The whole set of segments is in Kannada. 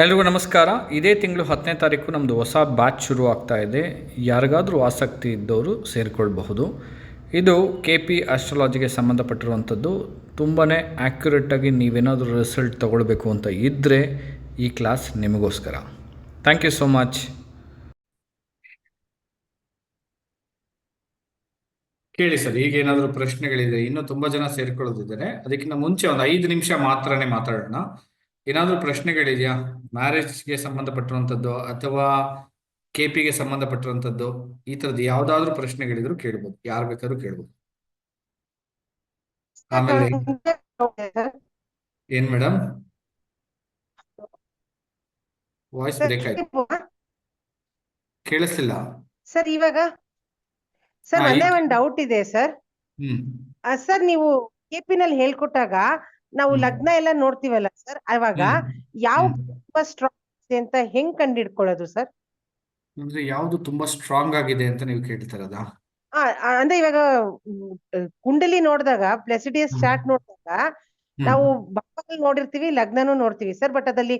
ಎಲ್ರಿಗೂ ನಮಸ್ಕಾರ. ಇದೇ ತಿಂಗಳು 10ನೇ ತಾರೀಕು ನಮ್ಮದು ಹೊಸ ಬ್ಯಾಚ್ ಶುರು ಆಗ್ತಾ ಇದೆ. ಯಾರಿಗಾದರೂ ಆಸಕ್ತಿ ಇದ್ದವರು ಸೇರಿಕೊಳ್ಬಹುದು. ಇದು KP ಆಸ್ಟ್ರಾಲಜಿಗೆ ಸಂಬಂಧಪಟ್ಟಿರುವಂಥದ್ದು. ತುಂಬಾ ಆ್ಯಕ್ಯುರೇಟಾಗಿ ನೀವೇನಾದರೂ ರಿಸಲ್ಟ್ ತೊಗೊಳ್ಬೇಕು ಅಂತ ಇದ್ದರೆ ಈ ಕ್ಲಾಸ್ ನಿಮಗೋಸ್ಕರ. Thank you so much. ಕೇಳಿ ಸರ್, ಈಗ ಏನಾದರೂ ಪ್ರಶ್ನೆಗಳಿದೆ? ಇನ್ನೂ ತುಂಬ ಜನ ಸೇರಿಕೊಳ್ಳೋದಿದ್ದಾರೆ. ಅದಕ್ಕಿಂತ ಮುಂಚೆ ಒಂದು 5 ನಿಮಿಷ ಮಾತ್ರನೇ ಮಾತಾಡೋಣ. ಏನಾದರೂ ಪ್ರಶ್ನೆಗಳಿದೆಯಾ? ಮ್ಯಾರೇಜ್ಗೆ ಸಂಬಂಧಪಟ್ಟಿರುವಂಥದ್ದು ಅಥವಾ KPಗೆ ಸಂಬಂಧಪಟ್ಟಿರುವಂಥದ್ದು, ಈ ಥರದ್ದು ಯಾವುದಾದ್ರೂ ಪ್ರಶ್ನೆಗಳಿದ್ರು ಕೇಳ್ಬೋದು. ಯಾರು ಬೇಕಾದ್ರೂ ಕೇಳ್ಬೋದು. ಆಮೇಲೆ ಏನ್ ಮೇಡಮ್, ವಾಯ್ಸ್ ಬ್ರೇಕ್ ಆಯ್ತು, ಕೇಳಿಸ್ಲಿಲ್ಲ ಸರ್. ಇವಾಗ ಸರ್ ಒಂದೇ ಒಂದು ಡೌಟ್ ಇದೆ ಸರ್. ಸರ್ ನೀವು KPನಲ್ಲಿ ಹೇಳ್ಕೊಟ್ಟಾಗ ನಾವು ಲಗ್ನ ಎಲ್ಲ ನೋಡ್ತೀವಲ್ಲ ಸರ್, ಅವಾಗ ಯಾವ ತುಂಬಾ ಸ್ಟ್ರಾಂಗ್ ಇದೆ ಅಂತ ಹೆಂಗ್ ಕಂಡಿಡ್ಕೊಳ್ಳೋದು ಸರ್? ಅಂದ್ರೆ ಯಾವ್ದು ತುಂಬಾ ಸ್ಟ್ರಾಂಗ್ ಆಗಿದೆ ಅಂತ ನೀವು ಕೇಳ್ತಿರೋದಾ? ಅಂದ್ರೆ ಇವಾಗ ಕುಂಡಲಿ ನೋಡಿದಾಗ ಪ್ಲೆಸಿಡಿಯಸ್ ಚಾರ್ಟ್ ನೋಡಿದಾಗ ನಾವು ಭಾವಗಳು ನೋಡಿರ್ತೀವಿ, ಲಗ್ನನೂ ನೋಡ್ತೀವಿ ಸರ್. ಬಟ್ ಅದಲ್ಲಿ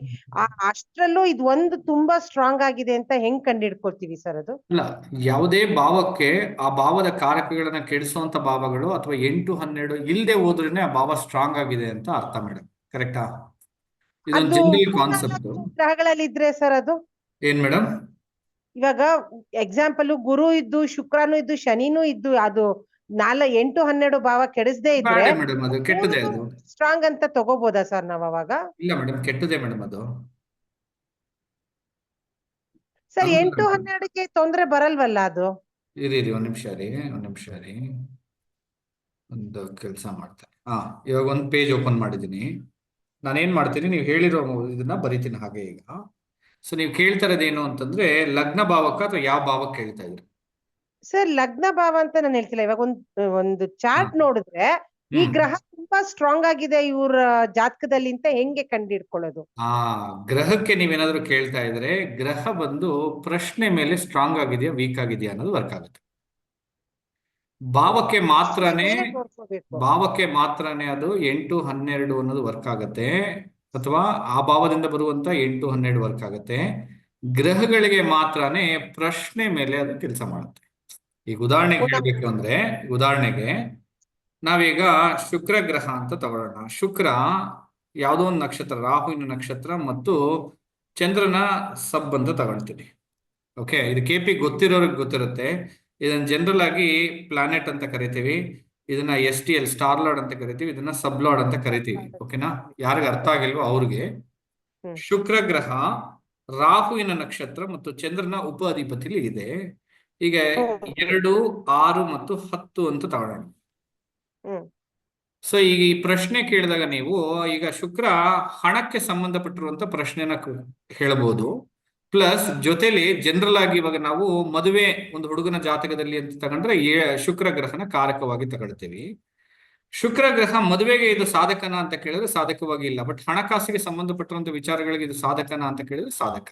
ಅಷ್ಟರಲ್ಲೂ ಇದು ಒಂದು ತುಂಬಾ ಸ್ಟ್ರಾಂಗ್ ಆಗಿದೆ ಅಂತ ಹೆಂಗ್ ಕಂಡಿಡ್ಕೊಳ್ತೀವಿ ಸರ್ ಅದು? ಅಲ್ಲ, ಯಾವುದೇ ಭಾವಕ್ಕೆ ಆ ಭಾವದ ಕಾರಕಗಳನ್ನ ಕೆಡಿಸುವಂತ ಭಾವಗಳು ಅಥವಾ 8, 12 ಇಲ್ಲದೆ ಹೋದ್ರೇನೆ ಆ ಭಾವ ಸ್ಟ್ರಾಂಗ್ ಆಗಿದೆ ಅಂತ ಅರ್ಥ ಮೇಡಮ್. ಕರೆಕ್ಟಾ? ಇದೊಂದು ಜನರಲ್ ಕಾನ್ಸೆಪ್ಟ್. ಗ್ರಹಗಳಲ್ಲಿ ಇದ್ರೆ ಸರ್ ಅದು ಏನ್ ಮೇಡಮ್? ಇವಾಗ ಎಕ್ಸಾಂಪಲ್ ಗುರು ಇದ್ದು, ಶುಕ್ರನು ಇದ್ದು, ಶನಿನೂ ಇದ್ದು, ಅದು 8, 12 ಭಾವ ಕೆಡಿಸದೇ ಇದ್ರೆ ಮೇಡಮ್ ಅದು ಕೆಟ್ಟದೇ. ಅದು ಸ್ಟ್ರಾಂಗ್ ಅಂತ ತಗೋಬೋದಾ ಸರ್ ನಾವ್ ಅವಾಗ? ಇಲ್ಲ ಮೇಡಮ್, ಕೆಟ್ಟದೇ ಮೇಡಮ್ ಅದು. ಸರ್ 8, 12ಕ್ಕೆ ತೊಂದ್ರೆ ಬರಲ್ವಲ್ಲ ಅದು? ಇರಿ ಒಂದ್ ನಿಮಿಷ ರೀ, ಒಂದು ಕೆಲಸ ಮಾಡ್ತಾರೆ. ಇವಾಗ ಒಂದು ಪೇಜ್ ಓಪನ್ ಮಾಡಿದ್ದೀನಿ. ನಾನೇನ್ ಮಾಡ್ತೀನಿ, ನೀವು ಹೇಳಿರೋ ಇದನ್ನ ಬರಿತೀನಿ ಹಾಗೆ ಈಗ. ಸೊ ನೀವು ಕೇಳ್ತಾ ಇರೋದೇನು ಅಂತಂದ್ರೆ ಲಗ್ನ ಭಾವಕ್ಕ ಅಥವಾ ಯಾವ ಭಾವಕ್ಕೆ ಕೇಳ್ತಾ ಇದ್ರಿ? ಸರ್ ಲಗ್ನ ಭಾವ ಅಂತ ನಾನು ಹೇಳ್ತಿಲ್ಲ. ಇವಾಗ ಒಂದು ಚಾರ್ಟ್ ನೋಡಿದ್ರೆ ಈ ಗ್ರಹ ತುಂಬಾ ಸ್ಟ್ರಾಂಗ್ ಆಗಿದೆ ಇವ್ರ ಜಾತಕದಲ್ಲಿ ಅಂತ ಹೆಂಗೆ ಕಂಡಿಡ್ಕೊಳ್ಳೋದು? ಗ್ರಹಕ್ಕೆ ನೀವೇನಾದ್ರೂ ಕೇಳ್ತಾ ಇದ್ರೆ, ಗ್ರಹ ಬಂದು ಪ್ರಶ್ನೆ ಮೇಲೆ ಸ್ಟ್ರಾಂಗ್ ಆಗಿದೆಯಾ ವೀಕ್ ಆಗಿದೆಯಾ ಅನ್ನೋದು ವರ್ಕ್ ಆಗುತ್ತೆ. ಭಾವಕ್ಕೆ ಮಾತ್ರನೇ ಅದು 8, 12 ಅನ್ನೋದು ವರ್ಕ್ ಆಗುತ್ತೆ, ಅಥವಾ ಆ ಭಾವದಿಂದ ಬರುವಂತ 8, 12 ವರ್ಕ್ ಆಗುತ್ತೆ. ಗ್ರಹಗಳಿಗೆ ಮಾತ್ರನೇ ಪ್ರಶ್ನೆ ಮೇಲೆ ಅದು ಕೆಲಸ ಮಾಡುತ್ತೆ. ಈಗ ಉದಾಹರಣೆಗೆ ಹೇಳ್ಬೇಕು ಅಂದ್ರೆ, ಉದಾಹರಣೆಗೆ ನಾವೀಗ ಶುಕ್ರ ಗ್ರಹ ಅಂತ ತಗೊಳ್ಳೋಣ. ಶುಕ್ರ ಯಾವುದೋ ಒಂದು ನಕ್ಷತ್ರ, ರಾಹುವಿನ ನಕ್ಷತ್ರ ಮತ್ತು ಚಂದ್ರನ ಸಬ್ ಅಂತ ತಗೊಳ್ತೀವಿ. ಓಕೆ, ಇದು KP ಗೊತ್ತಿರೋರಿಗೆ ಗೊತ್ತಿರುತ್ತೆ. ಇದನ್ನ ಜನರಲ್ ಆಗಿ ಪ್ಲಾನೆಟ್ ಅಂತ ಕರಿತೀವಿ, ಇದನ್ನ STL ಸ್ಟಾರ್ ಲಾರ್ಡ್ ಅಂತ ಕರಿತೀವಿ, ಇದನ್ನ ಸಬ್ ಲಾರ್ಡ್ ಅಂತ ಕರಿತೀವಿ. ಓಕೆನಾ? ಯಾರಿಗೆ ಅರ್ಥ ಆಗಿಲ್ವೋ ಅವ್ರಿಗೆ. ಶುಕ್ರ ಗ್ರಹ ರಾಹುವಿನ ನಕ್ಷತ್ರ ಮತ್ತು ಚಂದ್ರನ ಉಪ ಅಧಿಪತಿಲಿ ಇದೆ. ಈಗ 2, 6 ಮತ್ತು 10 ಅಂತ ತಗೊಳ್ಳೋಣ. ಸೊ ಈಗ ಈ ಪ್ರಶ್ನೆ ಕೇಳಿದಾಗ ನೀವು ಈಗ ಶುಕ್ರ ಹಣಕ್ಕೆ ಸಂಬಂಧಪಟ್ಟಿರುವಂತ ಪ್ರಶ್ನೆನ ಹೇಳ್ಬೋದು. ಪ್ಲಸ್ ಜೊತೆಲಿ ಜನರಲ್ ಆಗಿ ಇವಾಗ ನಾವು ಮದುವೆ ಒಂದು ಹುಡುಗನ ಜಾತಕದಲ್ಲಿ ಅಂತ ತಗೊಂಡ್ರೆ ಶುಕ್ರ ಗ್ರಹನ ಕಾರಕವಾಗಿ ತಗೊಳ್ತೀವಿ. ಶುಕ್ರ ಗ್ರಹ ಮದುವೆಗೆ ಇದು ಸಾಧಕನ ಅಂತ ಕೇಳಿದ್ರೆ ಸಾಧಕವಾಗಿ ಇಲ್ಲ, ಬಟ್ ಹಣಕಾಸಿಗೆ ಸಂಬಂಧಪಟ್ಟಿರುವಂತ ವಿಚಾರಗಳಿಗೆ ಇದು ಸಾಧಕನ ಅಂತ ಕೇಳಿದ್ರೆ ಸಾಧಕ.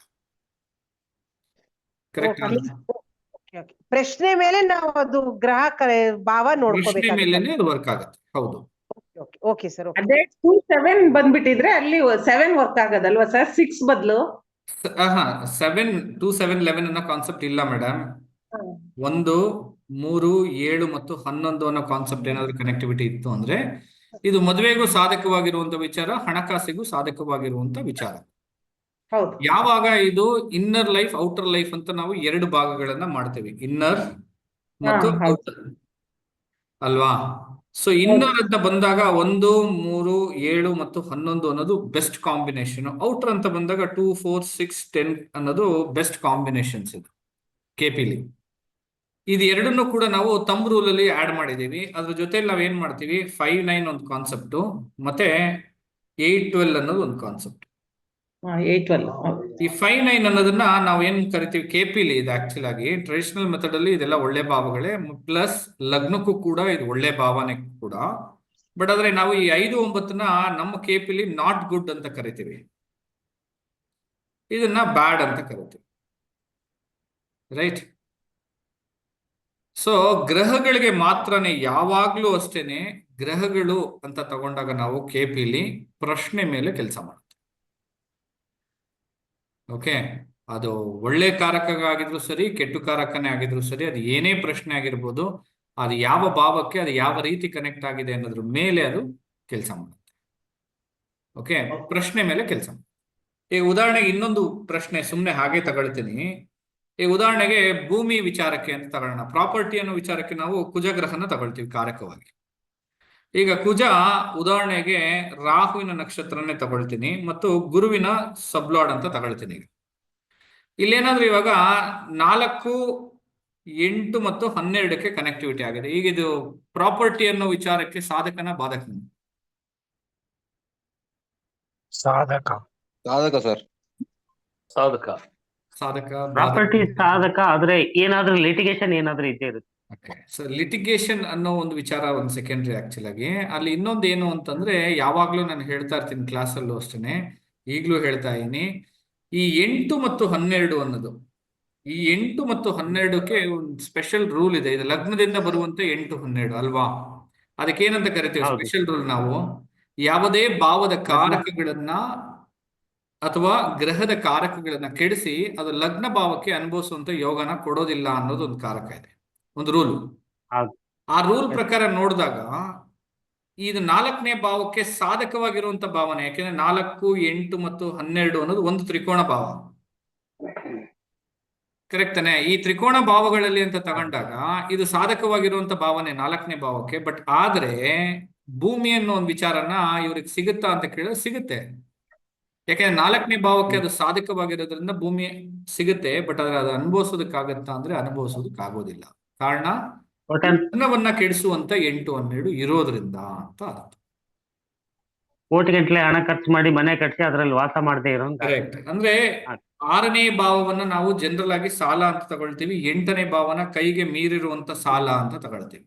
ಕರೆಕ್ಟ್? ಪ್ರಶ್ನೆ ಮೇಲೆ ನಾವು ಅದು ಗ್ರಹ ಭಾವ ನೋಡ್ಕೋಬೇಕು, ಪ್ರಶ್ನೆ ಮೇಲೆನೆ ಅದು ವರ್ಕ್ ಆಗುತ್ತೆ. ಹೌದು. Okay sir. ಅದೇ 2, 7 ಬಂದ್ಬಿಟ್ಟಿದ್ರೆ ಅಲ್ಲಿ 7 ವರ್ಕ್ ಆಗೋದಲ್ವಾ ಸರ್, 6 ಬದಲು? 7, 2, 7, 11 ಅನ್ನೋ ಕಾನ್ಸೆಪ್ಟ್ ಇಲ್ಲ ಮೇಡಮ್. 1, 3, 7 ಮತ್ತು 11 ಅನ್ನೋ ಕಾನ್ಸೆಪ್ಟ್ ಏನಾದ್ರು ಕನೆಕ್ಟಿವಿಟಿ ಇತ್ತು ಅಂದ್ರೆ ಇದು ಮದುವೆಗೂ ಸಾಧಕವಾಗಿರುವಂತ ವಿಚಾರ, ಹಣಕಾಸಿಗೂ ಸಾಧಕವಾಗಿರುವಂತ ವಿಚಾರ. ಯಾವಾಗ ಇದು ಇನ್ನರ್ ಲೈಫ್, ಔಟರ್ ಲೈಫ್ ಅಂತ ನಾವು 2 ಭಾಗಗಳನ್ನ ಮಾಡ್ತೇವೆ, ಇನ್ನರ್ ಮತ್ತು ಔಟರ್ ಅಲ್ವಾ? ಸೊ ಇನ್ನರ್ ಅಂತ ಬಂದಾಗ 1, 3, 7 ಮತ್ತು 11 ಅನ್ನೋದು ಬೆಸ್ಟ್ ಕಾಂಬಿನೇಷನ್. ಔಟರ್ ಅಂತ ಬಂದಾಗ 2, 4, 6, 10 ಅನ್ನೋದು ಬೆಸ್ಟ್ ಕಾಂಬಿನೇಷನ್ಸ್ ಇದು KPಲಿ. ಇದು ಎರಡನ್ನೂ ಕೂಡ ನಾವು ತಮ್ ರೂಲ್ ಅಲ್ಲಿ ಆಡ್ ಮಾಡಿದೀವಿ. ಅದ್ರ ಜೊತೆಲಿ ನಾವ್ ಏನ್ ಮಾಡ್ತೀವಿ, 5, 9 ಒಂದು ಕಾನ್ಸೆಪ್ಟ್ ಮತ್ತೆ 8, 12 ಅನ್ನೋದು ಒಂದು ಕಾನ್ಸೆಪ್ಟ್. ಈ 5, 9 ಅನ್ನೋದನ್ನ ನಾವು ಏನ್ ಕರಿತೀವಿ KPಲಿ, ಇದು ಆಕ್ಚುಲ್ ಆಗಿ ಟ್ರೆಡಿಷನಲ್ ಮೆಥಡ್ ಅಲ್ಲಿ ಇದೆಲ್ಲ ಒಳ್ಳೆ ಭಾವಗಳೇ, ಪ್ಲಸ್ ಲಗ್ನಕ್ಕೂ ಕೂಡ ಇದು ಒಳ್ಳೆ ಭಾವನೆ ಕೂಡ. ಬಟ್ ಆದ್ರೆ ನಾವು ಈ 5, 9ನ ನಮ್ಮ KPಲಿ ನಾಟ್ ಗುಡ್ ಅಂತ ಕರಿತೀವಿ, ಇದನ್ನ ಬ್ಯಾಡ್ ಅಂತ ಕರಿತೀವಿ. ರೈಟ್? ಸೊ ಗ್ರಹಗಳಿಗೆ ಮಾತ್ರನೇ, ಯಾವಾಗ್ಲೂ ಅಷ್ಟೇನೆ ಗ್ರಹಗಳು ಅಂತ ತಗೊಂಡಾಗ ನಾವು KPಲಿ ಪ್ರಶ್ನೆ ಮೇಲೆ ಕೆಲಸ ಮಾಡ್ತೀವಿ. ಓಕೆ, ಅದು ಒಳ್ಳೆ ಕಾರಕ ಆಗಿದ್ರು ಸರಿ, ಕೆಟ್ಟು ಕಾರಕನೇ ಆಗಿದ್ರು ಸರಿ, ಅದು ಏನೇ ಪ್ರಶ್ನೆ ಆಗಿರ್ಬೋದು, ಅದು ಯಾವ ಭಾವಕ್ಕೆ ಅದು ಯಾವ ರೀತಿ ಕನೆಕ್ಟ್ ಆಗಿದೆ ಅನ್ನೋದ್ರ ಮೇಲೆ ಅದು ಕೆಲಸ ಮಾಡುತ್ತೆ. ಓಕೆ, ಪ್ರಶ್ನೆ ಮೇಲೆ ಕೆಲಸ. ಈ ಉದಾಹರಣೆಗೆ ಇನ್ನೊಂದು ಪ್ರಶ್ನೆ ಸುಮ್ಮನೆ ಹಾಗೆ ತಗೊಳ್ತೀನಿ. ಈ ಉದಾಹರಣೆಗೆ ಭೂಮಿ ವಿಚಾರಕ್ಕೆ ಅಂತ ತಗೊಳ್ಳೋಣ. ಪ್ರಾಪರ್ಟಿ ಅನ್ನೋ ವಿಚಾರಕ್ಕೆ ನಾವು ಕುಜಗ್ರಹನ ತಗೊಳ್ತೀವಿ ಕಾರಕವಾಗಿ. ಈಗ ಕುಜ ಉದಾಹರಣೆಗೆ ರಾಹುವಿನ ನಕ್ಷತ್ರನೇ ತಗೊಳ್ತೀನಿ ಮತ್ತು ಗುರುವಿನ ಸಬ್ಲಾಡ್ ಅಂತ ತಗೊಳ್ತೀನಿ. ಈಗ ಇಲ್ಲೇನಾದ್ರೂ ಇವಾಗ 4, 8 ಮತ್ತು 12ಕ್ಕೆ ಕನೆಕ್ಟಿವಿಟಿ ಆಗಿದೆ. ಈಗ ಇದು ಪ್ರಾಪರ್ಟಿ ಅನ್ನೋ ವಿಚಾರಕ್ಕೆ ಸಾಧಕನ ಬಾಧಕನ? ಸಾಧಕ. ಸಾಧಕ ಸರ್. ಸಾಧಕ. ಸಾಧಕ ಪ್ರಾಪರ್ಟಿ ಸಾಧಕ, ಆದ್ರೆ ಏನಾದ್ರೂ ಲಿಟಿಗೇಷನ್ ಏನಾದ್ರೂ ಇದ್ದೇ ಇರುತ್ತೆ. ಓಕೆ, ಸೊ ಲಿಟಿಗೇಷನ್ ಅನ್ನೋ ಒಂದು ವಿಚಾರ ಒಂದು ಸೆಕೆಂಡ್ರಿ. ಆಕ್ಚುಲ್ ಆಗಿ ಅಲ್ಲಿ ಇನ್ನೊಂದು ಏನು ಅಂತಂದ್ರೆ, ಯಾವಾಗ್ಲೂ ನಾನು ಹೇಳ್ತಾ ಇರ್ತೀನಿ ಕ್ಲಾಸಲ್ಲೂ ಅಷ್ಟೇನೆ, ಈಗಲೂ ಹೇಳ್ತಾ ಇದ್ದೀನಿ, ಈ 8 ಮತ್ತು 12 ಅನ್ನೋದು, ಈ 8 ಮತ್ತು 12ಕ್ಕೆ ಒಂದು ಸ್ಪೆಷಲ್ ರೂಲ್ ಇದೆ. ಇದು ಲಗ್ನದಿಂದ ಬರುವಂತ 8, 12 ಅಲ್ವಾ? ಅದಕ್ಕೆ ಏನಂತ ಕರಿತೀವಿ ಹೌದು. ಸ್ಪೆಷಲ್ ರೂಲ್ ನಾವು? ಯಾವುದೇ ಭಾವದ ಕಾರಕಗಳನ್ನ ಅಥವಾ ಗ್ರಹದ ಕಾರಕಗಳನ್ನ ಕೆಡಿಸಿ ಅದು ಲಗ್ನ ಭಾವಕ್ಕೆ ಅನುಭವಿಸುವಂತ ಯೋಗನ ಕೊಡೋದಿಲ್ಲ ಅನ್ನೋದು ಒಂದು ಕಾರಕ ಇದೆ, ಒಂದು ರೂಲ್. ಹೌದು. ಆ ರೂಲ್ ಪ್ರಕಾರ ನೋಡಿದಾಗ ಇದು 4ನೇ ಭಾವಕ್ಕೆ ಸಾಧಕವಾಗಿರುವಂತ ಭಾವನೆ. ಯಾಕೆಂದ್ರೆ 4, 8 ಮತ್ತು 12 ಅನ್ನೋದು ಒಂದು ತ್ರಿಕೋಣ ಭಾವ. ಕರೆಕ್ಟ್ ತಾನೆ? ಈ ತ್ರಿಕೋಣ ಭಾವಗಳಲ್ಲಿ ಅಂತ ತಗೊಂಡಾಗ ಇದು ಸಾಧಕವಾಗಿರುವಂತ ಭಾವನೆ 4ನೇ ಭಾವಕ್ಕೆ. ಬಟ್ ಆದ್ರೆ ಭೂಮಿ ಅನ್ನೋ ಒಂದು ವಿಚಾರನ ಇವ್ರಿಗೆ ಸಿಗುತ್ತಾ ಅಂತ ಕೇಳಿದ್ರೆ ಸಿಗುತ್ತೆ. ಯಾಕೆಂದ್ರೆ 4ನೇ ಭಾವಕ್ಕೆ ಅದು ಸಾಧಕವಾಗಿರೋದ್ರಿಂದ ಭೂಮಿ ಸಿಗುತ್ತೆ. ಬಟ್ ಆದ್ರೆ ಅದು ಅನುಭವಿಸೋದಕ್ಕಾಗತ್ತಾ ಅಂದ್ರೆ ಅನುಭವಿಸೋದಕ್ಕಾಗೋದಿಲ್ಲ. ಕಾರಣ ಲಗ್ನವನ್ನ ಕೆಡಿಸುವಂತ 8, 12 ಇರೋದ್ರಿಂದ ಅಂತ ಅರ್ಥ. ಕೋಟಿ ಗಂಟ್ಲೆ ಹಣ ಖರ್ಚು ಮಾಡಿ ಮನೆ ಕಟ್ಸಿ ಅದ್ರಲ್ಲಿ ವಾಸ ಮಾಡದೇ ಇರೋ ಕರೆಕ್ಟ್. ಅಂದ್ರೆ 6ನೇ ಭಾವವನ್ನ ನಾವು ಜನರಲ್ ಆಗಿ ಸಾಲ ಅಂತ ತಗೊಳ್ತೀವಿ, 8ನೇ ಭಾವನ ಕೈಗೆ ಮೀರಿರುವಂತ ಸಾಲ ಅಂತ ತಗೊಳ್ತೀವಿ.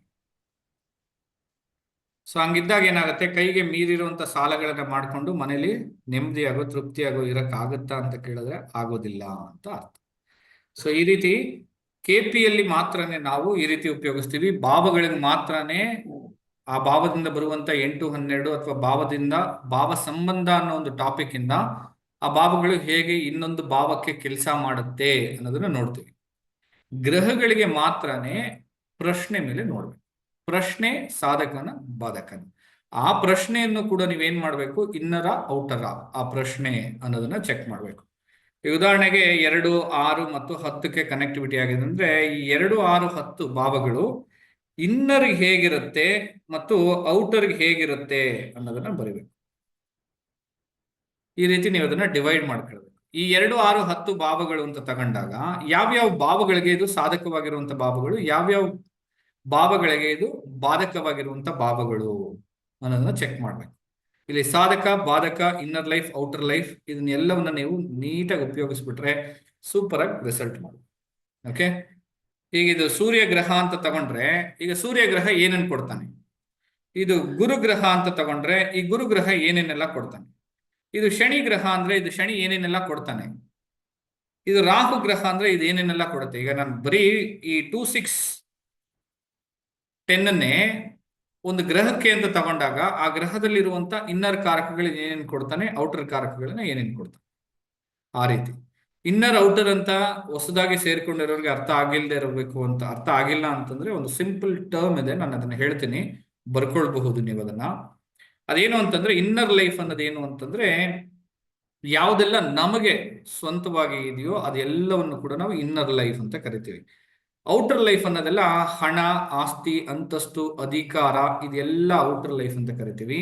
ಸೊ ಹಂಗಿದ್ದಾಗ ಏನಾಗುತ್ತೆ, ಕೈಗೆ ಮೀರಿರುವಂತ ಸಾಲಗಳನ್ನ ಮಾಡ್ಕೊಂಡು ಮನೇಲಿ ನೆಮ್ಮದಿಯಾಗೋ ತೃಪ್ತಿಯಾಗೋ ಇರಕ್ಕಾಗತ್ತಾ ಅಂತ ಕೇಳಿದ್ರೆ ಆಗೋದಿಲ್ಲ ಅಂತ ಅರ್ಥ. ಸೊ ಈ ರೀತಿ KPಯಲ್ಲಿ ಮಾತ್ರನೇ ನಾವು ಈ ರೀತಿ ಉಪಯೋಗಿಸ್ತೀವಿ. ಭಾವಗಳಿಗೆ ಮಾತ್ರನೇ ಆ ಭಾವದಿಂದ ಬರುವಂತ 8, 12 ಅಥವಾ ಭಾವ ಸಂಬಂಧ ಅನ್ನೋ ಒಂದು ಟಾಪಿಕ್ ಇಂದ ಆ ಭಾವಗಳು ಹೇಗೆ ಇನ್ನೊಂದು ಭಾವಕ್ಕೆ ಕೆಲಸ ಮಾಡುತ್ತೆ ಅನ್ನೋದನ್ನ ನೋಡ್ತೀವಿ. ಗ್ರಹಗಳಿಗೆ ಮಾತ್ರನೇ ಪ್ರಶ್ನೆ ಮೇಲೆ ನೋಡ್ಬೇಕು. ಪ್ರಶ್ನೆ ಸಾಧಕನ ಬಾಧಕನ. ಆ ಪ್ರಶ್ನೆಯನ್ನು ಕೂಡ ನೀವೇನ್ ಮಾಡ್ಬೇಕು, ಇನ್ನರ ಔಟರ ಆ ಪ್ರಶ್ನೆ ಅನ್ನೋದನ್ನ ಚೆಕ್ ಮಾಡ್ಬೇಕು. ಈ ಉದಾಹರಣೆಗೆ 2, 6 ಮತ್ತು 10ಕ್ಕೆ ಕನೆಕ್ಟಿವಿಟಿ ಆಗಿದೆ ಅಂದ್ರೆ ಈ 2, 6, 10 ಭಾವಗಳು ಇನ್ನರ್ಗೆ ಹೇಗಿರುತ್ತೆ ಮತ್ತು ಔಟರ್ಗೆ ಹೇಗಿರುತ್ತೆ ಅನ್ನೋದನ್ನ ಬರೀಬೇಕು. ಈ ರೀತಿ ನೀವು ಅದನ್ನ ಡಿವೈಡ್ ಮಾಡ್ಕೊಳ್ಬೇಕು. ಈ 2, 6, 10 ಭಾವಗಳು ಅಂತ ತಗೊಂಡಾಗ ಯಾವ್ಯಾವ ಭಾವಗಳಿಗೆ ಇದು ಸಾಧಕವಾಗಿರುವಂತ ಭಾವಗಳು, ಯಾವ್ಯಾವ ಭಾವಗಳಿಗೆ ಇದು ಬಾಧಕವಾಗಿರುವಂತ ಭಾವಗಳು ಅನ್ನೋದನ್ನ ಚೆಕ್ ಮಾಡ್ಬೇಕು. ಇಲ್ಲಿ ಸಾಧಕ, ಬಾಧಕ, ಇನ್ನರ್ ಲೈಫ್, ಔಟರ್ ಲೈಫ್, ಇದನ್ನೆಲ್ಲವನ್ನ ನೀವು ನೀಟಾಗಿ ಉಪಯೋಗಿಸ್ಬಿಟ್ರೆ ಸೂಪರ್ ಆಗಿ ರಿಸಲ್ಟ್ ಮಾಡಿ. ಓಕೆ, ಈಗ ಇದು ಸೂರ್ಯ ಗ್ರಹ ಅಂತ ತಗೊಂಡ್ರೆ, ಈಗ ಸೂರ್ಯ ಗ್ರಹ ಏನೇನ್ ಕೊಡ್ತಾನೆ? ಇದು ಗುರು ಗ್ರಹ ಅಂತ ತಗೊಂಡ್ರೆ ಈ ಗುರು ಗ್ರಹ ಏನೇನೆಲ್ಲ ಕೊಡ್ತಾನೆ? ಇದು ಶನಿ ಗ್ರಹ ಅಂದ್ರೆ ಇದು ಶನಿ ಏನೇನೆಲ್ಲ ಕೊಡ್ತಾನೆ? ಇದು ರಾಹು ಗ್ರಹ ಅಂದ್ರೆ ಇದು ಏನೇನೆಲ್ಲ ಕೊಡುತ್ತೆ? ಈಗ ನಾನು ಬರೀ ಈ 2, 6, 10 ಒಂದು ಗ್ರಹಕ್ಕೆ ಅಂತ ತಗೊಂಡಾಗ ಆ ಗ್ರಹದಲ್ಲಿರುವಂತ ಇನ್ನರ್ ಕಾರಕಗಳು ಏನೇನು ಕೊಡ್ತಾನೆ, ಔಟರ್ ಕಾರಕಗಳನ್ನ ಏನೇನು ಕೊಡ್ತಾನೆ, ಆ ರೀತಿ. ಇನ್ನರ್ ಔಟರ್ ಅಂತ ಹೊಸದಾಗಿ ಸೇರ್ಕೊಂಡಿರೋರಿಗೆ ಅರ್ಥ ಆಗಿಲ್ಲ ಅಂತಂದ್ರೆ ಒಂದು ಸಿಂಪಲ್ ಟರ್ಮ್ ಇದೆ, ನಾನು ಅದನ್ನ ಹೇಳ್ತೀನಿ, ಬರ್ಕೊಳ್ಬಹುದು ನೀವು ಅದನ್ನ. ಅದೇನು ಅಂತಂದ್ರೆ ಇನ್ನರ್ ಲೈಫ್ ಅನ್ನೋದೇನು ಅಂತಂದ್ರೆ ಯಾವುದೆಲ್ಲ ನಮಗೆ ಸ್ವಂತವಾಗಿ ಇದೆಯೋ ಅದೆಲ್ಲವನ್ನು ಕೂಡ ನಾವು ಇನ್ನರ್ ಲೈಫ್ ಅಂತ ಕರಿತೀವಿ. ಔಟರ್ ಲೈಫ್ ಅನ್ನೋದೆಲ್ಲ ಹಣ, ಆಸ್ತಿ, ಅಂತಸ್ತು, ಅಧಿಕಾರ, ಇದೆಲ್ಲ ಔಟರ್ ಲೈಫ್ ಅಂತ ಕರಿತೀವಿ.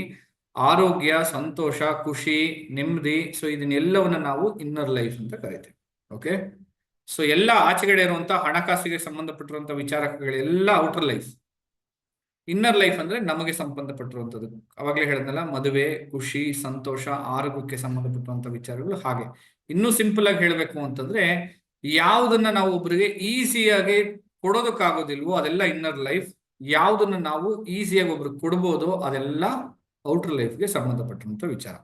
ಆರೋಗ್ಯ, ಸಂತೋಷ, ಖುಷಿ, ನೆಮ್ಮದಿ, ಸೊ ಇದನ್ನೆಲ್ಲವನ್ನ ನಾವು ಇನ್ನರ್ ಲೈಫ್ ಅಂತ ಕರಿತೀವಿ. ಓಕೆ, ಸೊ ಎಲ್ಲ ಆಚೆಗಡೆ ಇರುವಂತ ಹಣಕಾಸಿಗೆ ಸಂಬಂಧಪಟ್ಟಿರುವಂತ ವಿಚಾರಗಳೆಲ್ಲ ಔಟರ್ ಲೈಫ್. ಇನ್ನರ್ ಲೈಫ್ ಅಂದ್ರೆ ನಮಗೆ ಸಂಬಂಧಪಟ್ಟಿರುವಂಥದ್ದು. ಅವಾಗಲೇ ಹೇಳಿದ್ನಲ್ಲ, ಮದುವೆ, ಖುಷಿ, ಸಂತೋಷ, ಆರೋಗ್ಯಕ್ಕೆ ಸಂಬಂಧಪಟ್ಟಿರುವಂತ ವಿಚಾರಗಳು. ಹಾಗೆ ಇನ್ನೂ ಸಿಂಪಲ್ ಆಗಿ ಹೇಳ್ಬೇಕು ಅಂತಂದ್ರೆ ಯಾವುದನ್ನ ನಾವು ಒಬ್ಬರಿಗೆ ಈಸಿಯಾಗಿ ಕೊಡೋದಕ್ಕಾಗೋದಿಲ್ವೋ ಅದೆಲ್ಲ ಇನ್ನರ್ ಲೈಫ್. ಯಾವುದನ್ನ ನಾವು ಈಸಿಯಾಗಿ ಒಬ್ರಿಗೆ ಕೊಡ್ಬೋದು ಅದೆಲ್ಲ ಔಟರ್ ಲೈಫ್ಗೆ ಸಂಬಂಧಪಟ್ಟಿರುವಂತ ವಿಚಾರ.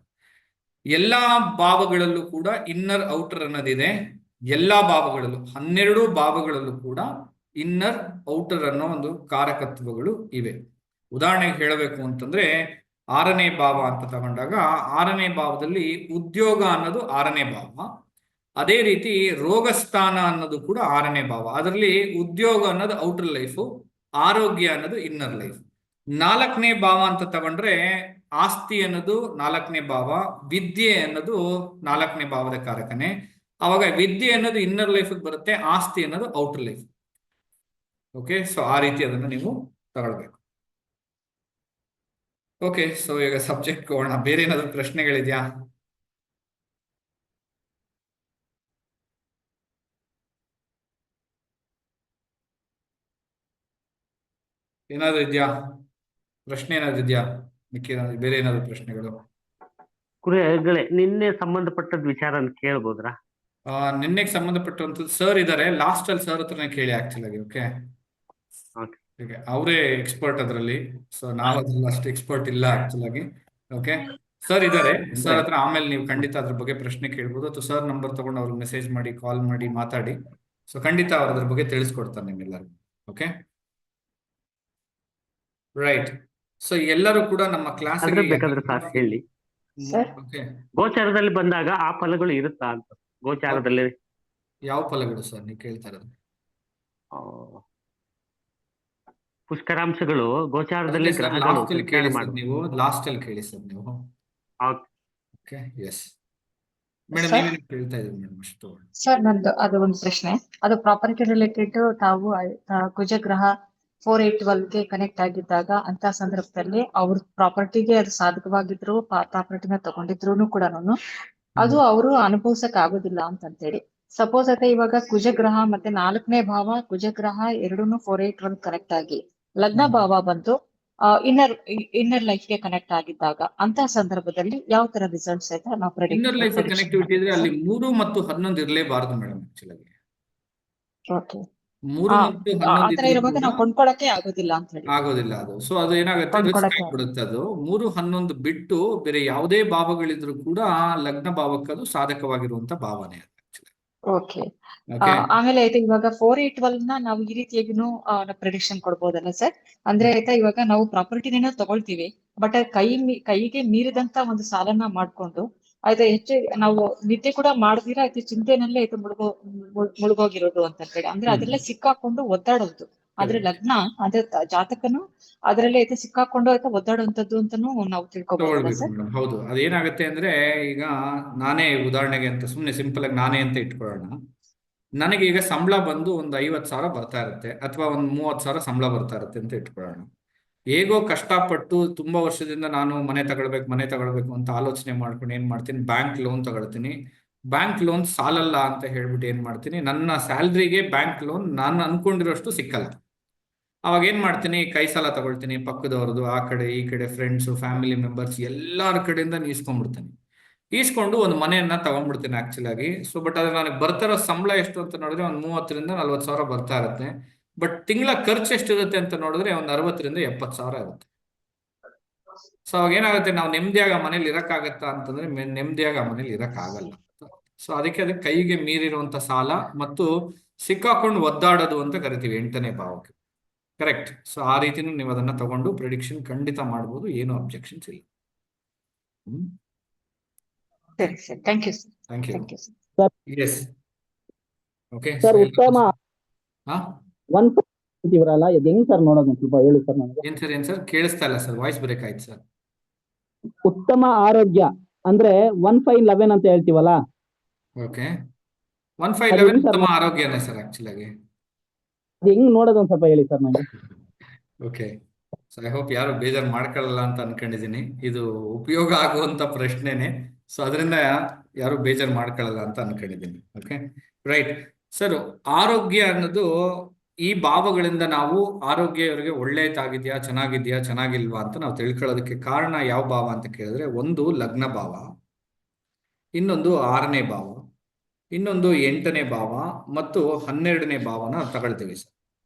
ಎಲ್ಲಾ ಭಾವಗಳಲ್ಲೂ ಕೂಡ ಇನ್ನರ್ ಔಟರ್ ಅನ್ನೋದಿದೆ. ಎಲ್ಲಾ ಭಾವಗಳಲ್ಲೂ 12 ಭಾವಗಳಲ್ಲೂ ಕೂಡ ಇನ್ನರ್ ಔಟರ್ ಅನ್ನೋ ಒಂದು ಕಾರಕತ್ವಗಳು ಇವೆ. ಉದಾಹರಣೆಗೆ ಹೇಳಬೇಕು ಅಂತಂದ್ರೆ 6ನೇ ಭಾವ ಅಂತ ತಗೊಂಡಾಗ 6ನೇ ಭಾವದಲ್ಲಿ ಉದ್ಯೋಗ ಅನ್ನೋದು 6ನೇ ಭಾವ, ಅದೇ ರೀತಿ ರೋಗಸ್ಥಾನ ಅನ್ನೋದು ಕೂಡ 6ನೇ ಭಾವ. ಅದರಲ್ಲಿ ಉದ್ಯೋಗ ಅನ್ನೋದು ಔಟರ್ ಲೈಫು, ಆರೋಗ್ಯ ಅನ್ನೋದು ಇನ್ನರ್ ಲೈಫ್. 4ನೇ ಭಾವ ಅಂತ ತಗೊಂಡ್ರೆ ಆಸ್ತಿ ಅನ್ನೋದು 4ನೇ ಭಾವ, ವಿದ್ಯೆ ಅನ್ನೋದು 4ನೇ ಭಾವದ ಕಾರಕನೇ. ಅವಾಗ ವಿದ್ಯೆ ಅನ್ನೋದು ಇನ್ನರ್ ಲೈಫ್ ಬರುತ್ತೆ, ಆಸ್ತಿ ಅನ್ನೋದು ಔಟರ್ ಲೈಫ್. ಓಕೆ, ಸೊ ಆ ರೀತಿ ಅದನ್ನು ನೀವು ತಗೊಳ್ಬೇಕು. ಓಕೆ, ಸೊ ಈಗ ಸಬ್ಜೆಕ್ಟ್ ಹೋಗೋಣ. ಬೇರೆ ಏನಾದ್ರು ಪ್ರಶ್ನೆಗಳಿದೆಯಾ? ಏನಾದ್ರು ಇದೆಯಾ ಪ್ರಶ್ನೆ? ಏನಾದ್ರು ಇದೆಯಾ ಮಿಕ್ಕಿ ಬೇರೆ ಏನಾದ್ರು ಪ್ರಶ್ನೆಗಳು? ಗುರುಗಳೇ, ನಿನ್ನೆ ಸಂಬಂಧಪಟ್ಟದ್ ವಿಚಾರ ಕೇಳ್ಬೋದ್ರಾ? ನಿನ್ನೆಗೆ ಸಂಬಂಧಪಟ್ಟಂತದ್ದು ಸರ್ ಇದ್ದಾರೆ, ಲಾಸ್ಟ್ ಅಲ್ಲಿ ಸರ್ ಹತ್ರನೇ ಕೇಳಿ ಆಕ್ಚುಲ್ ಆಗಿ. ಓಕೆ, ಅವರೇ ಎಕ್ಸ್ಪರ್ಟ್ ಅದರಲ್ಲಿ. ಸೊ ನಾವು ಅದ್ರಲ್ಲಿ ಅಷ್ಟು ಎಕ್ಸ್ಪರ್ಟ್ ಇಲ್ಲ ಆಕ್ಚುಲ್ ಆಗಿ. ಓಕೆ, ಸರ್ ಇದ್ದಾರೆ, ಸರ್ ಹತ್ರ ಆಮೇಲೆ ನೀವು ಖಂಡಿತ ಅದ್ರ ಬಗ್ಗೆ ಪ್ರಶ್ನೆ ಕೇಳ್ಬೋದು, ಅಥವಾ ಸರ್ ನಂಬರ್ ತಗೊಂಡು ಅವ್ರಿಗೆ ಮೆಸೇಜ್ ಮಾಡಿ, ಕಾಲ್ ಮಾಡಿ ಮಾತಾಡಿ. ಸೊ ಖಂಡಿತ ಅವ್ರ ಅದ್ರ ಬಗ್ಗೆ ತಿಳಿಸ್ಕೊಡ್ತಾರೆ ನಿಮ್ಗೆಲ್ಲರಿಗೂ. Okay, right. ಸೊ ಎಲ್ಲರೂ ಕೂಡ ನಮ್ಮ ಕ್ಲಾಸ್ಗೆ ಬೇಕಾದ್ರೆ ಸಾರ್ ಹೇಳಿ. ಓಕೆ, ಗೋಚಾರದಲ್ಲಿ ಬಂದಾಗ ಆ ಫಲಗಳು ಇರುತ್ತಾ ಅಂತ. ಗೋಚಾರದಲ್ಲಿ ಯಾವ ಫಲಗಳು ಸರ್ ನೀವು ಕೇಳ್ತಾ ಇರೋದು? ಪುಷ್ಕರಾಂಶಗಳು ಗೋಚಾರದಲ್ಲಿ ಲಾಸ್ಟ್ ಅಲ್ಲಿ ಕೇಳಿ ಸರ್ ನೀವು, ಲಾಸ್ಟ್ ಅಲ್ಲಿ ಕೇಳಿ ಸರ್ ನೀವು. ಓಕೆ, ಎಸ್ ಮೇಡಮ್, ನೀವೇನು ಕೇಳ್ತಾ ಇದ್ದೀರಿ ಮೇಡಮ್? ಅಷ್ಟು ಸರ್, ನಂದು ಅದು ಒಂದು ಪ್ರಶ್ನೆ. ಅದು ಪ್ರಾಪರ್ಟಿ ರಿಲೇಟೆಡ್. ತಾವು ಕುಜಗ್ರಹ 4812 ಗೆ ಕನೆಕ್ಟ್ ಆಗಿದ್ದಾಗ ಅಂತ ಸಂದರ್ಭದಲ್ಲಿ ಅವ್ರ ಪ್ರಾಪರ್ಟಿಗೆ ಅದು ಸಾಧಕವಾಗಿದ್ರು, ಪ್ರಾಪರ್ಟಿನ ತಗೊಂಡಿದ್ರು ಕೂಡ ಅದು ಅವರು ಅನುಭವಿಸಕ್ ಆಗೋದಿಲ್ಲ ಅಂತೇಳಿ. ಸಪೋಸ್ ಅದೇ ಇವಾಗ ಕುಜಗ್ರಹ ಮತ್ತೆ 4ನೇ ಭಾವ ಕುಜಗ್ರಹ 4812 ಕನೆಕ್ಟ್ ಆಗಿ ಲಗ್ನ ಭಾವ ಬಂದು ಇನ್ನರ್ ಲೈಫ್ ಗೆ ಕನೆಕ್ಟ್ ಆಗಿದ್ದಾಗ ಅಂತ ಸಂದರ್ಭದಲ್ಲಿ ಯಾವ ತರ ರಿಸಲ್ಟ್ಸ್ ಆಯ್ತಾ ನಾವು ಇನ್ನರ್ ಲೈಫ್ ಕನೆಕ್ಟಿವಿಟಿ ಇದ್ರೆ ಅಲ್ಲಿ 3 ಮತ್ತು 11 ಇರಲೇಬಾರದು ಮೇಡಮ್. ಆಕ್ಚುಲಿ 3 ಮತ್ತು 11 ಇರುವಾಗ ನಾವು ಕೊಂಡ್ಕೊಳಕ್ಕೆ ಆಗೋದಿಲ್ಲ ಅಂತ ಹೇಳಿ. ಆಗೋದಿಲ್ಲ ಅದು. ಸೊ ಅದು ಏನಾಗುತ್ತೆ, ರಿಸ್ಕ್ ಆಗ್ಬಿಡುತ್ತೆ ಅದು. 3, 11 ಬಿಟ್ಟು ಬೇರೆ ಯಾವುದೇ ಭಾವಗಳಿದ್ರು ಕೂಡ ಲಗ್ನ ಭಾವಕ್ಕೆ ಅದು ಸಾಧಕವಾಗಿರುವಂತ ಭಾವನೆ ಅದು. ಓಕೆ, ಆಮೇಲೆ ಆಯ್ತಾ ಇವಾಗ 4812 ನಾವು ಈ ರೀತಿಯಾಗಿನೂ ಪ್ರಿಡಿಕ್ಷನ್ ಕೊಡ್ಬೋದಲ್ಲ ಸರ್? ಅಂದ್ರೆ ಆಯ್ತಾ ಇವಾಗ ನಾವು ಪ್ರಾಪರ್ಟಿನೇನೋ ತಗೊಳ್ತೀವಿ, ಬಟ್ ಕೈಗೆ ಮೀರಿದಂತ ಒಂದು ಸಾಲನ ಮಾಡ್ಕೊಂಡು ಆಯ್ತಾ ಹೆಚ್ಚು ನಾವು ನಿದ್ದೆ ಕೂಡ ಮಾಡದಿರಾ ಆಯ್ತು ಚಿಂತೆನಲ್ಲೇ ಆಯ್ತು ಮುಳುಗೋಗಿರೋದು ಅಂತ ಹೇಳಿ. ಅಂದ್ರೆ ಅದ್ರಲ್ಲೇ ಸಿಕ್ಕಾಕೊಂಡು ಒದ್ದಾಡೋದು. ಆದ್ರೆ ಲಗ್ನ ಅದ್ರ ಜಾತಕನು ಅದ್ರಲ್ಲೇ ಆಯ್ತು ಸಿಕ್ಕಾಕೊಂಡು ಆಯ್ತಾ ಒದ್ದಾಡುವಂತದ್ದು ಅಂತಾನು ನಾವು ತಿಳ್ಕೊಬಹುದು ಸರ್? ಹೌದು, ಅದೇನಾಗುತ್ತೆ ಅಂದ್ರೆ, ಈಗ ನಾನೇ ಉದಾಹರಣೆಗೆ ಅಂತ ಸುಮ್ನೆ ಸಿಂಪಲ್ ಆಗಿ ನಾನೇ ಅಂತ ಇಟ್ಕೊಳ್ಳೋಣ. ನನಗೆ ಈಗ ಸಂಬಳ ಬಂದು ಒಂದು 50,000 ಬರ್ತಾ ಇರುತ್ತೆ, ಅಥವಾ ಒಂದು 30,000 ಸಂಬಳ ಬರ್ತಾ ಇರುತ್ತೆ ಅಂತ ಇಟ್ಕೊಳ್ಳೋಣ. ಹೇಗೋ ಕಷ್ಟಪಟ್ಟು ತುಂಬಾ ವರ್ಷದಿಂದ ನಾನು ಮನೆ ತಗೊಳ್ಬೇಕು ಅಂತ ಆಲೋಚನೆ ಮಾಡ್ಕೊಂಡು ಏನ್ ಮಾಡ್ತೀನಿ, ಬ್ಯಾಂಕ್ ಲೋನ್ ತಗೊಳ್ತೀನಿ. ಬ್ಯಾಂಕ್ ಲೋನ್ ಸಾಲಲ್ಲ ಅಂತ ಹೇಳ್ಬಿಟ್ಟು ಏನ್ ಮಾಡ್ತೀನಿ, ನನ್ನ ಸ್ಯಾಲ್ರಿಗೆ ಬ್ಯಾಂಕ್ ಲೋನ್ ನಾನು ಅನ್ಕೊಂಡಿರೋಷ್ಟು ಸಿಕ್ಕಲ್ಲ. ಅವಾಗ ಏನ್ ಮಾಡ್ತೀನಿ, ಕೈ ಸಾಲ ತಗೊಳ್ತೀನಿ, ಪಕ್ಕದವ್ರದ್ದು, ಆ ಕಡೆ ಈ ಕಡೆ ಫ್ರೆಂಡ್ಸು, ಫ್ಯಾಮಿಲಿ ಮೆಂಬರ್ಸ್ ಎಲ್ಲರ ಕಡೆಯಿಂದ ಈಸ್ಕೊಂಡ್ಬಿಡ್ತೀನಿ. ಈಸ್ಕೊಂಡು ಒಂದು ಮನೆಯನ್ನ ತಗೊಂಡ್ಬಿಡ್ತೀನಿ ಆಕ್ಚುಲ್ ಆಗಿ. ಸೊ ಬಟ್ ಅದು ನನಗೆ ಬರ್ತಿರೋ ಸಂಬಳ ಎಷ್ಟು ಅಂತ ನೋಡಿದ್ರೆ ಒಂದು 30,000 ರಿಂದ 40,000 ಬರ್ತಾ ಇರುತ್ತೆ. ಬಟ್ ತಿಂಗಳ ಖರ್ಚು ಎಷ್ಟಿರುತ್ತೆ ಅಂತ ನೋಡಿದ್ರೆ ಒಂದು 60,000 ರಿಂದ 70,000 ಇರುತ್ತೆ. ಸೊ ಅವಾಗ ಏನಾಗುತ್ತೆ, ನಾವು ನೆಮ್ಮದಿಯಾಗಿ ಆ ಮನೇಲಿ ಇರಕ್ಕಾಗತ್ತಾ ಅಂತಂದ್ರೆ ನೆಮ್ಮದಿಯಾಗಿ ಆ ಮನೇಲಿ ಇರಕ್ಕಾಗಲ್ಲ. ಸೊ ಅದಕ್ಕೆ ಕೈಗೆ ಮೀರಿರುವಂತ ಸಾಲ ಮತ್ತು ಸಿಕ್ಕಾಕೊಂಡು ಒದ್ದಾಡೋದು ಅಂತ ಕರಿತೀವಿ 8ನೇ ಭಾವಕ್ಕೆ. ಕರೆಕ್ಟ್. ಸೊ ಆ ರೀತಿನೂ ನೀವು ಅದನ್ನ ತಗೊಂಡು ಪ್ರಿಡಿಕ್ಷನ್ ಖಂಡಿತ ಮಾಡ್ಬೋದು, ಏನು ಅಬ್ಜೆಕ್ಷನ್ಸ್ ಇಲ್ಲ. Thank you. Yes, okay sir. ಉತ್ತಮ ಇವರಲ್ಲ ಇದು ಹೆಂಗ್ ಸರ್ ನೋಡೋದು ಸ್ವಲ್ಪ ಹೇಳಿ ಸರ್ ನನಗೆ. ಏನ್ ಸರ್ ಕೇಳಿಸ್ತಾ ಇಲ್ಲ ಸರ್, ವಾಯ್ಸ್ ಬ್ರೇಕ್ ಆಯ್ತು ಸರ್. ಉತ್ತಮ ಆರೋಗ್ಯ ಅಂದ್ರೆ 1511 ಅಂತ ಹೇಳ್ತೀವಲ್ಲ. ಓಕೆ, 1511 ಉತ್ತಮ ಆರೋಗ್ಯನೇ ಸರ್ ಆಕ್ಚುಲ್ ಆಗಿ. ಅದು ಹೆಂಗ್ ನೋಡೋದು ಒಂದ್ ಸ್ವಲ್ಪ ಹೇಳಿ ಸರ್ ನನಗೆ. ಓಕೆ, ಸೊ ಐ ಹೋಪ್ ಯಾರು ಬೇಜಾರು ಮಾಡ್ಕೊಳ್ಳಲ್ಲ ಅಂತ ಅನ್ಕೊಂಡಿದೀನಿ. ಇದು ಉಪಯೋಗ ಆಗುವಂತ ಪ್ರಶ್ನೆನೆ, ಸೊ ಅದರಿಂದ ಯಾರು ಬೇಜಾರು ಮಾಡ್ಕೊಳ್ಳಲ್ಲ ಅಂತ ಅನ್ಕೊಂಡಿದ್ದೀನಿ. Okay, right sir. ಆರೋಗ್ಯ ಅನ್ನೋದು ಈ ಭಾವಗಳಿಂದ ನಾವು ಆರೋಗ್ಯ ಇವರಿಗೆ ಒಳ್ಳೆಯದಾಗಿದೆಯಾ, ಚೆನ್ನಾಗಿಲ್ವಾ ಅಂತ ನಾವು ತಿಳ್ಕೊಳ್ಳೋದಕ್ಕೆ ಕಾರಣ ಯಾವ ಭಾವ ಅಂತ ಕೇಳಿದ್ರೆ, ಒಂದು ಲಗ್ನ ಭಾವ, ಇನ್ನೊಂದು 6ನೇ ಭಾವ, ಇನ್ನೊಂದು 8ನೇ ಭಾವ ಮತ್ತು 12ನೇ ಭಾವನ ತಗೊಳ್ತೀವಿ ಸರ್.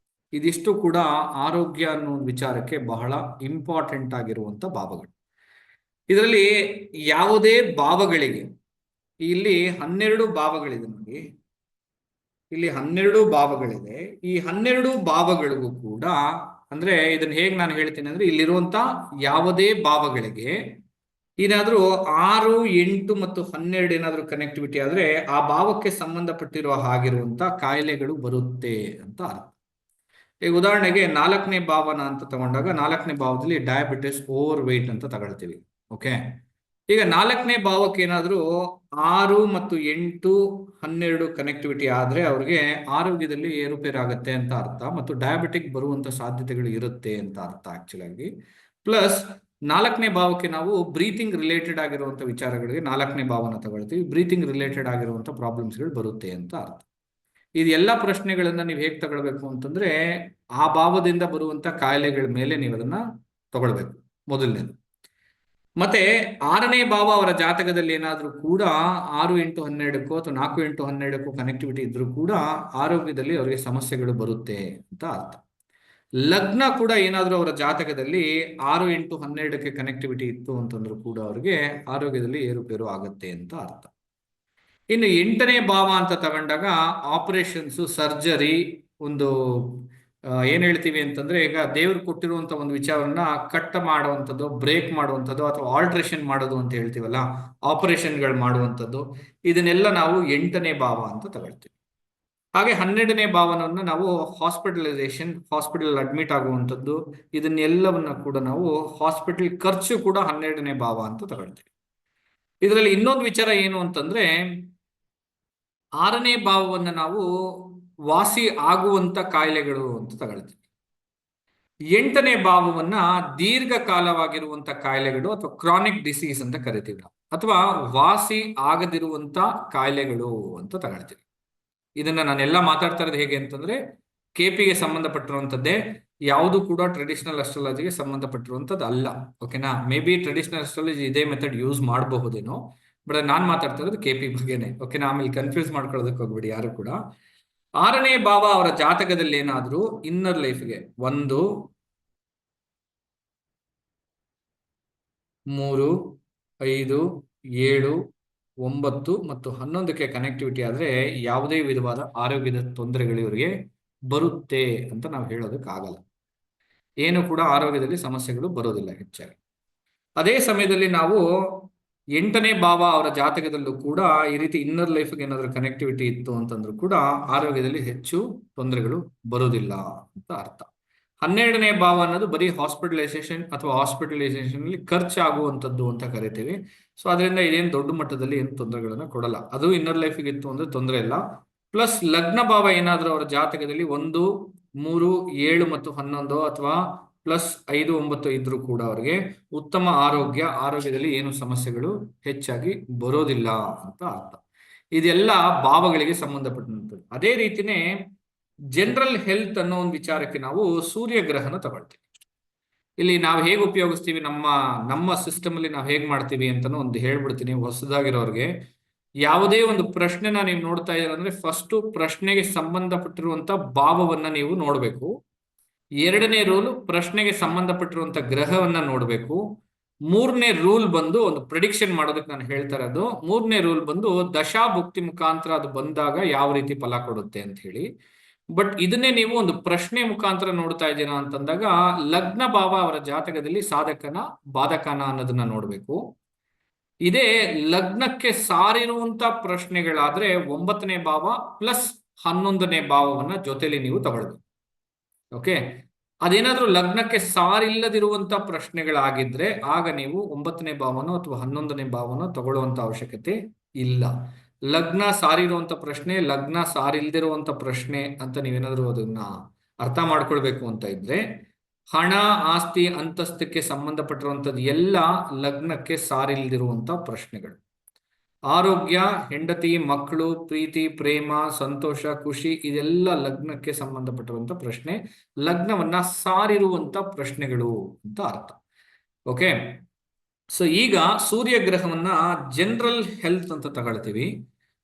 ಇದಿಷ್ಟು ಕೂಡ ಆರೋಗ್ಯ ಅನ್ನೋ ವಿಚಾರಕ್ಕೆ ಬಹಳ ಇಂಪಾರ್ಟೆಂಟ್ ಆಗಿರುವಂತ ಭಾವಗಳು. ಇದರಲ್ಲಿ ಯಾವುದೇ ಭಾವಗಳಿಗೆ, ಇಲ್ಲಿ 12 ಭಾವಗಳಿದೆ ನೋಡಿ, ಇಲ್ಲಿ 12 ಭಾವಗಳಿದೆ. ಈ 12 ಭಾವಗಳಿಗೂ ಕೂಡ ಅಂದ್ರೆ ಇದನ್ನ ಹೇಗೆ ನಾನು ಹೇಳ್ತೀನಿ ಅಂದ್ರೆ, ಇಲ್ಲಿರುವಂತ ಯಾವುದೇ ಭಾವಗಳಿಗೆ ಏನಾದ್ರೂ 6, 8 ಮತ್ತು 12 ಏನಾದ್ರೂ ಕನೆಕ್ಟಿವಿಟಿ ಆದ್ರೆ ಆ ಭಾವಕ್ಕೆ ಸಂಬಂಧಪಟ್ಟಿರುವ ಹಾಗಿರುವಂತ ಕಾಯಿಲೆಗಳು ಬರುತ್ತೆ ಅಂತ ಅರ್ಥ. ಈಗ ಉದಾಹರಣೆಗೆ 4ನೇ ಭಾವನ ಅಂತ ತಗೊಂಡಾಗ 4ನೇ ಭಾವದಲ್ಲಿ ಡಯಾಬಿಟಿಸ್, ಓವರ್ ವೆಯ್ಟ್ ಅಂತ ತಗೊಳ್ತೀವಿ. ಓಕೆ, ಈಗ 4ನೇ ಭಾವಕ್ಕೆ ಏನಾದ್ರೂ 6 ಮತ್ತು 8, 12 ಕನೆಕ್ಟಿವಿಟಿ ಆದ್ರೆ ಅವ್ರಿಗೆ ಆರೋಗ್ಯದಲ್ಲಿ ಏರುಪೇರಾಗತ್ತೆ ಅಂತ ಅರ್ಥ, ಮತ್ತು ಡಯಾಬಿಟಿಕ್ ಬರುವಂತ ಸಾಧ್ಯತೆಗಳು ಇರುತ್ತೆ ಅಂತ ಅರ್ಥ ಆಕ್ಚುಲ್ ಆಗಿ. ಪ್ಲಸ್ 4ನೇ ಭಾವಕ್ಕೆ ನಾವು ಬ್ರೀತಿಂಗ್ ರಿಲೇಟೆಡ್ ಆಗಿರುವಂತ ವಿಚಾರಗಳಿಗೆ 4ನೇ ಭಾವನ ತಗೊಳ್ತೀವಿ, ಬ್ರೀತಿಂಗ್ ರಿಲೇಟೆಡ್ ಆಗಿರುವಂತ ಪ್ರಾಬ್ಲಮ್ಸ್ಗಳು ಬರುತ್ತೆ ಅಂತ ಅರ್ಥ. ಇದೆಲ್ಲ ಪ್ರಶ್ನೆಗಳನ್ನ ನೀವು ಹೇಗೆ ತಗೊಳ್ಬೇಕು ಅಂತಂದ್ರೆ ಆ ಭಾವದಿಂದ ಬರುವಂತ ಕಾಯಿಲೆಗಳ ಮೇಲೆ ನೀವು ಅದನ್ನ ತಗೊಳ್ಬೇಕು ಮೊದಲನೇದು. ಮತ್ತೆ 6ನೇ ಭಾವ ಅವರ ಜಾತಕದಲ್ಲಿ ಏನಾದ್ರೂ ಕೂಡ 6, 8, 12 ಅಥವಾ 4, 8, 12 ಕನೆಕ್ಟಿವಿಟಿ ಇದ್ರೂ ಕೂಡ ಆರೋಗ್ಯದಲ್ಲಿ ಅವರಿಗೆ ಸಮಸ್ಯೆಗಳು ಬರುತ್ತೆ ಅಂತ ಅರ್ಥ. ಲಗ್ನ ಕೂಡ ಏನಾದ್ರೂ ಅವರ ಜಾತಕದಲ್ಲಿ 6, 8, 12 ಕನೆಕ್ಟಿವಿಟಿ ಇತ್ತು ಅಂತಂದ್ರೂ ಕೂಡ ಅವರಿಗೆ ಆರೋಗ್ಯದಲ್ಲಿ ಏರುಪೇರು ಆಗುತ್ತೆ ಅಂತ ಅರ್ಥ. ಇನ್ನು 8ನೇ ಭಾವ ಅಂತ ತಗೊಂಡಾಗ ಆಪರೇಷನ್ಸ್, ಸರ್ಜರಿ, ಒಂದು ಏನ್ ಹೇಳ್ತೀವಿ ಅಂತಂದ್ರೆ ಈಗ ದೇವ್ರು ಕೊಟ್ಟಿರುವಂತ ಒಂದು ವಿಚಾರವನ್ನ ಕಟ್ ಮಾಡುವಂಥದ್ದು, ಬ್ರೇಕ್ ಮಾಡುವಂಥದ್ದು ಅಥವಾ ಆಲ್ಟ್ರೇಷನ್ ಮಾಡೋದು ಅಂತ ಹೇಳ್ತೀವಲ್ಲ, ಆಪರೇಷನ್ಗಳು ಮಾಡುವಂಥದ್ದು, ಇದನ್ನೆಲ್ಲ ನಾವು 8ನೇ ಭಾವ ಅಂತ ತಗೊಳ್ತೀವಿ. ಹಾಗೆ 12ನೇ ಭಾವನವನ್ನು ನಾವು ಹಾಸ್ಪಿಟಲೈಸೇಷನ್, ಹಾಸ್ಪಿಟಲ್ ಅಡ್ಮಿಟ್ ಆಗುವಂಥದ್ದು, ಇದನ್ನೆಲ್ಲವನ್ನ ಕೂಡ ನಾವು ಹಾಸ್ಪಿಟಲ್ ಖರ್ಚು ಕೂಡ 12ನೇ ಭಾವ ಅಂತ ತಗೊಳ್ತೀವಿ. ಇದರಲ್ಲಿ ಇನ್ನೊಂದು ವಿಚಾರ ಏನು ಅಂತಂದ್ರೆ 6ನೇ ಭಾವವನ್ನು ನಾವು ವಾಸಿ ಆಗುವಂತ ಕಾಯಿಲೆಗಳು ಅಂತ ತಗೊಳ್ತೀವಿ. 8ನೇ ಭಾವವನ್ನ ದೀರ್ಘಕಾಲವಾಗಿರುವಂತ ಕಾಯಿಲೆಗಳು ಅಥವಾ ಕ್ರಾನಿಕ್ ಡಿಸೀಸ್ ಅಂತ ಕರಿತೀವಿ ನಾವು, ಅಥವಾ ವಾಸಿ ಆಗದಿರುವಂತ ಕಾಯಿಲೆಗಳು ಅಂತ ತಗೊಳ್ತೀವಿ. ಇದನ್ನ ನಾನೆಲ್ಲ ಮಾತಾಡ್ತಾ ಇರೋದು ಹೇಗೆ ಅಂತಂದ್ರೆ ಕೆಪಿಗೆ ಸಂಬಂಧಪಟ್ಟಿರುವಂತದ್ದೇ, ಯಾವುದು ಕೂಡ ಟ್ರೆಡಿಷನಲ್ ಅಸ್ಟ್ರಾಲಜಿಗೆ ಸಂಬಂಧಪಟ್ಟಿರುವಂತದ್ದು ಅಲ್ಲ. ಓಕೆನಾ, ಮೇ ಬಿ ಟ್ರೆಡಿಷನಲ್ ಅಸ್ಟ್ರಾಲಜಿ ಇದೇ ಮೆಥಡ್ ಯೂಸ್ ಮಾಡಬಹುದೇನೋ, ಬಟ್ ನಾನ್ ಮಾತಾಡ್ತಾ ಇರೋದು ಕೆಪಿ ಬಗ್ಗೆನೆ. ಓಕೆನಾ, ಆಮೇಲೆ ಕನ್ಫ್ಯೂಸ್ ಮಾಡ್ಕೊಳ್ಳೋದಕ್ಕೆ ಹೋಗ್ಬಿಡಿ ಯಾರು ಕೂಡ. 6ನೇ ಭಾವ ಅವರ ಜಾತಕದಲ್ಲಿ ಏನಾದ್ರೂ ಇನ್ನರ್ ಲೈಫ್ಗೆ 1, 3, 5, 7, 9 ಮತ್ತು 11ಕ್ಕೆ ಕನೆಕ್ಟಿವಿಟಿ ಆದ್ರೆ ಯಾವುದೇ ವಿಧವಾದ ಆರೋಗ್ಯದ ತೊಂದರೆಗಳು ಇವರಿಗೆ ಬರುತ್ತೆ ಅಂತ ನಾವು ಹೇಳೋದಕ್ಕಾಗಲ್ಲ. ಏನು ಕೂಡ ಆರೋಗ್ಯದಲ್ಲಿ ಸಮಸ್ಯೆಗಳು ಬರೋದಿಲ್ಲ ಹೆಚ್ಚಾಗಿ. ಅದೇ ಸಮಯದಲ್ಲಿ ನಾವು 8ನೇ ಭಾವ ಅವರ ಜಾತಕದಲ್ಲೂ ಕೂಡ ಈ ರೀತಿ ಇನ್ನರ್ ಲೈಫ್ಗೆ ಏನಾದ್ರೂ ಕನೆಕ್ಟಿವಿಟಿ ಇತ್ತು ಅಂತಂದ್ರೂ ಕೂಡ ಆರೋಗ್ಯದಲ್ಲಿ ಹೆಚ್ಚು ತೊಂದರೆಗಳು ಬರೋದಿಲ್ಲ ಅಂತ ಅರ್ಥ. 12ನೇ ಭಾವ ಅನ್ನೋದು ಬರೀ ಹಾಸ್ಪಿಟಲೈಸೇಷನ್ ಅಥವಾ ಹಾಸ್ಪಿಟಲೈಸೇಷನ್ ಅಲ್ಲಿ ಖರ್ಚಾಗುವಂಥದ್ದು ಅಂತ ಕರಿತೀವಿ. ಸೊ ಅದರಿಂದ ಇದೇನು ದೊಡ್ಡ ಮಟ್ಟದಲ್ಲಿ ಏನು ತೊಂದರೆಗಳನ್ನ ಕೊಡಲ್ಲ. ಅದು ಇನ್ನರ್ ಲೈಫ್ಗೆ ಇತ್ತು ಅಂದ್ರೆ ತೊಂದರೆ ಇಲ್ಲ. ಪ್ಲಸ್ ಲಗ್ನ ಭಾವ ಏನಾದ್ರೂ ಅವರ ಜಾತಕದಲ್ಲಿ 1, 3, 7 ಮತ್ತು 11 ಅಥವಾ ಪ್ಲಸ್ 5, 9 ಇದ್ರೂ ಕೂಡ ಅವರಿಗೆ ಉತ್ತಮ ಆರೋಗ್ಯದಲ್ಲಿ ಏನು ಸಮಸ್ಯೆಗಳು ಹೆಚ್ಚಾಗಿ ಬರೋದಿಲ್ಲ ಅಂತ ಅರ್ಥ. ಇದೆಲ್ಲ ಭಾವಗಳಿಗೆ ಸಂಬಂಧಪಟ್ಟಂಥದ್ದು. ಅದೇ ರೀತಿನೇ ಜನರಲ್ ಹೆಲ್ತ್ ಅನ್ನೋ ಒಂದು ವಿಚಾರಕ್ಕೆ ನಾವು ಸೂರ್ಯ ಗ್ರಹನ ತಗೊಳ್ತೀವಿ. ಇಲ್ಲಿ ನಾವು ಹೇಗೆ ಉಪಯೋಗಿಸ್ತೀವಿ, ನಮ್ಮ ಸಿಸ್ಟಮ್ ಅಲ್ಲಿ ನಾವು ಹೇಗೆ ಮಾಡ್ತೀವಿ ಅಂತಾನು ಒಂದು ಹೇಳ್ಬಿಡ್ತೀನಿ ಹೊಸದಾಗಿರೋರಿಗೆ. ಯಾವುದೇ ಒಂದು ಪ್ರಶ್ನೆನ ನೀವು ನೋಡ್ತಾ ಇದ್ದೀರ ಅಂದ್ರೆ ಫಸ್ಟ್ ಪ್ರಶ್ನೆಗೆ ಸಂಬಂಧಪಟ್ಟಿರುವಂತ ಭಾವವನ್ನ ನೀವು ನೋಡ್ಬೇಕು. 2ನೇ ರೂಲ್ ಪ್ರಶ್ನೆಗೆ ಸಂಬಂಧಪಟ್ಟಿರುವಂತ ಗ್ರಹವನ್ನ ನೋಡ್ಬೇಕು. 3ನೇ ರೂಲ್ ಬಂದು ಒಂದು ಪ್ರಿಡಿಕ್ಷನ್ ಮಾಡೋದಕ್ಕೆ ನಾನು ಹೇಳ್ತಾ ಇರೋದು. 3ನೇ ರೂಲ್ ಬಂದು ದಶಾಭುಕ್ತಿ ಮುಖಾಂತರ ಅದು ಬಂದಾಗ ಯಾವ ರೀತಿ ಫಲ ಕೊಡುತ್ತೆ ಅಂತ ಹೇಳಿ. ಬಟ್ ಇದನ್ನೇ ನೀವು ಒಂದು ಪ್ರಶ್ನೆ ಮುಖಾಂತರ ನೋಡ್ತಾ ಇದ್ದೀರಾ ಅಂತಂದಾಗ ಲಗ್ನ ಭಾವ ಅವರ ಜಾತಕದಲ್ಲಿ ಸಾಧಕನ ಬಾಧಕನ ಅನ್ನೋದನ್ನ ನೋಡ್ಬೇಕು. ಇದೇ ಲಗ್ನಕ್ಕೆ ಸಾರಿರುವಂತ ಪ್ರಶ್ನೆಗಳಾದ್ರೆ 9ನೇ ಭಾವ ಪ್ಲಸ್ 11ನೇ ಭಾವವನ್ನ ಜೊತೆಲಿ ನೀವು ತಗೊಳ್ಬೇಕು. ಓಕೆ, ಅದೇನಾದ್ರೂ ಲಗ್ನಕ್ಕೆ ಸಾರಿಲ್ಲದಿರುವಂತ ಪ್ರಶ್ನೆಗಳಾಗಿದ್ರೆ ಆಗ ನೀವು 9ನೇ ಭಾವನೋ ಅಥವಾ 11ನೇ ಭಾವನೋ ತಗೊಳ್ಳುವಂತ ಅವಶ್ಯಕತೆ ಇಲ್ಲ. ಲಗ್ನ ಸಾರಿರುವಂತ ಪ್ರಶ್ನೆ, ಲಗ್ನ ಸಾರಿಲ್ದಿರುವಂತ ಪ್ರಶ್ನೆ ಅಂತ ನೀವೇನಾದ್ರೂ ಅದನ್ನ ಅರ್ಥ ಮಾಡ್ಕೊಳ್ಬೇಕು ಅಂತ ಇದ್ರೆ ಹಣ, ಆಸ್ತಿ, ಅಂತಸ್ತಕ್ಕೆ ಸಂಬಂಧಪಟ್ಟಿರುವಂತದ್ದು ಎಲ್ಲ ಲಗ್ನಕ್ಕೆ ಸಾರಿಲ್ದಿರುವಂತ ಪ್ರಶ್ನೆಗಳು. ಆರೋಗ್ಯ, ಹೆಂಡತಿ, ಮಕ್ಕಳು, ಪ್ರೀತಿ, ಪ್ರೇಮ, ಸಂತೋಷ, ಖುಷಿ, ಇದೆಲ್ಲ ಲಗ್ನಕ್ಕೆ ಸಂಬಂಧಪಟ್ಟಿರುವಂತ ಪ್ರಶ್ನೆ, ಲಗ್ನವನ್ನ ಸಾರಿರುವಂತ ಪ್ರಶ್ನೆಗಳು ಅಂತ ಅರ್ಥ. ಓಕೆ, ಸೊ ಈಗ ಸೂರ್ಯ ಗ್ರಹವನ್ನ ಜನರಲ್ ಹೆಲ್ತ್ ಅಂತ ತಗೊಳ್ತೀವಿ.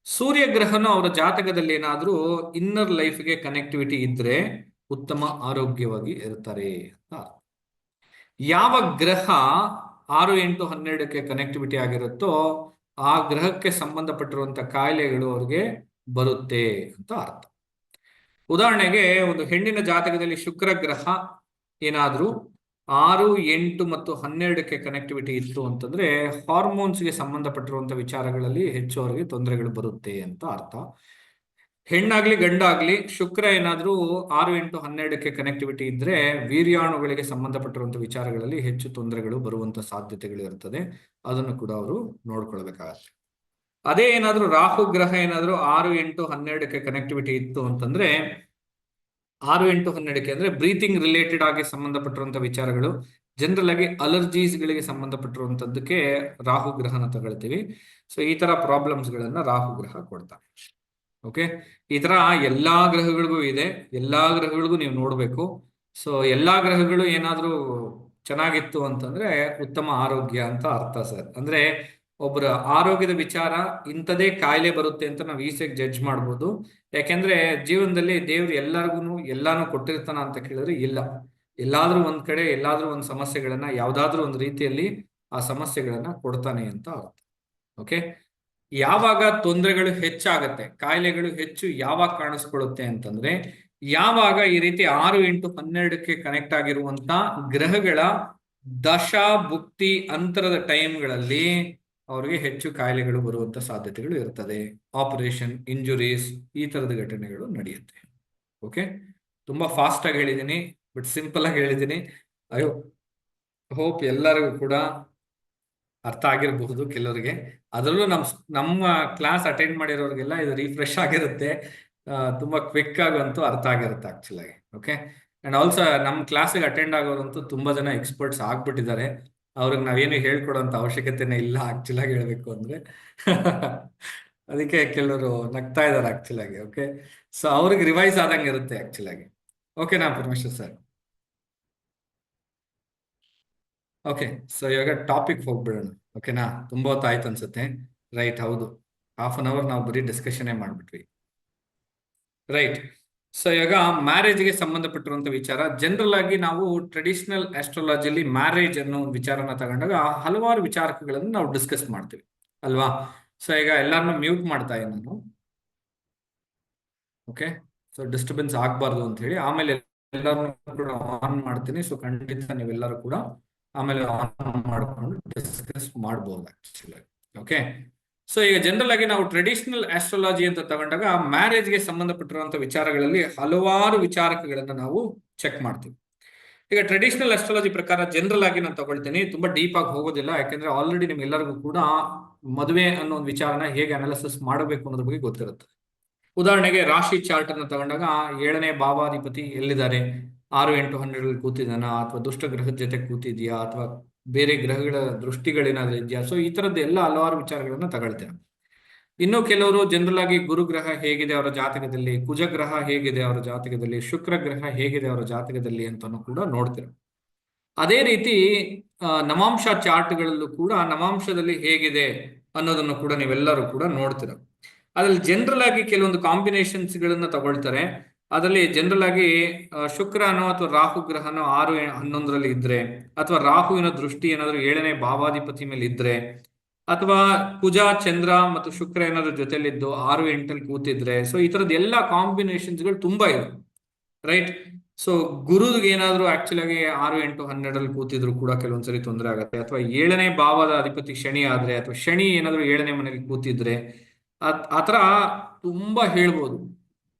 ಸೂರ್ಯ ಗ್ರಹನ ಅವರ ಜಾತಕದಲ್ಲಿ ಏನಾದ್ರೂ ಇನ್ನರ್ ಲೈಫ್ಗೆ ಕನೆಕ್ಟಿವಿಟಿ ಇದ್ರೆ ಉತ್ತಮ ಆರೋಗ್ಯವಾಗಿ ಇರ್ತಾರೆ ಅಂತ. ಯಾವ ಗ್ರಹ 6, 8, 12ಕ್ಕೆ ಕನೆಕ್ಟಿವಿಟಿ ಆಗಿರುತ್ತೋ ಆ ಗ್ರಹಕ್ಕೆ ಸಂಬಂಧಪಟ್ಟಿರುವಂತ ಕಾಯಿಲೆಗಳು ಅವ್ರಿಗೆ ಬರುತ್ತೆ ಅಂತ ಅರ್ಥ. ಉದಾಹರಣೆಗೆ ಒಂದು ಹೆಣ್ಣಿನ ಜಾತಕದಲ್ಲಿ ಶುಕ್ರ ಗ್ರಹ ಏನಾದ್ರೂ 6, 8 ಮತ್ತು 12ಕ್ಕೆ ಕನೆಕ್ಟಿವಿಟಿ ಇತ್ತು ಅಂತಂದ್ರೆ ಹಾರ್ಮೋನ್ಸ್ಗೆ ಸಂಬಂಧಪಟ್ಟಿರುವಂತಹ ವಿಚಾರಗಳಲ್ಲಿ ಹೆಚ್ಚು ಅವರಿಗೆ ತೊಂದರೆಗಳು ಬರುತ್ತೆ ಅಂತ ಅರ್ಥ. ಹೆಣ್ಣಾಗ್ಲಿ ಗಂಡಾಗ್ಲಿ ಶುಕ್ರ ಏನಾದ್ರೂ 6, 8, 12ಕ್ಕೆ ಕನೆಕ್ಟಿವಿಟಿ ಇದ್ರೆ ವೀರ್ಯಾಣುಗಳಿಗೆ ಸಂಬಂಧಪಟ್ಟಿರುವಂತಹ ವಿಚಾರಗಳಲ್ಲಿ ಹೆಚ್ಚು ತೊಂದರೆಗಳು ಬರುವಂತ ಸಾಧ್ಯತೆಗಳು ಇರ್ತದೆ. ಅದನ್ನು ಕೂಡ ಅವರು ನೋಡ್ಕೊಳ್ಬೇಕಾಗತ್ತೆ. ಅದೇ ಏನಾದ್ರೂ ರಾಹು ಗ್ರಹ ಏನಾದ್ರೂ 6, 8, 12ಕ್ಕೆ ಕನೆಕ್ಟಿವಿಟಿ ಇತ್ತು ಅಂತಂದ್ರೆ 6, 8, 12ಕ್ಕೆ ಅಂದ್ರೆ ಬ್ರೀತಿಂಗ್ ರಿಲೇಟೆಡ್ ಆಗಿ ಸಂಬಂಧಪಟ್ಟಿರುವಂತಹ ವಿಚಾರಗಳು, ಜನರಲ್ ಆಗಿ ಅಲರ್ಜೀಸ್ ಗಳಿಗೆ ಸಂಬಂಧಪಟ್ಟಿರುವಂತದ್ದಕ್ಕೆ ರಾಹು ಗ್ರಹನ ತಗೊಳ್ತೀವಿ. ಸೊ ಈ ತರ ಪ್ರಾಬ್ಲಮ್ಸ್ ಗಳನ್ನ ರಾಹು ಗ್ರಹ ಕೊಡ್ತಾನೆ. ಓಕೆ, ಈ ತರ ಎಲ್ಲಾ ಗ್ರಹಗಳಿಗೂ ಇದೆ, ಎಲ್ಲಾ ಗ್ರಹಗಳಿಗೂ ನೀವು ನೋಡ್ಬೇಕು. ಸೊ ಎಲ್ಲಾ ಗ್ರಹಗಳು ಏನಾದ್ರೂ ಚೆನ್ನಾಗಿತ್ತು ಅಂತಂದ್ರೆ ಉತ್ತಮ ಆರೋಗ್ಯ ಅಂತ ಅರ್ಥ ಸರ್. ಅಂದ್ರೆ ಒಬ್ಬರ ಆರೋಗ್ಯದ ವಿಚಾರ ಇಂಥದೇ ಕಾಯಿಲೆ ಬರುತ್ತೆ ಅಂತ ನಾವು ಈಸಿಯಾಗಿ ಜಡ್ಜ್ ಮಾಡ್ಬೋದು. ಯಾಕೆಂದ್ರೆ ಜೀವನದಲ್ಲಿ ದೇವ್ರು ಎಲ್ಲರಿಗೂ ಎಲ್ಲಾನು ಕೊಟ್ಟಿರ್ತಾನ ಅಂತ ಕೇಳಿದ್ರೆ ಇಲ್ಲ. ಎಲ್ಲಾದ್ರೂ ಒಂದ್ ಕಡೆ ಎಲ್ಲಾದ್ರೂ ಒಂದ್ ಸಮಸ್ಯೆಗಳನ್ನ ಯಾವ್ದಾದ್ರೂ ಒಂದು ರೀತಿಯಲ್ಲಿ ಆ ಸಮಸ್ಯೆಗಳನ್ನ ಕೊಡ್ತಾನೆ ಅಂತ ಅರ್ಥ. ಓಕೆ, ಯಾವಾಗ ತೊಂದರೆಗಳು ಹೆಚ್ಚಾಗತ್ತೆ, ಕಾಯಿಲೆಗಳು ಹೆಚ್ಚು ಯಾವಾಗ ಕಾಣಿಸ್ಕೊಳ್ಳುತ್ತೆ ಅಂತಂದ್ರೆ ಯಾವಾಗ ಈ ರೀತಿ 6, 8, 12ಕ್ಕೆ ಕನೆಕ್ಟ್ ಆಗಿರುವಂತ ಗ್ರಹಗಳ ದಶಾ ಭುಕ್ತಿ ಅಂತರದ ಟೈಮ್ಗಳಲ್ಲಿ ಅವ್ರಿಗೆ ಹೆಚ್ಚು ಕಾಯಿಲೆಗಳು ಬರುವಂತ ಸಾಧ್ಯತೆಗಳು ಇರ್ತದೆ. ಆಪರೇಷನ್, ಇಂಜುರೀಸ್, ಈ ತರದ ಘಟನೆಗಳು ನಡೆಯುತ್ತೆ. ಓಕೆ, ತುಂಬಾ ಫಾಸ್ಟ್ ಆಗಿ ಹೇಳಿದ್ದೀನಿ, ಬಟ್ ಸಿಂಪಲ್ ಆಗಿ ಹೇಳಿದ್ದೀನಿ. ಅಯ್ಯೋ, ಹೋಪ್ ಎಲ್ಲರಿಗೂ ಕೂಡ ಅರ್ಥ ಆಗಿರಬಹುದು ಕೆಲವರಿಗೆ. ಅದರಲ್ಲೂ ನಮ್ಮ ಕ್ಲಾಸ್ ಅಟೆಂಡ್ ಮಾಡಿರೋರಿಗೆಲ್ಲ ಇದು ರಿಫ್ರೆಶ್ ಆಗಿರುತ್ತೆ. ತುಂಬಾ ಕ್ವಿಕ್ ಆಗಂತೂ ಅರ್ಥ ಆಗಿರುತ್ತೆ ಆಕ್ಚುಲ್ ಆಗಿ. ಓಕೆ, ಅಂಡ್ ಆಲ್ಸೋ ನಮ್ಮ ಕ್ಲಾಸಿಗೆ ಅಟೆಂಡ್ ಆಗೋರಂತೂ ತುಂಬಾ ಜನ ಎಕ್ಸ್ಪರ್ಟ್ಸ್ ಆಗ್ಬಿಟ್ಟಿದ್ದಾರೆ. ಅವ್ರಿಗೆ ನಾವೇನು ಹೇಳ್ಕೊಡೋಂತ ಅವಶ್ಯಕತೆನೇ ಇಲ್ಲ ಆಕ್ಚುಲ್ ಆಗಿ ಹೇಳ್ಬೇಕು ಅಂದ್ರೆ. ಅದಕ್ಕೆ ಕೆಲವರು ನಗ್ತಾ ಇದಾರೆ ಆಕ್ಚುಲ್ ಆಗಿ. ಓಕೆ, ಸೊ ಅವ್ರಿಗೆ ರಿವೈಸ್ ಆದಂಗೆ ಇರುತ್ತೆ ಆಕ್ಚುಲ್ ಆಗಿ. ಓಕೆನಾ ಪರಮೇಶ್ವರ್ ಸರ್? ಓಕೆ, ಸೊ ಇವಾಗ ಟಾಪಿಕ್ ಹೋಗ್ಬಿಡೋಣ. ಓಕೆನಾ? ತುಂಬಾ ಹೊತ್ತಾಯ್ತು ಅನ್ಸುತ್ತೆ. ರೈಟ್, ಹೌದು, ಹಾಫ್ ಅನ್ ಅವರ್ ನಾವು ಬರೀ ಡಿಸ್ಕಷನ್ನೇ ಮಾಡ್ಬಿಟ್ವಿ. ರೈಟ್, ಸೊ ಇವಾಗ ಮ್ಯಾರೇಜ್ಗೆ ಸಂಬಂಧಪಟ್ಟಿರುವಂತ ವಿಚಾರ. ಜನರಲ್ ಆಗಿ ನಾವು ಟ್ರೆಡಿಷನಲ್ ಆಸ್ಟ್ರಾಲಜಿಯಲ್ಲಿ ಮ್ಯಾರೇಜ್ ಅನ್ನೋ ಒಂದು ವಿಚಾರನ ತಗೊಂಡಾಗ ಹಲವಾರು ವಿಚಾರಗಳನ್ನು ನಾವು ಡಿಸ್ಕಸ್ ಮಾಡ್ತೀವಿ ಅಲ್ವಾ? ಸೊ ಈಗ ಎಲ್ಲಾರನ್ನೂ ಮ್ಯೂಟ್ ಮಾಡ್ತಾ ಇದ್ದೀನಿ ನಾನು. ಓಕೆ, ಸೊ ಡಿಸ್ಟರ್ಬೆನ್ಸ್ ಆಗ್ಬಾರ್ದು ಅಂತ ಹೇಳಿ ಆಮೇಲೆ ಎಲ್ಲರೂ ಕೂಡ ಆನ್ ಮಾಡ್ತೀನಿ. ಸೊ ಖಂಡಿತ ನೀವೆಲ್ಲರೂ ಕೂಡ ಆಮೇಲೆ ಆನ್ ಮಾಡ್ಕೊಂಡು ಡಿಸ್ಕಸ್ ಮಾಡ್ಬೋದು ಆಕ್ಚುಲಿ. ಓಕೆ, ಸೊ ಈಗ ಜನರಲ್ ಆಗಿ ನಾವು ಟ್ರೆಡಿಷನಲ್ ಆಸ್ಟ್ರಾಲಜಿ ಅಂತ ತಗೊಂಡಾಗ ಮ್ಯಾರೇಜ್ಗೆ ಸಂಬಂಧಪಟ್ಟಿರುವಂತಹ ವಿಚಾರಗಳಲ್ಲಿ ಹಲವಾರು ವಿಚಾರಕಗಳನ್ನ ನಾವು ಚೆಕ್ ಮಾಡ್ತೀವಿ. ಈಗ ಟ್ರೆಡಿಷನಲ್ ಆಸ್ಟ್ರಾಲಜಿ ಪ್ರಕಾರ ಜನರಲ್ ಆಗಿ ನಾನು ತಗೊಳ್ತೀನಿ, ತುಂಬಾ ಡೀಪ್ ಆಗಿ ಹೋಗೋದಿಲ್ಲ. ಯಾಕೆಂದ್ರೆ ಆಲ್ರೆಡಿ ನಿಮ್ಗೆಲ್ಲರಿಗೂ ಕೂಡ ಮದುವೆ ಅನ್ನೋ ಒಂದು ವಿಚಾರನ ಹೇಗೆ ಅನಾಲಿಸಿಸ್ ಮಾಡಬೇಕು ಅನ್ನೋದ್ರ ಬಗ್ಗೆ ಗೊತ್ತಿರುತ್ತೆ. ಉದಾಹರಣೆಗೆ ರಾಶಿ ಚಾರ್ಟ್ ಅನ್ನು ತಗೊಂಡಾಗ 7ನೇ ಭಾವಾಧಿಪತಿ ಎಲ್ಲಿದ್ದಾರೆ, 6, 8, 12 ಕೂತಿದ್ದಾನ, ಅಥವಾ ದುಷ್ಟ ಗ್ರಹದ ಜೊತೆ ಕೂತಿದ್ಯಾ, ಅಥವಾ ಬೇರೆ ಗ್ರಹಗಳ ದೃಷ್ಟಿಗಳೇನಾದ್ರೂ ಇದೆಯಾ. ಸೊ ಈ ತರದ್ದು ಎಲ್ಲ ಹಲವಾರು ವಿಚಾರಗಳನ್ನ ತಗೊಳ್ತೇವೆ. ಇನ್ನು ಕೆಲವರು ಜನರಲ್ ಆಗಿ ಗುರುಗ್ರಹ ಹೇಗಿದೆ ಅವರ ಜಾತಕದಲ್ಲಿ, ಕುಜಗ್ರಹ ಹೇಗಿದೆ ಅವರ ಜಾತಕದಲ್ಲಿ, ಶುಕ್ರ ಗ್ರಹ ಹೇಗಿದೆ ಅವರ ಜಾತಕದಲ್ಲಿ ಅಂತಾನು ಕೂಡ ನೋಡ್ತೇವೆ. ಅದೇ ರೀತಿ ನವಾಂಶ ಚಾರ್ಟ್ಗಳಲ್ಲೂ ಕೂಡ ನವಾಂಶದಲ್ಲಿ ಹೇಗಿದೆ ಅನ್ನೋದನ್ನು ಕೂಡ ನೀವೆಲ್ಲರೂ ಕೂಡ ನೋಡ್ತೀರ. ಅದ್ರಲ್ಲಿ ಜನರಲ್ ಆಗಿ ಕೆಲವೊಂದು ಕಾಂಬಿನೇಷನ್ಸ್ ಗಳನ್ನ ತಗೊಳ್ತಾರೆ. ಅದರಲ್ಲಿ ಜನರಲ್ ಆಗಿ ಶುಕ್ರನೋ ಅಥವಾ ರಾಹು ಗ್ರಹನೋ 6, 11ರಲ್ಲಿ ಇದ್ರೆ, ಅಥವಾ ರಾಹುವಿನ ದೃಷ್ಟಿ ಏನಾದ್ರು 7ನೇ ಭಾವಾಧಿಪತಿ ಮೇಲೆ ಇದ್ರೆ, ಅಥವಾ ಕುಜ, ಚಂದ್ರ ಮತ್ತು ಶುಕ್ರ ಏನಾದ್ರು ಜೊತೆಲಿದ್ದು 6, 8ಲ್ಲಿ ಕೂತಿದ್ರೆ, ಸೊ ಈ ತರದ ಎಲ್ಲಾ ಕಾಂಬಿನೇಷನ್ಸ್ ಗಳು ತುಂಬಾ ಇದೆ. ರೈಟ್, ಸೊ ಗುರುಗೆ ಏನಾದ್ರು ಆಕ್ಚುಲ್ ಆಗಿ 6, 8, 12ರಲ್ಲಿ ಕೂತಿದ್ರು ಕೂಡ ಕೆಲವೊಂದ್ಸರಿ ತೊಂದರೆ ಆಗುತ್ತೆ. ಅಥವಾ 7ನೇ ಭಾವದ ಅಧಿಪತಿ ಶನಿ ಆದ್ರೆ, ಅಥವಾ ಶನಿ ಏನಾದ್ರು 7ನೇ ಮನೆಯಲ್ಲಿ ಕೂತಿದ್ರೆ, ಆತರ ತುಂಬಾ ಹೇಳ್ಬೋದು.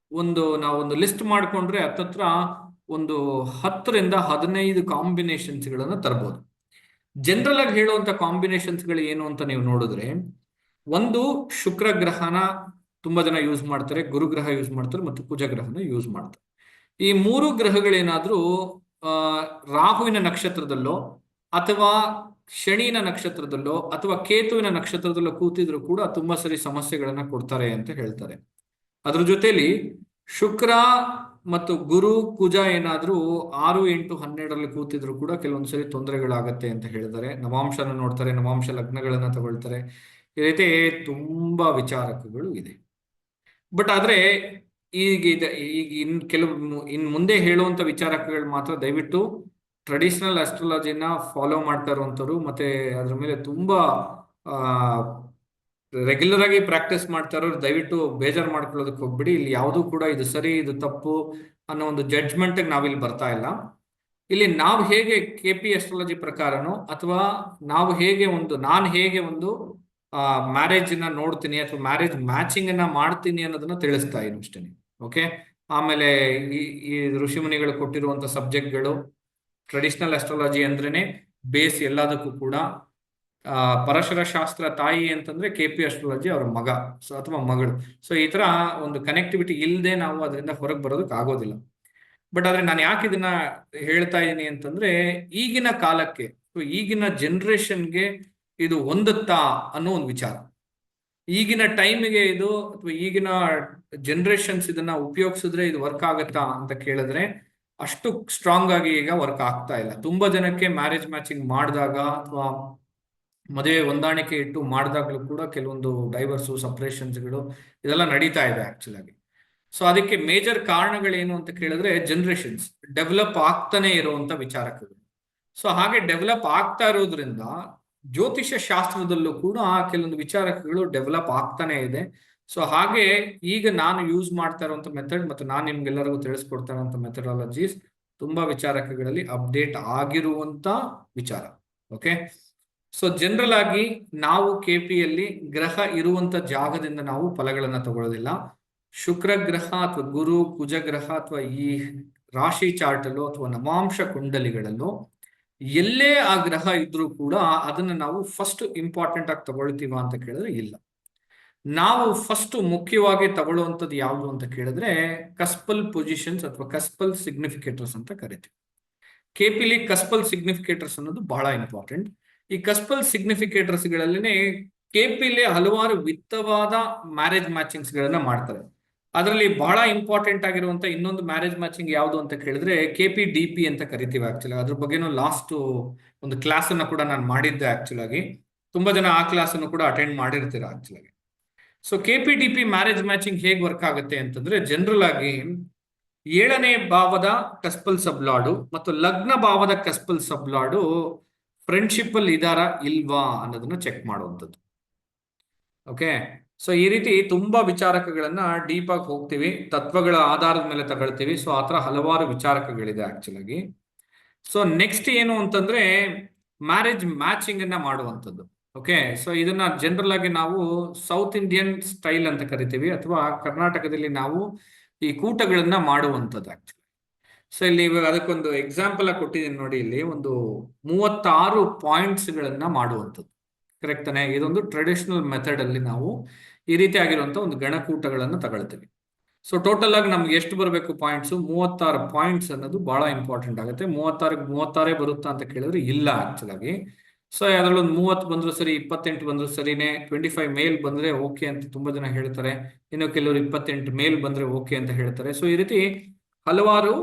ನಾವೊಂದು ಲಿಸ್ಟ್ ಮಾಡ್ಕೊಂಡ್ರೆ ಹತ್ತತ್ರ ಒಂದು 10ರಿಂದ 15 ಕಾಂಬಿನೇಷನ್ಸ್ ಗಳನ್ನ ತರಬಹುದು. ಜನರಲ್ ಆಗಿ ಹೇಳುವಂತ ಕಾಂಬಿನೇಷನ್ಸ್ ಗಳು ಏನು ಅಂತ ನೀವು ನೋಡಿದ್ರೆ, ಒಂದು ಶುಕ್ರ ಗ್ರಹನ ತುಂಬಾ ಜನ ಯೂಸ್ ಮಾಡ್ತಾರೆ, ಗುರುಗ್ರಹ ಯೂಸ್ ಮಾಡ್ತಾರೆ, ಮತ್ತು ಕುಜಗ್ರಹನ ಯೂಸ್ ಮಾಡ್ತಾರೆ. ಈ 3 ಗ್ರಹಗಳೇನಾದ್ರೂ ರಾಹುವಿನ ನಕ್ಷತ್ರದಲ್ಲೋ ಅಥವಾ ಶನಿನ ನಕ್ಷತ್ರದಲ್ಲೋ ಅಥವಾ ಕೇತುವಿನ ನಕ್ಷತ್ರದಲ್ಲೋ ಕೂತಿದ್ರು ಕೂಡ ತುಂಬಾ ಸರಿ ಸಮಸ್ಯೆಗಳನ್ನ ಕೊಡ್ತಾರೆ ಅಂತ ಹೇಳ್ತಾರೆ. ಅದ್ರ ಜೊತೆಲಿ ಶುಕ್ರ ಮತ್ತು ಗುರು, ಕುಜ ಏನಾದ್ರೂ 6, 8, 12ರಲ್ಲಿ ಕೂತಿದ್ರು ಕೂಡ ಕೆಲವೊಂದ್ಸರಿ ತೊಂದರೆಗಳಾಗತ್ತೆ ಅಂತ ಹೇಳ್ತಾರೆ. ನವಾಂಶನ ನೋಡ್ತಾರೆ, ನವಾಂಶ ಲಗ್ನಗಳನ್ನ ತಗೊಳ್ತಾರೆ. ಈ ರೀತಿ ತುಂಬಾ ವಿಚಾರಕಗಳು ಇದೆ. ಬಟ್ ಆದ್ರೆ ಈಗ ಇನ್ ಮುಂದೆ ಹೇಳುವಂತ ವಿಚಾರಕಗಳು ಮಾತ್ರ ದಯವಿಟ್ಟು ಟ್ರೆಡಿಷನಲ್ ಆಸ್ಟ್ರಾಲಜಿನ ಫಾಲೋ ಮಾಡ್ತಾ ಇರುವಂತವ್ರು, ಮತ್ತೆ ಅದ್ರ ಮೇಲೆ ತುಂಬಾ ರೆಗ್ಯುಲರ್ ಆಗಿ ಪ್ರಾಕ್ಟೀಸ್ ಮಾಡ್ತಾ ಇರೋರು ದಯವಿಟ್ಟು ಬೇಜಾರು ಮಾಡ್ಕೊಳ್ಳೋದಕ್ಕೆ ಹೋಗ್ಬಿಡಿ. ಇಲ್ಲಿ ಯಾವುದೂ ಕೂಡ ಇದು ಸರಿ ಇದು ತಪ್ಪು ಅನ್ನೋ ಒಂದು ಜಡ್ಜ್ಮೆಂಟ್ ನಾವಿಲ್ಲಿ ಬರ್ತಾ ಇಲ್ಲ. ಇಲ್ಲಿ ನಾವು ಹೇಗೆ KP ಅಸ್ಟ್ರಾಲಜಿ ಪ್ರಕಾರನೋ ಅಥವಾ ನಾವು ಹೇಗೆ ನಾನು ಹೇಗೆ ಒಂದು ಮ್ಯಾರೇಜ್ನ ನೋಡ್ತೀನಿ ಅಥವಾ ಮ್ಯಾರೇಜ್ ಮ್ಯಾಚಿಂಗ್ ಅನ್ನ ಮಾಡ್ತೀನಿ ಅನ್ನೋದನ್ನ ತಿಳಿಸ್ತಾ ಇದ್ದೀನಿ ಅಷ್ಟೇ. ಓಕೆ, ಆಮೇಲೆ ಈ ಋಷಿಮುನಿಗಳು ಕೊಟ್ಟಿರುವಂತ ಸಬ್ಜೆಕ್ಟ್ಗಳು, ಟ್ರೆಡಿಷನಲ್ ಅಸ್ಟ್ರಾಲಜಿ ಅಂದ್ರೇನೆ ಬೇಸ್ ಎಲ್ಲದಕ್ಕೂ ಕೂಡ. ಪರಶರ ಶಾಸ್ತ್ರ ತಾಯಿ ಅಂತಂದ್ರೆ KP ಅಸ್ಟ್ರಾಲಜಿ ಅವ್ರ ಮಗ ಅಥವಾ ಮಗಳು. ಸೊ ಈ ತರ ಒಂದು ಕನೆಕ್ಟಿವಿಟಿ ಇಲ್ಲದೆ ನಾವು ಅದರಿಂದ ಹೊರಗೆ ಬರೋದಕ್ಕೆ ಆಗೋದಿಲ್ಲ. ಬಟ್ ಆದ್ರೆ ನಾನು ಯಾಕೆ ಇದನ್ನ ಹೇಳ್ತಾ ಇದ್ದೀನಿ ಅಂತಂದ್ರೆ, ಈಗಿನ ಕಾಲಕ್ಕೆ ಈಗಿನ ಜನರೇಷನ್ಗೆ ಇದು ಹೊಂದುತ್ತಾ ಅನ್ನೋ ಒಂದು ವಿಚಾರ. ಈಗಿನ ಟೈಮಿಗೆ ಇದು ಅಥವಾ ಈಗಿನ ಜನರೇಷನ್ಸ್ ಇದನ್ನ ಉಪಯೋಗಿಸಿದ್ರೆ ಇದು ವರ್ಕ್ ಆಗತ್ತಾ ಅಂತ ಕೇಳಿದ್ರೆ ಅಷ್ಟು ಸ್ಟ್ರಾಂಗ್ ಆಗಿ ಈಗ ವರ್ಕ್ ಆಗ್ತಾ ಇಲ್ಲ. ತುಂಬಾ ಜನಕ್ಕೆ ಮ್ಯಾರೇಜ್ ಮ್ಯಾಚಿಂಗ್ ಮಾಡಿದಾಗ ಅಥವಾ ಮದುವೆ ಹೊಂದಾಣಿಕೆ ಇಟ್ಟು ಮಾಡಿದಾಗಲೂ ಕೂಡ ಕೆಲವೊಂದು ಡೈವರ್ಸು, ಸಪ್ರೇಷನ್ಸ್ಗಳು ಇದೆಲ್ಲ ನಡೀತಾ ಇದೆ ಆಕ್ಚುಲ್ ಆಗಿ. ಸೊ ಅದಕ್ಕೆ ಮೇಜರ್ ಕಾರಣಗಳೇನು ಅಂತ ಕೇಳಿದ್ರೆ ಜನರೇಷನ್ಸ್ ಡೆವಲಪ್ ಆಗ್ತಾನೆ ಇರುವಂತ ವಿಚಾರಗಳು. ಸೊ ಹಾಗೆ ಡೆವಲಪ್ ಆಗ್ತಾ ಇರೋದ್ರಿಂದ ಜ್ಯೋತಿಷ್ಯ ಶಾಸ್ತ್ರದಲ್ಲೂ ಕೂಡ ಕೆಲವೊಂದು ವಿಚಾರಗಳು ಡೆವಲಪ್ ಆಗ್ತಾನೆ ಇದೆ. ಸೊ ಹಾಗೆ ಈಗ ನಾನು ಯೂಸ್ ಮಾಡ್ತಾ ಇರುವಂತ ಮೆಥಡ್ ಮತ್ತು ನಾನು ನಿಮ್ಗೆಲ್ಲರಿಗೂ ತಿಳಿಸ್ಕೊಡ್ತಾ ಇರುವಂತ ಮೆಥಡಾಲಜೀಸ್ ತುಂಬಾ ವಿಚಾರಗಳಲ್ಲಿ ಅಪ್ಡೇಟ್ ಆಗಿರುವಂತ ವಿಚಾರ. ಓಕೆ, ಸೊ ಜನರಲ್ ಆಗಿ ನಾವು KPಯಲ್ಲಿ ಗ್ರಹ ಇರುವಂತ ಜಾಗದಿಂದ ನಾವು ಫಲಗಳನ್ನ ತಗೊಳ್ಳೋದಿಲ್ಲ. ಶುಕ್ರ ಗ್ರಹ ಅಥವಾ ಗುರು, ಕುಜ ಗ್ರಹ ಅಥವಾ ಈ ರಾಶಿ ಚಾರ್ಟಲ್ಲೋ ಅಥವಾ ನವಾಂಶ ಕುಂಡಲಿಗಳಲ್ಲೋ ಎಲ್ಲೇ ಆ ಗ್ರಹ ಇದ್ರೂ ಕೂಡ ಅದನ್ನ ನಾವು ಫಸ್ಟ್ ಇಂಪಾರ್ಟೆಂಟ್ ಆಗಿ ತಗೊಳ್ತೀವ ಅಂತ ಕೇಳಿದ್ರೆ ಇಲ್ಲ. ನಾವು ಫಸ್ಟ್ ಮುಖ್ಯವಾಗಿ ತಗೊಳ್ಳುವಂಥದ್ದು ಯಾವುದು ಅಂತ ಕೇಳಿದ್ರೆ ಕಸ್ಪಲ್ ಪೊಸಿಷನ್ಸ್ ಅಥವಾ ಕಸ್ಪಲ್ ಸಿಗ್ನಿಫಿಕೇಟರ್ಸ್ ಅಂತ ಕರಿತೀವಿ. KPಲಿ ಕಸ್ಪಲ್ ಸಿಗ್ನಿಫಿಕೇಟರ್ಸ್ ಅನ್ನೋದು ಬಹಳ ಇಂಪಾರ್ಟೆಂಟ್. ಈ ಕಸ್ಪಲ್ ಸಿಗ್ನಿಫಿಕೇಟರ್ಸ್ ಗಳಲ್ಲೇ KPಲಿ ಹಲವಾರು ವಿತ್ತವಾದ ಮ್ಯಾರೇಜ್ ಮ್ಯಾಚಿಂಗ್ಸ್ ಗಳನ್ನ ಮಾಡ್ತಾರೆ. ಅದರಲ್ಲಿ ಬಹಳ ಇಂಪಾರ್ಟೆಂಟ್ ಆಗಿರುವಂತ ಇನ್ನೊಂದು ಮ್ಯಾರೇಜ್ ಮ್ಯಾಚಿಂಗ್ ಯಾವುದು ಅಂತ ಕೇಳಿದ್ರೆ KPDP ಅಂತ ಕರಿತೀವಿ. ಆಕ್ಚುಲಿ ಅದ್ರ ಬಗ್ಗೆನೂ ಲಾಸ್ಟ್ ಒಂದು ಕ್ಲಾಸ್ ಅನ್ನ ಕೂಡ ನಾನು ಮಾಡಿದ್ದೆ. ಆಕ್ಚುಲ್ ಆಗಿ ತುಂಬಾ ಜನ ಆ ಕ್ಲಾಸ್ ಅನ್ನು ಕೂಡ ಅಟೆಂಡ್ ಮಾಡಿರ್ತೀರ ಆಕ್ಚುಲ್ ಆಗಿ. ಸೊ KPDP ಮ್ಯಾರೇಜ್ ಮ್ಯಾಚಿಂಗ್ ಹೇಗೆ ವರ್ಕ್ ಆಗುತ್ತೆ ಅಂತಂದ್ರೆ ಜನರಲ್ ಆಗಿ 7ನೇ ಭಾವದ ಕಸ್ಪಲ್ ಸಬ್ಲಾಡು ಮತ್ತು ಲಗ್ನ ಭಾವದ ಕಸ್ಪಲ್ ಸಬ್ಲಾಡು ಫ್ರೆಂಡ್ಶಿಪ್ ಅಲ್ಲಿ ಇದಾರಾ ಇಲ್ವಾ ಅನ್ನೋದನ್ನ ಚೆಕ್ ಮಾಡುವಂಥದ್ದು. ಓಕೆ, ಸೊ ಈ ರೀತಿ ತುಂಬಾ ವಿಚಾರಕಗಳನ್ನ ಡೀಪ್ ಆಗಿ ಹೋಗ್ತೀವಿ, ತತ್ವಗಳ ಆಧಾರದ ಮೇಲೆ ತಗೊಳ್ತೀವಿ. ಸೊ ಆತರ ಹಲವಾರು ವಿಚಾರಕಗಳಿದೆ ಆಕ್ಚುಲ್ ಆಗಿ. ಸೊ ನೆಕ್ಸ್ಟ್ ಏನು ಅಂತಂದ್ರೆ ಮ್ಯಾರೇಜ್ ಮ್ಯಾಚಿಂಗ್ ಅನ್ನ ಮಾಡುವಂಥದ್ದು. ಓಕೆ, ಸೊ ಇದನ್ನ ಜನರಲ್ ಆಗಿ ನಾವು ಸೌತ್ ಇಂಡಿಯನ್ ಸ್ಟೈಲ್ ಅಂತ ಕರಿತೀವಿ ಅಥವಾ ಕರ್ನಾಟಕದಲ್ಲಿ ನಾವು ಈ ಕೂಟಗಳನ್ನ ಮಾಡುವಂಥದ್ದು ಆಕ್ಚುಲಿ. ಸೊ ಇಲ್ಲಿ ಇವಾಗ ಅದಕ್ಕೊಂದು ಎಕ್ಸಾಂಪಲ್ ಆಗಿ ಕೊಟ್ಟಿದ್ದೀನಿ ನೋಡಿ. ಇಲ್ಲಿ ಒಂದು 36 ಪಾಯಿಂಟ್ಸ್ ಗಳನ್ನ ಮಾಡುವಂಥದ್ದು. ಕರೆಕ್ಟ್ ತಾನೆ? ಇದೊಂದು ಟ್ರೆಡಿಷನಲ್ ಮೆಥಡ್ ಅಲ್ಲಿ ನಾವು ಈ ರೀತಿ ಆಗಿರುವಂತ ಒಂದು ಗಣಕೂಟಗಳನ್ನು ತಗೊಳ್ತೀವಿ. ಸೊ ಟೋಟಲ್ ಆಗಿ ನಮ್ಗೆ ಎಷ್ಟು ಬರಬೇಕು ಪಾಯಿಂಟ್ಸ್? 36 ಪಾಯಿಂಟ್ಸ್ ಅನ್ನೋದು ಬಹಳ ಇಂಪಾರ್ಟೆಂಟ್ ಆಗುತ್ತೆ. 36 ಬರುತ್ತಾ ಅಂತ ಕೇಳಿದ್ರೆ ಇಲ್ಲ ಆಕ್ಚುಲ್ ಆಗಿ. ಸೊ ಅದ್ರಲ್ಲೊಂದು 30 ಬಂದ್ರು ಸರಿ, 28 ಬಂದ್ರು ಸರಿನೇ, 25 ಮೇಲ್ ಬಂದ್ರೆ ಓಕೆ ಅಂತ ತುಂಬಾ ಜನ ಹೇಳ್ತಾರೆ. ಇನ್ನು ಕೆಲವರು 28 ಮೇಲ್ ಬಂದ್ರೆ ಓಕೆ ಅಂತ ಹೇಳ್ತಾರೆ. ಸೊ ಈ ರೀತಿ ಹಲವಾರು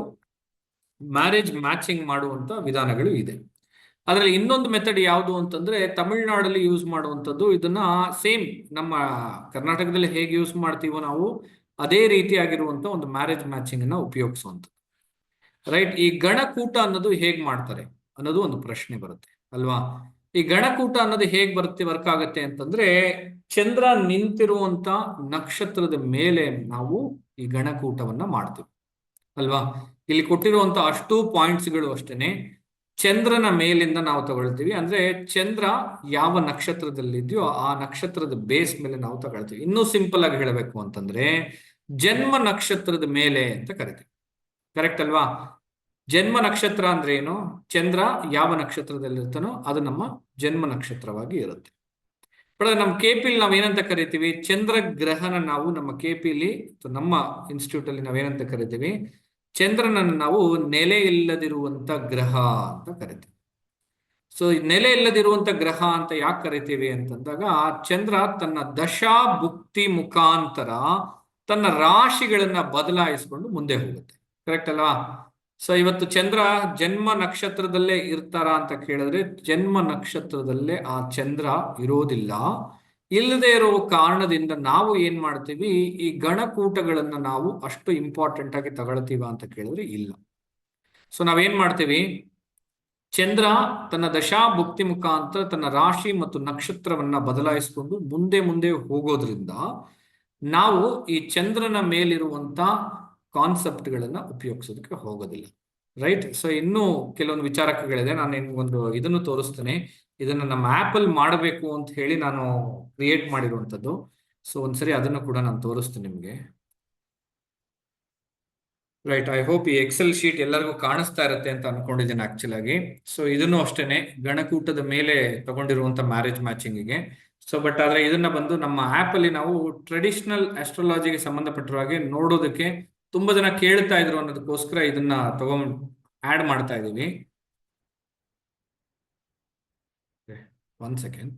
ಮ್ಯಾರೇಜ್ ಮ್ಯಾಚಿಂಗ್ ಮಾಡುವಂತ ವಿಧಾನಗಳು ಇದೆ. ಅದರಲ್ಲಿ ಇನ್ನೊಂದು ಮೆಥಡ್ ಯಾವುದು ಅಂತಂದ್ರೆ ತಮಿಳುನಾಡಲ್ಲಿ ಯೂಸ್ ಮಾಡುವಂಥದ್ದು. ಇದನ್ನ ಸೇಮ್ ನಮ್ಮ ಕರ್ನಾಟಕದಲ್ಲಿ ಹೇಗೆ ಯೂಸ್ ಮಾಡ್ತೀವೋ ನಾವು ಅದೇ ರೀತಿಯಾಗಿರುವಂತ ಒಂದು ಮ್ಯಾರೇಜ್ ಮ್ಯಾಚಿಂಗ್ ಅನ್ನ ಉಪಯೋಗಿಸುವಂಥದ್ದು. ರೈಟ್, ಈ ಗಣಕೂಟ ಅನ್ನೋದು ಹೇಗ್ ಮಾಡ್ತಾರೆ ಅನ್ನೋದು ಒಂದು ಪ್ರಶ್ನೆ ಬರುತ್ತೆ ಅಲ್ವಾ? ಈ ಗಣಕೂಟ ಅನ್ನೋದು ಹೇಗ್ ವರ್ಕ್ ಆಗುತ್ತೆ ಅಂತಂದ್ರೆ ಚಂದ್ರ ನಿಂತಿರುವಂತ ನಕ್ಷತ್ರದ ಮೇಲೆ ನಾವು ಈ ಗಣಕೂಟವನ್ನ ಮಾಡ್ತೀವಿ ಅಲ್ವಾ? ಇಲ್ಲಿ ಕೊಟ್ಟಿರುವಂತ ಅಷ್ಟು ಪಾಯಿಂಟ್ಸ್ಗಳು ಅಷ್ಟೇನೆ ಚಂದ್ರನ ಮೇಲಿಂದ ನಾವು ತಗೊಳ್ತೀವಿ. ಅಂದ್ರೆ ಚಂದ್ರ ಯಾವ ನಕ್ಷತ್ರದಲ್ಲಿದೆಯೋ ಆ ನಕ್ಷತ್ರದ ಬೇಸ್ ಮೇಲೆ ನಾವು ತಗೊಳ್ತೀವಿ. ಇನ್ನೂ ಸಿಂಪಲ್ ಆಗಿ ಹೇಳಬೇಕು ಅಂತಂದ್ರೆ ಜನ್ಮ ನಕ್ಷತ್ರದ ಮೇಲೆ ಅಂತ ಕರಿತೀವಿ. ಕರೆಕ್ಟ್ ಅಲ್ವಾ? ಜನ್ಮ ನಕ್ಷತ್ರ ಅಂದ್ರೆ ಏನು? ಚಂದ್ರ ಯಾವ ನಕ್ಷತ್ರದಲ್ಲಿರ್ತಾನೋ ಅದು ನಮ್ಮ ಜನ್ಮ ನಕ್ಷತ್ರವಾಗಿ ಇರುತ್ತೆ. ಬಟ್ ನಮ್ಮ KPಲಿ ನಾವ್ ಏನಂತ ಕರಿತೀವಿ? ಚಂದ್ರ ಗ್ರಹನ ನಾವು ನಮ್ಮ KPಲಿ ನಮ್ಮ ಇನ್ಸ್ಟಿಟ್ಯೂಟ್ ಅಲ್ಲಿ ನಾವೇನಂತ ಕರಿತೀವಿ? ಚಂದ್ರನನ್ನು ನಾವು ನೆಲೆ ಇಲ್ಲದಿರುವಂತ ಗ್ರಹ ಅಂತ ಕರಿತೀವಿ. ಸೊ ನೆಲೆ ಇಲ್ಲದಿರುವಂತ ಗ್ರಹ ಅಂತ ಯಾಕೆ ಕರಿತೀವಿ ಅಂತಂದಾಗ ಚಂದ್ರ ತನ್ನ ದಶಾ ಭುಕ್ತಿ ಮುಖಾಂತರ ತನ್ನ ರಾಶಿಗಳನ್ನ ಬದಲಾಯಿಸಿಕೊಂಡು ಮುಂದೆ ಹೋಗುತ್ತೆ. ಕರೆಕ್ಟ್ ಅಲ್ವಾ? ಸೊ ಇವತ್ತು ಚಂದ್ರ ಜನ್ಮ ನಕ್ಷತ್ರದಲ್ಲೇ ಇರ್ತಾರ ಅಂತ ಕೇಳಿದ್ರೆ ಜನ್ಮ ನಕ್ಷತ್ರದಲ್ಲೇ ಆ ಚಂದ್ರ ಇರೋದಿಲ್ಲ. ಇಲ್ಲದೆ ಇರೋ ಕಾರಣದಿಂದ ನಾವು ಏನ್ ಮಾಡ್ತೀವಿ? ಈ ಗಣಕೂಟಗಳನ್ನ ನಾವು ಅಷ್ಟು ಇಂಪಾರ್ಟೆಂಟ್ ಆಗಿ ತಗೊಳ್ತೀವ ಅಂತ ಕೇಳಿದ್ರೆ ಇಲ್ಲ. ಸೊ ನಾವೇನ್ ಮಾಡ್ತೀವಿ? ಚಂದ್ರ ತನ್ನ ದಶಾ ಭುಕ್ತಿ ಮುಖಾಂತರ ತನ್ನ ರಾಶಿ ಮತ್ತು ನಕ್ಷತ್ರವನ್ನ ಬದಲಾಯಿಸಿಕೊಂಡು ಮುಂದೆ ಮುಂದೆ ಹೋಗೋದ್ರಿಂದ ನಾವು ಈ ಚಂದ್ರನ ಮೇಲಿರುವಂತ ಕಾನ್ಸೆಪ್ಟ್ಗಳನ್ನ ಉಪಯೋಗಿಸೋದಕ್ಕೆ ಹೋಗೋದಿಲ್ಲ. ರೈಟ್. ಸೊ ಇನ್ನೂ ಕೆಲವೊಂದು ವಿಚಾರಗಳಿದೆ. ನಾನು ನಿಮ್ಗೊಂದು ಇದನ್ನು ತೋರಿಸ್ತೇನೆ. ಇದನ್ನ ನಮ್ಮ ಆ್ಯಪಲ್ಲಿ ಮಾಡಬೇಕು ಅಂತ ಹೇಳಿ ನಾನು ಕ್ರಿಯೇಟ್ ಮಾಡಿರುವಂಥದ್ದು. ಸೊ ಒಂದ್ಸರಿ ಅದನ್ನು ಕೂಡ ನಾನು ತೋರಿಸ್ತೀನಿ ನಿಮಗೆ. ರೈಟ್, ಐ ಹೋಪ್ ಈ ಎಕ್ಸೆಲ್ ಶೀಟ್ ಎಲ್ಲರಿಗೂ ಕಾಣಿಸ್ತಾ ಇರುತ್ತೆ ಅಂತ ಅನ್ಕೊಂಡಿದ್ದೀನಿ ಆಕ್ಚುಲ್ ಆಗಿ. ಸೊ ಇದನ್ನು ಅಷ್ಟೇನೆ ಗಣಕೂಟದ ಮೇಲೆ ತಗೊಂಡಿರುವಂತ ಮ್ಯಾರೇಜ್ ಮ್ಯಾಚಿಂಗಿಗೆ. ಸೊ ಬಟ್ ಆದ್ರೆ ಇದನ್ನ ಬಂದು ನಮ್ಮ ಆ್ಯಪ್ ಅಲ್ಲಿ ನಾವು ಟ್ರೆಡಿಷನಲ್ ಆಸ್ಟ್ರಾಲಜಿಗೆ ಸಂಬಂಧಪಟ್ಟಿರೋ ಹಾಗೆ ನೋಡೋದಕ್ಕೆ ತುಂಬಾ ಜನ ಕೇಳ್ತಾ ಇದ್ರು ಅನ್ನೋದಕ್ಕೋಸ್ಕರ ಇದನ್ನ ತಗೊಂಡ್ ಆಡ್ ಮಾಡ್ತಾ ಇದೀವಿ. ಒನ್ ಸೆಕೆಂಡ್,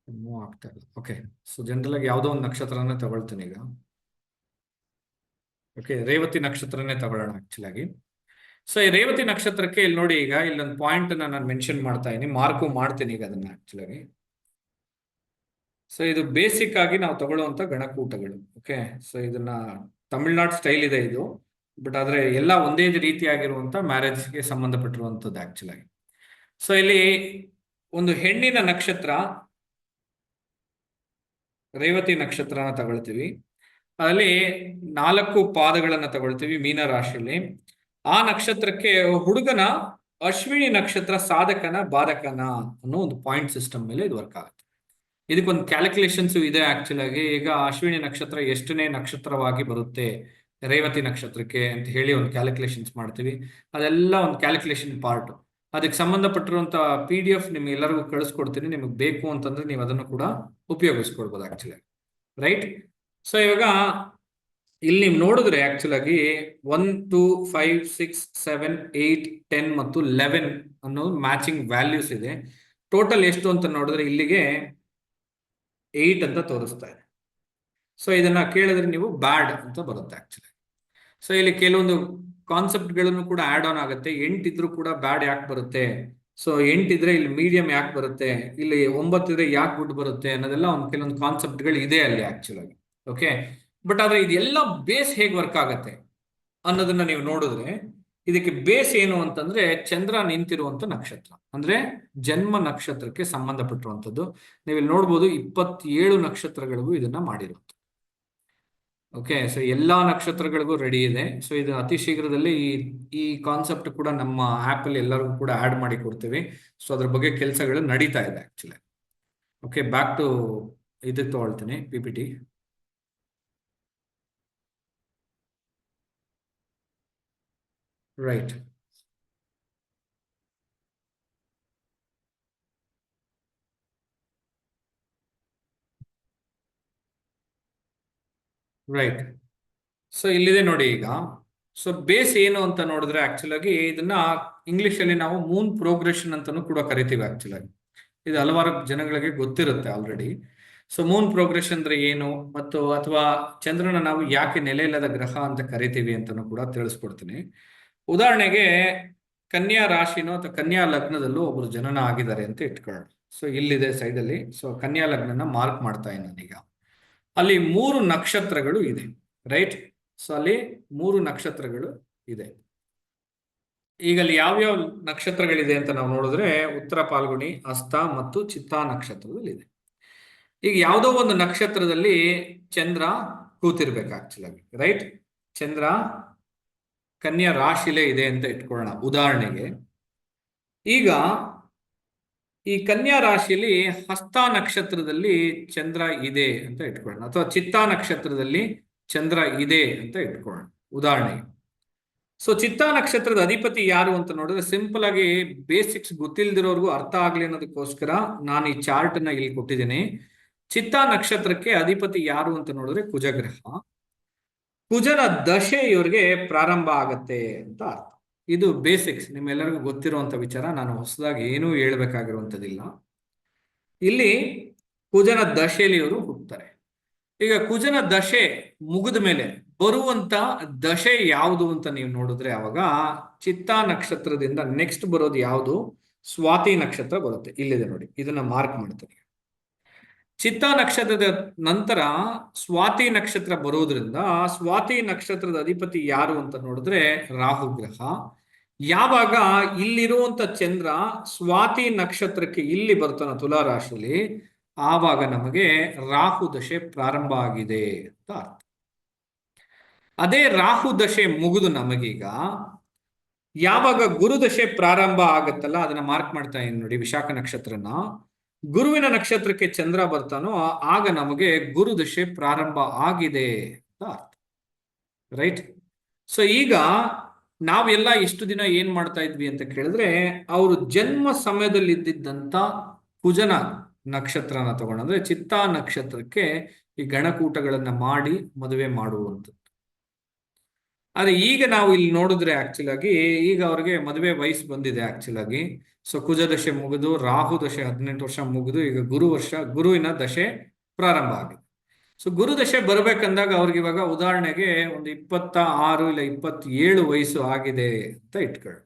ಮೂವ್ ಆಗ್ತಾ ಇಲ್ಲ. ಓಕೆ, ಸೊ ಜನರಲ್ ಆಗಿ ಯಾವುದೋ ಒಂದು ನಕ್ಷತ್ರನೇ ತಗೊಳ್ತೀನಿ ಈಗ. ಓಕೆ, ರೇವತಿ ನಕ್ಷತ್ರನೇ ತಗೊಳ್ಳೋಣ ಆಕ್ಚುಲ್ ಆಗಿ. ಸೊ ಈ ರೇವತಿ ನಕ್ಷತ್ರಕ್ಕೆ ಇಲ್ಲಿ ನೋಡಿ, ಈಗ ಇಲ್ಲೊಂದು ಪಾಯಿಂಟ್ ನಾನು ಮೆನ್ಷನ್ ಮಾಡ್ತಾ ಇದೀನಿ, ಮಾರ್ಕು ಮಾಡ್ತೀನಿ ಈಗ ಅದನ್ನ ಆಕ್ಚುಲ್ ಆಗಿ. ಸೊ ಇದು ಬೇಸಿಕ್ ಆಗಿ ನಾವು ತಗೊಳ್ಳುವಂತ ಗಣಕೂಟಗಳು. ಓಕೆ, ಸೊ ಇದನ್ನ ತಮಿಳ್ನಾಡು ಸ್ಟೈಲ್ ಇದೆ ಇದು, ಬಟ್ ಆದ್ರೆ ಎಲ್ಲ ಒಂದೇ ರೀತಿಯಾಗಿರುವಂತ ಮ್ಯಾರೇಜ್ಗೆ ಸಂಬಂಧಪಟ್ಟಿರುವಂತದ್ದು ಆಕ್ಚುಲ್ ಆಗಿ. ಸೊ ಇಲ್ಲಿ ಒಂದು ಹೆಣ್ಣಿನ ನಕ್ಷತ್ರ ರೇವತಿ ನಕ್ಷತ್ರನ ತಗೊಳ್ತೀವಿ. ಅಲ್ಲಿ 4 ಪಾದಗಳನ್ನ ತಗೊಳ್ತೀವಿ ಮೀನ ರಾಶಿಯಲ್ಲಿ. ಆ ನಕ್ಷತ್ರಕ್ಕೆ ಹುಡುಗನ ಅಶ್ವಿನಿ ನಕ್ಷತ್ರ ಸಾಧಕನ ಬಾಧಕನ ಅನ್ನೋ ಒಂದು ಪಾಯಿಂಟ್ ಸಿಸ್ಟಮ್ ಮೇಲೆ ಇದು ವರ್ಕ್ ಆಗುತ್ತೆ. ಇದಕ್ಕೊಂದು ಕ್ಯಾಲ್ಕುಲೇಷನ್ಸ್ ಇದೆ ಆಕ್ಚುಲ್ ಆಗಿ. ಈಗ ಅಶ್ವಿನಿ ನಕ್ಷತ್ರ ಎಷ್ಟನೇ ನಕ್ಷತ್ರವಾಗಿ ಬರುತ್ತೆ ರೇವತಿ ನಕ್ಷತ್ರಕ್ಕೆ ಅಂತ ಹೇಳಿ ಒಂದು ಕ್ಯಾಲ್ಕುಲೇಷನ್ಸ್ ಮಾಡ್ತೀವಿ. ಅದೆಲ್ಲ ಒಂದು ಕ್ಯಾಲ್ಕುಲೇಷನ್ ಪಾರ್ಟ್. ಅದಕ್ಕೆ ಸಂಬಂಧಪಟ್ಟಿರುವಂತ PDF ನಿಮ್ಗೆ ಎಲ್ಲರಿಗೂ ಕಳಿಸ್ಕೊಡ್ತೀನಿ. ನಿಮಗೆ ಬೇಕು ಅಂತಂದ್ರೆ ನೀವು ಅದನ್ನು ಕೂಡ ಉಪಯೋಗಿಸ್ಕೊಳ್ಬೋದು ಆಕ್ಚುಲಿ. ರೈಟ್. ಸೊ ಇವಾಗ ಇಲ್ಲಿ ನೀವು ನೋಡಿದ್ರೆ ಆಕ್ಚುಲ್ ಆಗಿ 1 2 5 6 7 8 10 ಮತ್ತು 11 ಅನ್ನೋ ಮ್ಯಾಚಿಂಗ್ ವ್ಯಾಲ್ಯೂಸ್ ಇದೆ. ಟೋಟಲ್ ಎಷ್ಟು ಅಂತ ನೋಡಿದ್ರೆ ಇಲ್ಲಿಗೆ 8 ಅಂತ ತೋರಿಸ್ತಾ ಇದೆ. ಸೊ ಇದನ್ನ ಕೇಳಿದ್ರೆ ನೀವು ಬ್ಯಾಡ್ ಅಂತ ಬರುತ್ತೆ ಆಕ್ಚುಲಿ. ಸೊ ಇಲ್ಲಿ ಕೆಲವೊಂದು ಕಾನ್ಸೆಪ್ಟ್ಗಳನ್ನು ಕೂಡ ಆಡ್ ಆನ್ ಆಗುತ್ತೆ. 8 ಇದ್ರೂ ಕೂಡ ಬ್ಯಾಡ್ ಯಾಕೆ ಬರುತ್ತೆ, ಸೊ 8 ಇದ್ರೆ ಇಲ್ಲಿ ಮೀಡಿಯಂ ಯಾಕೆ ಬರುತ್ತೆ, ಇಲ್ಲಿ 9 ಇದ್ರೆ ಯಾಕೆ ಗುಡ್ ಬರುತ್ತೆ ಅನ್ನೋದೆಲ್ಲ ಒಂದು ಕೆಲವೊಂದು ಕಾನ್ಸೆಪ್ಟ್ಗಳು ಇದೆ ಅಲ್ಲಿ ಆಕ್ಚುಲ್ ಆಗಿ. ಓಕೆ, ಬಟ್ ಆದ್ರೆ ಇದೆಲ್ಲ ಬೇಸ್ ಹೇಗೆ ವರ್ಕ್ ಆಗತ್ತೆ ಅನ್ನೋದನ್ನ ನೀವು ನೋಡಿದ್ರೆ ಇದಕ್ಕೆ ಬೇಸ್ ಏನು ಅಂತಂದ್ರೆ ಚಂದ್ರ ನಿಂತಿರುವಂತ ನಕ್ಷತ್ರ, ಅಂದ್ರೆ ಜನ್ಮ ನಕ್ಷತ್ರಕ್ಕೆ ಸಂಬಂಧಪಟ್ಟಿರುವಂತದ್ದು. ನೀವು ಇಲ್ಲಿ ನೋಡ್ಬೋದು 27 ನಕ್ಷತ್ರಗಳಿಗೂ ಇದನ್ನ ಮಾಡಿರುವಂತ. ಓಕೆ, ಸೊ ಎಲ್ಲಾ ನಕ್ಷತ್ರಗಳಿಗೂ ರೆಡಿ ಇದೆ. ಸೊ ಇದು ಅತಿ ಶೀಘ್ರದಲ್ಲಿ ಈ ಕಾನ್ಸೆಪ್ಟ್ ಕೂಡ ನಮ್ಮ ಆಪ್ ಅಲ್ಲಿ ಎಲ್ಲರಿಗೂ ಕೂಡ ಆಡ್ ಮಾಡಿ ಕೊಡ್ತೀವಿ. ಸೊ ಅದ್ರ ಬಗ್ಗೆ ಕೆಲಸಗಳು ನಡೀತಾ ಇದೆ ಆಕ್ಚುಲಿ. ಓಕೆ, ಬ್ಯಾಕ್ ಟು ಇದಕ್ಕೆ ತಗೊಳ್ತೀನಿ PPT. ರೈಟ್. ರೈಟ್. ಸೊ ಇಲ್ಲಿದೆ ನೋಡಿ ಈಗ. ಸೊ ಬೇಸ್ ಏನು ಅಂತ ನೋಡಿದ್ರೆ ಆಕ್ಚುಲ್ ಆಗಿ ಇದನ್ನ ಇಂಗ್ಲಿಷ್ ಅಲ್ಲಿ ನಾವು ಮೂನ್ ಪ್ರೋಗ್ರೆಷನ್ ಅಂತಾನೂ ಕೂಡ ಕರಿತೀವಿ ಆಕ್ಚುಲ್ ಆಗಿ. ಇದು ಹಲವಾರು ಜನಗಳಿಗೆ ಗೊತ್ತಿರುತ್ತೆ ಆಲ್ರೆಡಿ. ಸೊ ಮೂನ್ ಪ್ರೋಗ್ರೆಷನ್ ಅಂದ್ರೆ ಏನು, ಮತ್ತು ಅಥವಾ ಚಂದ್ರನ ನಾವು ಯಾಕೆ ನೆಲೆ ಇಲ್ಲದ ಗ್ರಹ ಅಂತ ಕರಿತೀವಿ ಅಂತಾನೂ ಕೂಡ ತಿಳಿಸ್ಕೊಡ್ತೀನಿ. ಉದಾಹರಣೆಗೆ ಕನ್ಯಾ ರಾಶಿನೋ ಅಥವಾ ಕನ್ಯಾ ಲಗ್ನದಲ್ಲೂ ಒಬ್ರು ಜನನ ಆಗಿದ್ದಾರೆ ಅಂತ ಇಟ್ಕೊಳ್ಳೋಣ. ಸೊ ಇಲ್ಲಿದೆ ಸೈಡ್ ಅಲ್ಲಿ. ಸೊ ಕನ್ಯಾ ಲಗ್ನನ ಮಾರ್ಕ್ ಮಾಡ್ತಾ ಇದ್ದೀನಿ ನಾನೀಗ. ಅಲ್ಲಿ 3 ನಕ್ಷತ್ರಗಳು ಇದೆ. ರೈಟ್. ಸೊ ಅಲ್ಲಿ 3 ನಕ್ಷತ್ರಗಳು ಇದೆ. ಈಗ ಅಲ್ಲಿ ಯಾವ್ಯಾವ ನಕ್ಷತ್ರಗಳಿದೆ ಅಂತ ನಾವು ನೋಡಿದ್ರೆ ಉತ್ತರ ಫಾಲ್ಗುಣಿ, ಹಸ್ತ ಮತ್ತು ಚಿತ್ತಾ ನಕ್ಷತ್ರದಲ್ಲಿ ಇದೆ. ಈಗ ಯಾವುದೋ ಒಂದು ನಕ್ಷತ್ರದಲ್ಲಿ ಚಂದ್ರ ಕೂತಿರ್ಬೇಕು ಆಕ್ಚುಲ್ ಆಗಿ. ರೈಟ್. ಚಂದ್ರ ಕನ್ಯಾ ರಾಶಿಲೇ ಇದೆ ಅಂತ ಇಟ್ಕೊಳ್ಳೋಣ ಉದಾಹರಣೆಗೆ. ಈಗ ಈ ಕನ್ಯಾ ರಾಶಿಯಲ್ಲಿ ಹಸ್ತ ನಕ್ಷತ್ರದಲ್ಲಿ ಚಂದ್ರ ಇದೆ ಅಂತ ಇಟ್ಕೊಳ್ಳೋಣ, ಅಥವಾ ಚಿತ್ತಾ ನಕ್ಷತ್ರದಲ್ಲಿ ಚಂದ್ರ ಇದೆ ಅಂತ ಇಟ್ಕೊಳ್ಳೋಣ ಉದಾಹರಣೆಗೆ. ಸೊ ಚಿತ್ತಾ ನಕ್ಷತ್ರದ ಅಧಿಪತಿ ಯಾರು ಅಂತ ನೋಡಿದ್ರೆ ಸಿಂಪಲ್ ಆಗಿ ಬೇಸಿಕ್ಸ್ ಗೊತ್ತಿಲ್ದಿರೋರ್ಗು ಅರ್ಥ ಆಗ್ಲಿ ಅನ್ನೋದಕ್ಕೋಸ್ಕರ ನಾನು ಈ ಚಾರ್ಟ್ ನ ಇಲ್ಲಿ ಕೊಟ್ಟಿದ್ದೀನಿ. ಚಿತ್ತಾ ನಕ್ಷತ್ರಕ್ಕೆ ಅಧಿಪತಿ ಯಾರು ಅಂತ ನೋಡಿದ್ರೆ ಕುಜಗ್ರಹ. ಕುಜನ ದಶೆ ಇವ್ರಿಗೆ ಪ್ರಾರಂಭ ಆಗತ್ತೆ ಅಂತ ಅರ್ಥ. ಇದು ಬೇಸಿಕ್ಸ್, ನಿಮ್ಮೆಲ್ಲರಿಗೂ ಗೊತ್ತಿರುವಂತ ವಿಚಾರ. ನಾನು ಹೊಸದಾಗಿ ಏನೂ ಹೇಳ್ಬೇಕಾಗಿರುವಂಥದ್ದಿಲ್ಲ. ಇಲ್ಲಿ ಕುಜನ ದಶೆಯಲ್ಲಿ ಇವರು ಹುಟ್ಟುತ್ತಾರೆ. ಈಗ ಕುಜನ ದಶೆ ಮುಗಿದ ಮೇಲೆ ಬರುವಂತ ದಶೆ ಯಾವುದು ಅಂತ ನೀವು ನೋಡಿದ್ರೆ ಅವಾಗ ಚಿತ್ತಾ ನಕ್ಷತ್ರದಿಂದ ನೆಕ್ಸ್ಟ್ ಬರೋದು ಯಾವುದು, ಸ್ವಾತಿ ನಕ್ಷತ್ರ ಬರುತ್ತೆ. ಇಲ್ಲಿದೆ ನೋಡಿ, ಇದನ್ನ ಮಾರ್ಕ್ ಮಾಡ್ತೀನಿ. ಚಿತ್ತಾ ನಕ್ಷತ್ರದ ನಂತರ ಸ್ವಾತಿ ನಕ್ಷತ್ರ ಬರೋದ್ರಿಂದ ಆ ಸ್ವಾತಿ ನಕ್ಷತ್ರದ ಅಧಿಪತಿ ಯಾರು ಅಂತ ನೋಡಿದ್ರೆ ರಾಹು ಗ್ರಹ. ಯಾವಾಗ ಇಲ್ಲಿರುವಂತ ಚಂದ್ರ ಸ್ವಾತಿ ನಕ್ಷತ್ರಕ್ಕೆ ಇಲ್ಲಿ ಬರ್ತಾನ ತುಲಾ ರಾಶಿಯಲ್ಲಿ, ಆವಾಗ ನಮಗೆ ರಾಹು ದಶೆ ಪ್ರಾರಂಭ ಆಗಿದೆ ಅಂತ ಅರ್ಥ. ಅದೇ ರಾಹು ದಶೆ ಮುಗಿದು ನಮಗೀಗ ಯಾವಾಗ ಗುರು ದಶೆ ಪ್ರಾರಂಭ ಆಗುತ್ತಲ್ಲ, ಅದನ್ನ ಮಾರ್ಕ್ ಮಾಡ್ತಾ ಇದ್ದೀನಿ ನೋಡಿ, ವಿಶಾಖ ನಕ್ಷತ್ರನ. ಗುರುವಿನ ನಕ್ಷತ್ರಕ್ಕೆ ಚಂದ್ರ ಬರ್ತಾನೋ ಆಗ ನಮಗೆ ಗುರು ದಶೆ ಪ್ರಾರಂಭ ಆಗಿದೆ ಅಂತ ಅರ್ಥ. ರೈಟ್? ಸೊ ಈಗ ನಾವೆಲ್ಲ ಇಷ್ಟು ದಿನ ಏನ್ ಮಾಡ್ತಾ ಇದ್ವಿ ಅಂತ ಕೇಳಿದ್ರೆ, ಅವರು ಜನ್ಮ ಸಮಯದಲ್ಲಿ ಇದ್ದಿದ್ದಂತ ಕುಜನ ನಕ್ಷತ್ರನ ತಗೊಂಡು, ಅಂದ್ರೆ ಚಿತ್ತಾ ನಕ್ಷತ್ರಕ್ಕೆ ಈ ಗಣಕೂಟಗಳನ್ನ ಮಾಡಿ ಮದುವೆ ಮಾಡುವಂಥದ್ದು. ಆದ್ರೆ ಈಗ ನಾವು ಇಲ್ಲಿ ನೋಡಿದ್ರೆ ಆಕ್ಚುಲ್ ಆಗಿ ಈಗ ಅವ್ರಿಗೆ ಮದುವೆ ವಯಸ್ಸು ಬಂದಿದೆ ಆಕ್ಚುಲ್ ಆಗಿ. ಸೊ ಕುಜ ದಶೆ ಮುಗಿದು, ರಾಹು ದಶೆ 18 ವರ್ಷ ಮುಗಿದು, ಈಗ ಗುರುವಿನ ದಶೆ ಪ್ರಾರಂಭ ಆಗಿದೆ. ಸೊ ಗುರು ದಶೆ ಬರ್ಬೇಕಂದಾಗ ಅವ್ರಿಗೆ ಇವಾಗ ಉದಾಹರಣೆಗೆ ಒಂದು 26 ಇಲ್ಲ 27 ವಯಸ್ಸು ಆಗಿದೆ ಅಂತ ಇಟ್ಕೊಳ್ಳಿ.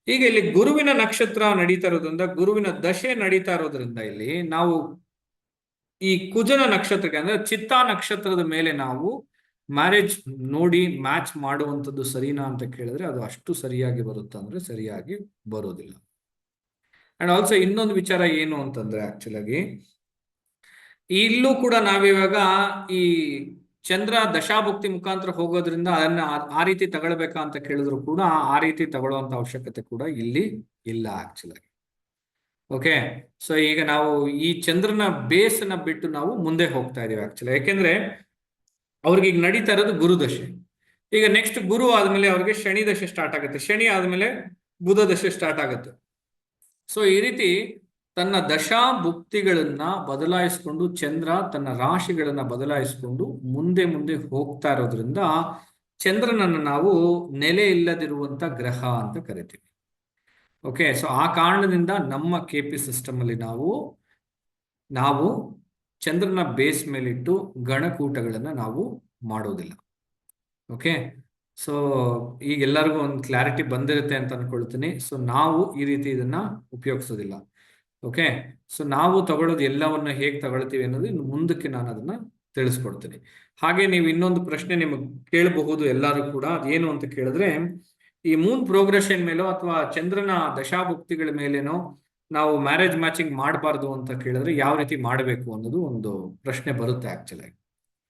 ಈಗ ಇಲ್ಲಿ ಗುರುವಿನ ನಕ್ಷತ್ರ ನಡೀತಾ ಇರೋದ್ರಿಂದ, ಗುರುವಿನ ದಶೆ ನಡೀತಾ ಇರೋದ್ರಿಂದ ಇಲ್ಲಿ ನಾವು ಈ ಕುಜನ ನಕ್ಷತ್ರಕ್ಕೆ ಅಂದ್ರೆ ಚಿತ್ತಾ ನಕ್ಷತ್ರದ ಮೇಲೆ ನಾವು ಮ್ಯಾರೇಜ್ ನೋಡಿ ಮ್ಯಾಚ್ ಮಾಡುವಂಥದ್ದು ಸರಿನಾ ಅಂತ ಕೇಳಿದ್ರೆ ಅದು ಅಷ್ಟು ಸರಿಯಾಗಿ ಬರುತ್ತಾ ಅಂದ್ರೆ ಸರಿಯಾಗಿ ಬರೋದಿಲ್ಲ. ಅಂಡ್ ಆಲ್ಸೋ ಇನ್ನೊಂದು ವಿಚಾರ ಏನು ಅಂತಂದ್ರೆ ಆಕ್ಚುಲ್ ಆಗಿ ಇಲ್ಲೂ ಕೂಡ ನಾವಿವಾಗ ಈ ಚಂದ್ರ ದಶಾಭುಕ್ತಿ ಮುಖಾಂತರ ಹೋಗೋದ್ರಿಂದ ಅದನ್ನ ಆ ರೀತಿ ತಗೊಳ್ಬೇಕಾ ಅಂತ ಕೇಳಿದ್ರು ಕೂಡ ಆ ರೀತಿ ತಗೊಳ್ಳುವಂತ ಅವಶ್ಯಕತೆ ಕೂಡ ಇಲ್ಲಿ ಇಲ್ಲ ಆಕ್ಚುಲ್ ಆಗಿ. ಓಕೆ, ಸೊ ಈಗ ನಾವು ಈ ಚಂದ್ರನ ಬೇಸ್ ನ ಬಿಟ್ಟು ನಾವು ಮುಂದೆ ಹೋಗ್ತಾ ಇದೀವಿ ಆಕ್ಚುಲಿ. ಯಾಕೆಂದ್ರೆ ಅವ್ರಿಗೆ ಈಗ ನಡೀತಾ ಇರೋದು ಗುರು ದಶೆ. ಈಗ ನೆಕ್ಸ್ಟ್ ಗುರು ಆದ್ಮೇಲೆ ಅವ್ರಿಗೆ ಶನಿ ದಶೆ ಸ್ಟಾರ್ಟ್ ಆಗುತ್ತೆ, ಶನಿ ಆದ್ಮೇಲೆ ಬುಧ ದಶೆ ಸ್ಟಾರ್ಟ್ ಆಗುತ್ತೆ. ಸೊ ಈ ರೀತಿ ತನ್ನ ದಶಾ ಭುಕ್ತಿಗಳನ್ನ ಬದಲಾಯಿಸಿಕೊಂಡು ಚಂದ್ರ ತನ್ನ ರಾಶಿಗಳನ್ನ ಬದಲಾಯಿಸಿಕೊಂಡು ಮುಂದೆ ಮುಂದೆ ಹೋಗ್ತಾ ಇರೋದ್ರಿಂದ ಚಂದ್ರನನ್ನು ನಾವು ನೆಲೆ ಇಲ್ಲದಿರುವಂತ ಗ್ರಹ ಅಂತ ಕರಿತೀವಿ. ಓಕೆ, ಸೊ ಆ ಕಾರಣದಿಂದ ನಮ್ಮ KP ಸಿಸ್ಟಮ್ ಅಲ್ಲಿ ನಾವು ಚಂದ್ರನ ಬೇಸ್ ಮೇಲಿಟ್ಟು ಗಣಕೂಟಗಳನ್ನ ನಾವು ಮಾಡೋದಿಲ್ಲ. ಓಕೆ, ಸೊ ಈಗ ಎಲ್ಲರಿಗೂ ಒಂದು ಕ್ಲಾರಿಟಿ ಬಂದಿರುತ್ತೆ ಅಂತ ಅನ್ಕೊಳ್ತೀನಿ. ಸೊ ನಾವು ಈ ರೀತಿ ಇದನ್ನ ಉಪಯೋಗಿಸೋದಿಲ್ಲ. ಓಕೆ, ಸೊ ನಾವು ತಗೊಳ್ಳೋದು ಎಲ್ಲವನ್ನ ಹೇಗೆ ತಗೊಳ್ತೀವಿ ಅನ್ನೋದು ಇನ್ನು ಮುಂದಕ್ಕೆ ನಾನು ಅದನ್ನ ತಿಳಿಸ್ಕೊಡ್ತೀನಿ. ಹಾಗೆ ನೀವು ಇನ್ನೊಂದು ಪ್ರಶ್ನೆ ನಿಮಗೆ ಕೇಳಬಹುದು ಎಲ್ಲರೂ ಕೂಡ, ಅದೇನು ಅಂತ ಕೇಳಿದ್ರೆ, ಈ ಮೂನ್ ಪ್ರೋಗ್ರೆಷನ್ ಮೇಲೋ ಅಥವಾ ಚಂದ್ರನ ದಶಾಭುಕ್ತಿಗಳ ಮೇಲೇನೋ ನಾವು ಮ್ಯಾರೇಜ್ ಮ್ಯಾಚಿಂಗ್ ಮಾಡಬಾರ್ದು ಅಂತ ಕೇಳಿದ್ರೆ ಯಾವ ರೀತಿ ಮಾಡಬೇಕು ಅನ್ನೋದು ಒಂದು ಪ್ರಶ್ನೆ ಬರುತ್ತೆ ಆಕ್ಚುಲಿ.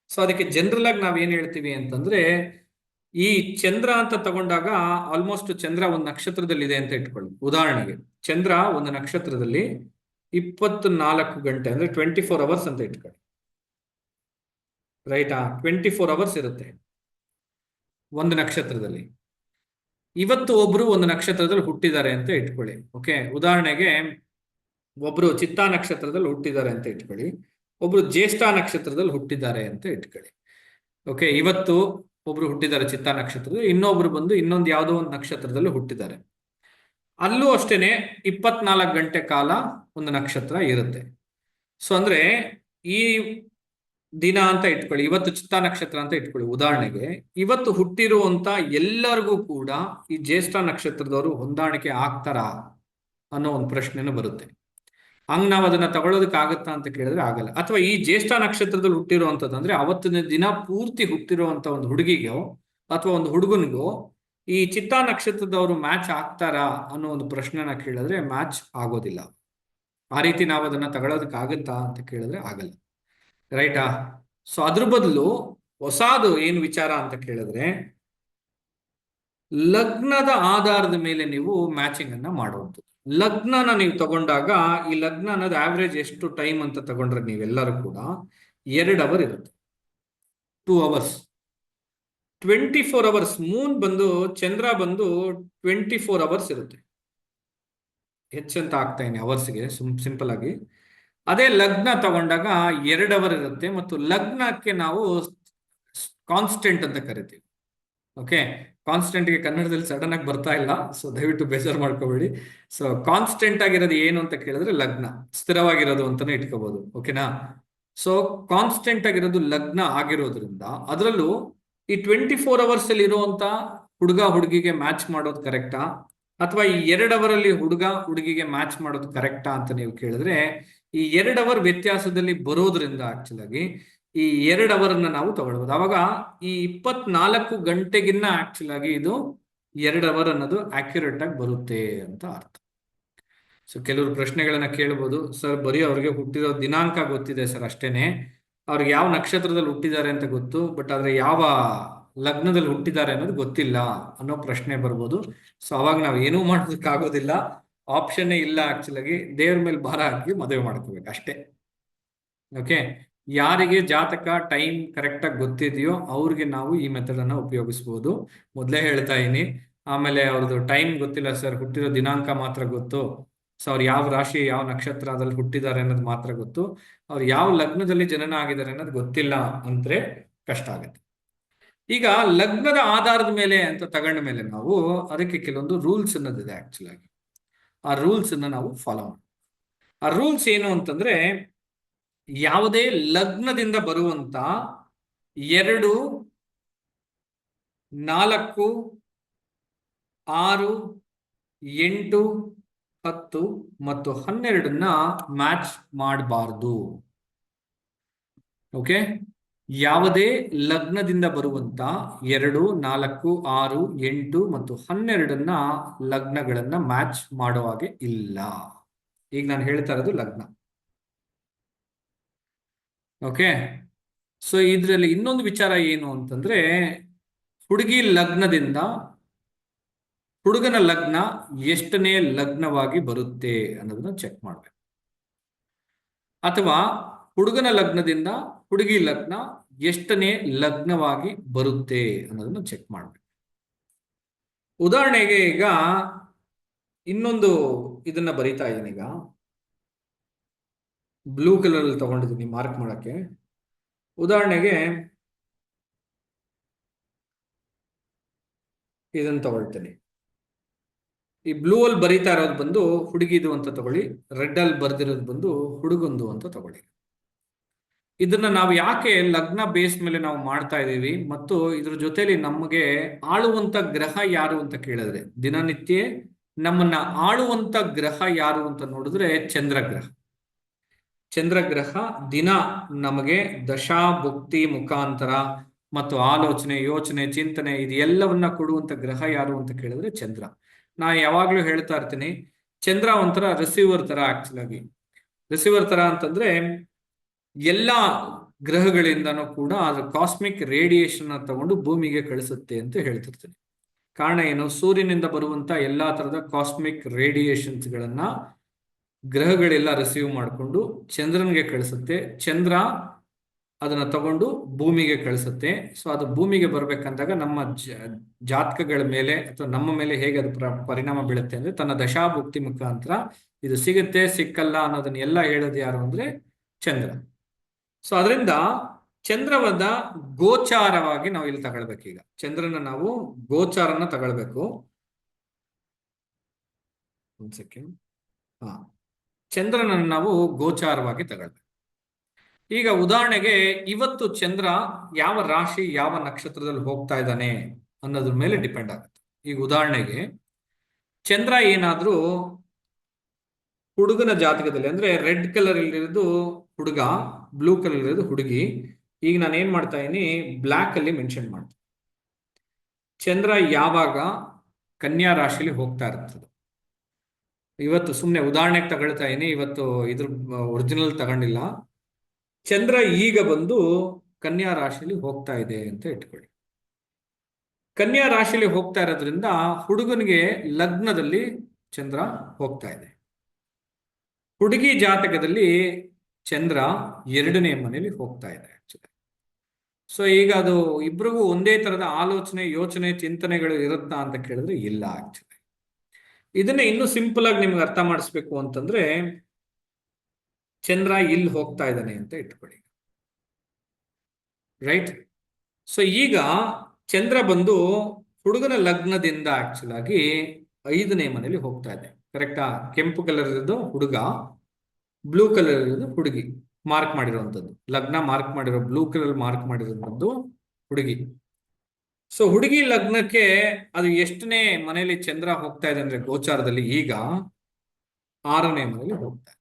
ಸೊ ಅದಕ್ಕೆ ಜನರಲ್ ಆಗಿ ನಾವ್ ಏನ್ ಹೇಳ್ತೀವಿ ಅಂತಂದ್ರೆ, ಈ ಚಂದ್ರ ಅಂತ ತಗೊಂಡಾಗ ಆಲ್ಮೋಸ್ಟ್ ಚಂದ್ರ ಒಂದು ನಕ್ಷತ್ರದಲ್ಲಿ ಇದೆ ಅಂತ ಇಟ್ಕೊಳ್ಳಿ. ಉದಾಹರಣೆಗೆ ಚಂದ್ರ ಒಂದು ನಕ್ಷತ್ರದಲ್ಲಿ 24 ಗಂಟೆ ಅಂದ್ರೆ 24 ಅವರ್ಸ್ ಅಂತ ಇಟ್ಕೊಳ್ಳಿ. ರೈಟಾ? 24 ಅವರ್ಸ್ ಇರುತ್ತೆ ಒಂದು ನಕ್ಷತ್ರದಲ್ಲಿ. ಇವತ್ತು ಒಬ್ರು ಒಂದು ನಕ್ಷತ್ರದಲ್ಲಿ ಹುಟ್ಟಿದ್ದಾರೆ ಅಂತ ಇಟ್ಕೊಳ್ಳಿ. ಓಕೆ, ಉದಾಹರಣೆಗೆ ಒಬ್ರು ಚಿತ್ತಾ ನಕ್ಷತ್ರದಲ್ಲಿ ಹುಟ್ಟಿದ್ದಾರೆ ಅಂತ ಇಟ್ಕೊಳ್ಳಿ, ಒಬ್ರು ಜ್ಯೇಷ್ಠ ನಕ್ಷತ್ರದಲ್ಲಿ ಹುಟ್ಟಿದ್ದಾರೆ ಅಂತ ಇಟ್ಕೊಳ್ಳಿ. ಓಕೆ, ಇವತ್ತು ಒಬ್ರು ಹುಟ್ಟಿದ್ದಾರೆ ಚಿತ್ತಾ ನಕ್ಷತ್ರದಲ್ಲಿ, ಇನ್ನೊಬ್ರು ಬಂದು ಇನ್ನೊಂದು ಯಾವುದೋ ಒಂದು ನಕ್ಷತ್ರದಲ್ಲಿ ಹುಟ್ಟಿದ್ದಾರೆ. ಅಲ್ಲೂ ಅಷ್ಟೇನೆ 24 ಗಂಟೆ ಕಾಲ ಒಂದು ನಕ್ಷತ್ರ ಇರುತ್ತೆ. ಸೊ ಅಂದ್ರೆ ಈ ದಿನ ಅಂತ ಇಟ್ಕೊಳ್ಳಿ, ಇವತ್ತು ಚಿತ್ತಾ ನಕ್ಷತ್ರ ಅಂತ ಇಟ್ಕೊಳ್ಳಿ ಉದಾಹರಣೆಗೆ, ಇವತ್ತು ಹುಟ್ಟಿರುವಂತ ಎಲ್ಲರಿಗೂ ಕೂಡ ಈ ಜ್ಯೇಷ್ಠ ನಕ್ಷತ್ರದವರು ಹೊಂದಾಣಿಕೆ ಆಗ್ತಾರಾ ಅನ್ನೋ ಒಂದು ಪ್ರಶ್ನೆನೂ ಬರುತ್ತೆ. ಹಂಗ್ ನಾವು ಅದನ್ನ ತಗೊಳ್ಳೋದಕ್ಕೆ ಆಗತ್ತಾ ಅಂತ ಕೇಳಿದ್ರೆ ಆಗಲ್ಲ. ಅಥವಾ ಈ ಜ್ಯೇಷ್ಠ ನಕ್ಷತ್ರದಲ್ಲಿ ಹುಟ್ಟಿರುವಂತದ್ದು ಅಂದ್ರೆ ಅವತ್ತಿನ ದಿನ ಪೂರ್ತಿ ಹುಟ್ಟಿರುವಂತ ಒಂದು ಹುಡುಗಿಗೋ ಅಥವಾ ಒಂದು ಹುಡುಗನಿಗೋ ಈ ಚಿತ್ತಾ ನಕ್ಷತ್ರದವರು ಮ್ಯಾಚ್ ಆಗ್ತಾರಾ ಅನ್ನೋ ಒಂದು ಪ್ರಶ್ನೆನ ಕೇಳಿದ್ರೆ ಮ್ಯಾಚ್ ಆಗೋದಿಲ್ಲ. ಆ ರೀತಿ ನಾವು ಅದನ್ನ ತಗೊಳ್ಳೋದಕ್ಕೆ ಆಗತ್ತಾ ಅಂತ ಕೇಳಿದ್ರೆ ಆಗಲ್ಲ. ರೈಟಾ? ಸೊ ಅದ್ರ ಬದಲು ಹೊಸದು ಏನು ವಿಚಾರ ಅಂತ ಕೇಳಿದ್ರೆ, ಲಗ್ನದ ಆಧಾರದ ಮೇಲೆ ನೀವು ಮ್ಯಾಚಿಂಗ್ ಅನ್ನ ಮಾಡುವಂಥದ್ದು. ಲಗ್ನನ ನೀವು ತಗೊಂಡಾಗ ಈ ಲಗ್ನ ಅನ್ನೋದು ಆವ್ರೇಜ್ ಎಷ್ಟು ಟೈಮ್ ಅಂತ ತಗೊಂಡ್ರೆ ನೀವೆಲ್ಲರೂ ಕೂಡ 2 ಅವರ್ ಇರುತ್ತೆ, 2 ಅವರ್ಸ್. 24 ಅವರ್ಸ್ ಮೂನ್ ಬಂದು ಚಂದ್ರ ಬಂದು 24 ಅವರ್ಸ್ ಇರುತ್ತೆ. ಹೆಚ್ಚಂತ ಆಗ್ತಾ ಇದೀನಿ ಅವರ್ಸ್ಗೆ ಸಿಂಪಲ್ ಆಗಿ. ಅದೇ ಲಗ್ನ ತಗೊಂಡಾಗ 2 ಅವರ್ ಇರುತ್ತೆ ಮತ್ತು ಲಗ್ನಕ್ಕೆ ನಾವು ಕಾನ್ಸ್ಟೆಂಟ್ ಅಂತ ಕರಿತೀವಿ. ಓಕೆ, ಕಾನ್ಸ್ಟೆಂಟ್ಗೆ ಕನ್ನಡದಲ್ಲಿ ಸಡನ್ ಆಗಿ ಬರ್ತಾ ಇಲ್ಲ, ಸೊ ದಯವಿಟ್ಟು ಬೇಜಾರು ಮಾಡ್ಕೋಬೇಡಿ. ಸೊ ಕಾನ್ಸ್ಟೆಂಟ್ ಆಗಿರೋದು ಏನು ಅಂತ ಕೇಳಿದ್ರೆ ಲಗ್ನ, ಸ್ಥಿರವಾಗಿರೋದು ಅಂತಾನೆ ಇಟ್ಕೋಬಹುದು. ಓಕೆನಾ? ಸೊ ಕಾನ್ಸ್ಟೆಂಟ್ ಆಗಿರೋದು ಲಗ್ನ ಆಗಿರೋದ್ರಿಂದ ಅದರಲ್ಲೂ ಈ 24 ಅವರ್ಸ್ ಅಲ್ಲಿ ಇರುವಂತ ಹುಡುಗ ಹುಡುಗಿಗೆ ಮ್ಯಾಚ್ ಮಾಡೋದು ಕರೆಕ್ಟಾ ಅಥವಾ ಈ 2 ಅವರಲ್ಲಿ ಹುಡುಗ ಹುಡುಗಿಗೆ ಮ್ಯಾಚ್ ಮಾಡೋದು ಕರೆಕ್ಟಾ ಅಂತ ನೀವು ಕೇಳಿದ್ರೆ, ಈ 2 ಅವರ್ ವ್ಯತ್ಯಾಸದಲ್ಲಿ ಬರೋದ್ರಿಂದ ಆಕ್ಚುಲ್ ಆಗಿ ಈ 2 ಅವರನ್ನ ನಾವು ತಗೊಳ್ಬಹುದು. ಅವಾಗ ಈ 24 ಗಂಟೆಗಿನ್ನ ಆಕ್ಚುಲ್ ಆಗಿ ಇದು 2 ಅವರ್ ಅನ್ನೋದು ಅಕ್ಯುರೇಟ್ ಆಗಿ ಬರುತ್ತೆ ಅಂತ ಅರ್ಥ. ಸೊ ಕೆಲವರು ಪ್ರಶ್ನೆಗಳನ್ನ ಕೇಳಬಹುದು, ಸರ್ ಬರೀ ಅವ್ರಿಗೆ ಹುಟ್ಟಿರೋ ದಿನಾಂಕ ಗೊತ್ತಿದೆ ಸರ್ ಅಷ್ಟೇನೆ, ಅವ್ರಿಗೆ ಯಾವ ನಕ್ಷತ್ರದಲ್ಲಿ ಹುಟ್ಟಿದ್ದಾರೆ ಅಂತ ಗೊತ್ತು, ಬಟ್ ಆದ್ರೆ ಯಾವ ಲಗ್ನದಲ್ಲಿ ಹುಟ್ಟಿದ್ದಾರೆ ಅನ್ನೋದು ಗೊತ್ತಿಲ್ಲ ಅನ್ನೋ ಪ್ರಶ್ನೆ ಬರ್ಬೋದು. ಸೊ ಅವಾಗ ನಾವು ಏನೂ ಮಾಡೋದಕ್ಕಾಗೋದಿಲ್ಲ, ಆಪ್ಷನ್ನೇ ಇಲ್ಲ. ಆಕ್ಚುಲಾಗಿ ದೇವ್ರ ಮೇಲೆ ಭಾರ ಹಾಕಿ ಮದುವೆ ಮಾಡ್ಕೋಬೇಕು ಅಷ್ಟೇ. ಓಕೆ, ಯಾರಿಗೆ ಜಾತಕ ಟೈಮ್ ಕರೆಕ್ಟಾಗಿ ಗೊತ್ತಿದೆಯೋ ಅವ್ರಿಗೆ ನಾವು ಈ ಮೆಥಡ್ ಅನ್ನ ಉಪಯೋಗಿಸ್ಬೋದು. ಮೊದಲೇ ಹೇಳ್ತಾ ಇದೀನಿ. ಆಮೇಲೆ ಅವ್ರದ್ದು ಟೈಮ್ ಗೊತ್ತಿಲ್ಲ ಸರ್, ಹುಟ್ಟಿರೋ ದಿನಾಂಕ ಮಾತ್ರ ಗೊತ್ತು, ಸೊ ಅವ್ರು ಯಾವ ರಾಶಿ ಯಾವ ನಕ್ಷತ್ರದಲ್ಲಿ ಹುಟ್ಟಿದ್ದಾರೆ ಅನ್ನೋದು ಮಾತ್ರ ಗೊತ್ತು, ಅವ್ರು ಯಾವ ಲಗ್ನದಲ್ಲಿ ಜನನ ಆಗಿದ್ದಾರೆ ಅನ್ನೋದು ಗೊತ್ತಿಲ್ಲ ಅಂದ್ರೆ ಕಷ್ಟ ಆಗುತ್ತೆ. ಈಗ ಲಗ್ನದ ಆಧಾರದ ಮೇಲೆ ಅಂತ ತಗೊಂಡ ಮೇಲೆ ನಾವು ಅದಕ್ಕೆ ಕೆಲವೊಂದು ರೂಲ್ಸ್ ಅನ್ನೋದಿದೆ ಆಕ್ಚುಲಾಗಿ. ಆ ರೂಲ್ಸ್ ಅನ್ನ ನಾವು ಫಾಲೋ ಮಾಡಿ. ಆ ರೂಲ್ಸ್ ಏನು ಅಂತಂದ್ರೆ, ಯಾವುದೇ ಲಗ್ನದಿಂದ ಬರುವಂತ 2, 4, 6, 8, 10 ಮತ್ತು 12 ಮ್ಯಾಚ್ ಮಾಡಬಾರ್ದು. ಓಕೆ, ಯಾವುದೇ ಲಗ್ನದಿಂದ ಬರುವಂತ 2, 4, 6, 8 ಮತ್ತು 12 ಲಗ್ನಗಳನ್ನ ಮ್ಯಾಚ್ ಮಾಡೋ ಹಾಗೆ ಇಲ್ಲ. ಈಗ ನಾನು ಹೇಳ್ತಾ ಇರೋದು ಲಗ್ನ. ಓಕೆ, ಸೊ ಇದರಲ್ಲಿ ಇನ್ನೊಂದು ವಿಚಾರ ಏನು ಅಂತಂದ್ರೆ, ಹುಡುಗಿ ಲಗ್ನದಿಂದ ಹುಡುಗನ ಲಗ್ನ ಎಷ್ಟನೇ ಲಗ್ನವಾಗಿ ಬರುತ್ತೆ ಅನ್ನೋದನ್ನ ಚೆಕ್ ಮಾಡ್ಬೇಕು. ಅಥವಾ ಹುಡುಗನ ಲಗ್ನದಿಂದ ಹುಡುಗಿ ಲಗ್ನ ಎಷ್ಟನೇ ಲಗ್ನವಾಗಿ ಬರುತ್ತೆ ಅನ್ನೋದನ್ನ ಚೆಕ್ ಮಾಡ್ಬೇಕು. ಉದಾಹರಣೆಗೆ ಈಗ ಇನ್ನೊಂದು ಇದನ್ನ ಬರೀತಾ ಇದ್ದೀನಿ. ಈಗ ಬ್ಲೂ ಕಲರ್ ಅಲ್ಲಿ ತಗೊಂಡಿದ್ದೀನಿ ಮಾರ್ಕ್ ಮಾಡಕ್ಕೆ. ಉದಾಹರಣೆಗೆ ಇದನ್ನ ತಗೊಳ್ತೇನೆ. ಈ ಬ್ಲೂ ಅಲ್ಲಿ ಬರೀತಾ ಇರೋದು ಬಂದು ಹುಡುಗಿದು ಅಂತ ತಗೊಳ್ಳಿ, ರೆಡ್ ಅಲ್ಲಿ ಬರ್ದಿರೋದು ಬಂದು ಹುಡುಗಂದು ಅಂತ ತಗೊಳ್ಳಿ. ಇದನ್ನ ನಾವು ಯಾಕೆ ಲಗ್ನ ಬೇಸ್ ಮೇಲೆ ನಾವು ಮಾಡ್ತಾ ಇದ್ದೀವಿ, ಮತ್ತು ಇದ್ರ ಜೊತೆಲಿ ನಮಗೆ ಆಳುವಂತ ಗ್ರಹ ಯಾರು ಅಂತ ಕೇಳಿದ್ರೆ, ದಿನನಿತ್ಯ ನಮ್ಮನ್ನ ಆಳುವಂತ ಗ್ರಹ ಯಾರು ಅಂತ ನೋಡಿದ್ರೆ ಚಂದ್ರಗ್ರಹ. ಚಂದ್ರಗ್ರಹ ದಿನ ನಮಗೆ ದಶಾ ಭುಕ್ತಿ ಮುಖಾಂತರ ಮತ್ತು ಆಲೋಚನೆ, ಯೋಚನೆ, ಚಿಂತನೆ ಇದು ಎಲ್ಲವನ್ನ ಕೊಡುವಂತ ಗ್ರಹ ಯಾರು ಅಂತ ಕೇಳಿದ್ರೆ ಚಂದ್ರ. ನಾ ಯಾವಾಗ್ಲೂ ಹೇಳ್ತಾ ಇರ್ತೀನಿ, ಚಂದ್ರ ಒಂಥರ ರಿಸೀವರ್ ತರ. ಆಕ್ಚುಲಾಗಿ ರಿಸೀವರ್ ತರ ಅಂತಂದ್ರೆ ಎಲ್ಲಾ ಗ್ರಹಗಳಿಂದನೂ ಕೂಡ ಅದ್ರ ಕಾಸ್ಮಿಕ್ ರೇಡಿಯೇಷನ್ ತಗೊಂಡು ಭೂಮಿಗೆ ಕಳಿಸುತ್ತೆ ಅಂತ ಹೇಳ್ತಿರ್ತೀನಿ. ಕಾರಣ ಏನು, ಸೂರ್ಯನಿಂದ ಬರುವಂತ ಎಲ್ಲಾ ತರದ ಕಾಸ್ಮಿಕ್ ರೇಡಿಯೇಷನ್ಸ್ ಗಳನ್ನ ಗ್ರಹಗಳೆಲ್ಲ ರಿಸೀವ್ ಮಾಡಿಕೊಂಡು ಚಂದ್ರನಿಗೆ ಕಳಿಸುತ್ತೆ. ಚಂದ್ರ ಅದನ್ನ ತಗೊಂಡು ಭೂಮಿಗೆ ಕಳಿಸುತ್ತೆ. ಸೊ ಅದು ಭೂಮಿಗೆ ಬರ್ಬೇಕಂದಾಗ ನಮ್ಮ ಜಾತಕಗಳ ಮೇಲೆ ಅಥವಾ ನಮ್ಮ ಮೇಲೆ ಹೇಗೆ ಅದು ಪರಿಣಾಮ ಬೀಳುತ್ತೆ ಅಂದ್ರೆ, ತನ್ನ ದಶಾಭುಕ್ತಿ ಮುಖಾಂತರ ಇದು ಸಿಗುತ್ತೆ ಸಿಕ್ಕಲ್ಲ ಅನ್ನೋದನ್ನ ಎಲ್ಲ ಹೇಳೋದು ಯಾರು ಅಂದ್ರೆ ಚಂದ್ರ. ಸೊ ಅದರಿಂದ ಚಂದ್ರವನ್ನ ಗೋಚಾರವಾಗಿ ನಾವು ಇಲ್ಲಿ ತಗೊಳ್ಬೇಕು. ಈಗ ಚಂದ್ರನ ನಾವು ಗೋಚಾರನ ತಗೊಳ್ಬೇಕು. ಒಂದ್ ಸೆಕೆಂಡ್. ಚಂದ್ರನನ್ನು ನಾವು ಗೋಚಾರವಾಗಿ ತಗೊಳ್ಬೇಕು. ಈಗ ಉದಾಹರಣೆಗೆ ಇವತ್ತು ಚಂದ್ರ ಯಾವ ರಾಶಿ ಯಾವ ನಕ್ಷತ್ರದಲ್ಲಿ ಹೋಗ್ತಾ ಇದ್ದಾನೆ ಅನ್ನೋದ್ರ ಮೇಲೆ ಡಿಪೆಂಡ್ ಆಗುತ್ತೆ. ಈಗ ಉದಾಹರಣೆಗೆ ಚಂದ್ರ ಏನಾದ್ರೂ ಹುಡುಗನ ಜಾತಕದಲ್ಲಿ ಅಂದ್ರೆ ರೆಡ್ ಕಲರ್ ಇರೋದು ಹುಡುಗ, ಬ್ಲೂ ಕಲರ್ ಇರೋದು ಹುಡುಗಿ. ಈಗ ನಾನು ಏನ್ ಮಾಡ್ತಾ ಇದೀನಿ, ಬ್ಲಾಕ್ ಅಲ್ಲಿ ಮೆನ್ಷನ್ ಮಾಡ್ತೀನಿ. ಚಂದ್ರ ಯಾವಾಗ ಕನ್ಯಾ ರಾಶಿಯಲ್ಲಿ ಹೋಗ್ತಾ ಇರ್ತದೆ, ಇವತ್ತು ಸುಮ್ಮನೆ ಉದಾಹರಣೆಗೆ ತಗೊಳ್ತಾ ಇದೀನಿ, ಇವತ್ತು ಇದ್ರ ಒರಿಜಿನಲ್ ತಗೊಂಡಿಲ್ಲ. ಚಂದ್ರ ಈಗ ಬಂದು ಕನ್ಯಾ ರಾಶಿಯಲ್ಲಿ ಹೋಗ್ತಾ ಇದೆ ಅಂತ ಇಟ್ಕೊಳ್ಳಿ. ಕನ್ಯಾ ರಾಶಿಯಲ್ಲಿ ಹೋಗ್ತಾ ಇರೋದ್ರಿಂದ ಹುಡುಗನಿಗೆ ಲಗ್ನದಲ್ಲಿ ಚಂದ್ರ ಹೋಗ್ತಾ ಇದೆ. ಹುಡುಗಿ ಜಾತಕದಲ್ಲಿ ಚಂದ್ರ 2ನೇ ಮನೆಯಲ್ಲಿ ಹೋಗ್ತಾ ಇದೆ ಆಕ್ಚುಲಿ. ಸೊ ಈಗ ಅದು ಇಬ್ರಿಗೂ ಒಂದೇ ತರದ ಆಲೋಚನೆ, ಯೋಚನೆ, ಚಿಂತನೆಗಳು ಇರುತ್ತಾ ಅಂತ ಕೇಳಿದ್ರೆ ಇಲ್ಲ ಆಕ್ಚುಲಿ. ಇದನ್ನ ಇನ್ನೂ ಸಿಂಪಲ್ ಆಗಿ ನಿಮ್ಗೆ ಅರ್ಥ ಮಾಡಿಸ್ಬೇಕು ಅಂತಂದ್ರೆ, ಚಂದ್ರ ಇಲ್ಲಿ ಹೋಗ್ತಾ ಇದ್ದಾನೆ ಅಂತ ಇಟ್ಕೊಳ್ಳಿ, ರೈಟ್? ಸೊ ಈಗ ಚಂದ್ರ ಬಂದು ಹುಡುಗನ ಲಗ್ನದಿಂದ ಆಕ್ಚುಲ್ ಆಗಿ 5ನೇ ಮನೆಯಲ್ಲಿ ಹೋಗ್ತಾ ಇದೆ. ಕರೆಕ್ಟಾ? ಕೆಂಪು ಕಲರ್ ಇರೋದು ಹುಡುಗ, ಬ್ಲೂ ಕಲರ್ ಇರೋದು ಹುಡುಗಿ. ಮಾರ್ಕ್ ಮಾಡಿರುವಂಥದ್ದು ಲಗ್ನ, ಮಾರ್ಕ್ ಮಾಡಿರೋ ಬ್ಲೂ ಕಲರ್ ಮಾರ್ಕ್ ಮಾಡಿರುವಂಥದ್ದು ಹುಡುಗಿ. ಸೊ ಹುಡುಗಿ ಲಗ್ನಕ್ಕೆ ಅದು ಎಷ್ಟನೇ ಮನೆಯಲ್ಲಿ ಚಂದ್ರ ಹೋಗ್ತಾ ಇದೆ ಅಂದ್ರೆ ಗೋಚಾರದಲ್ಲಿ ಈಗ 6ನೇ ಮನೆಯಲ್ಲಿ ಹೋಗ್ತಾ ಇದೆ.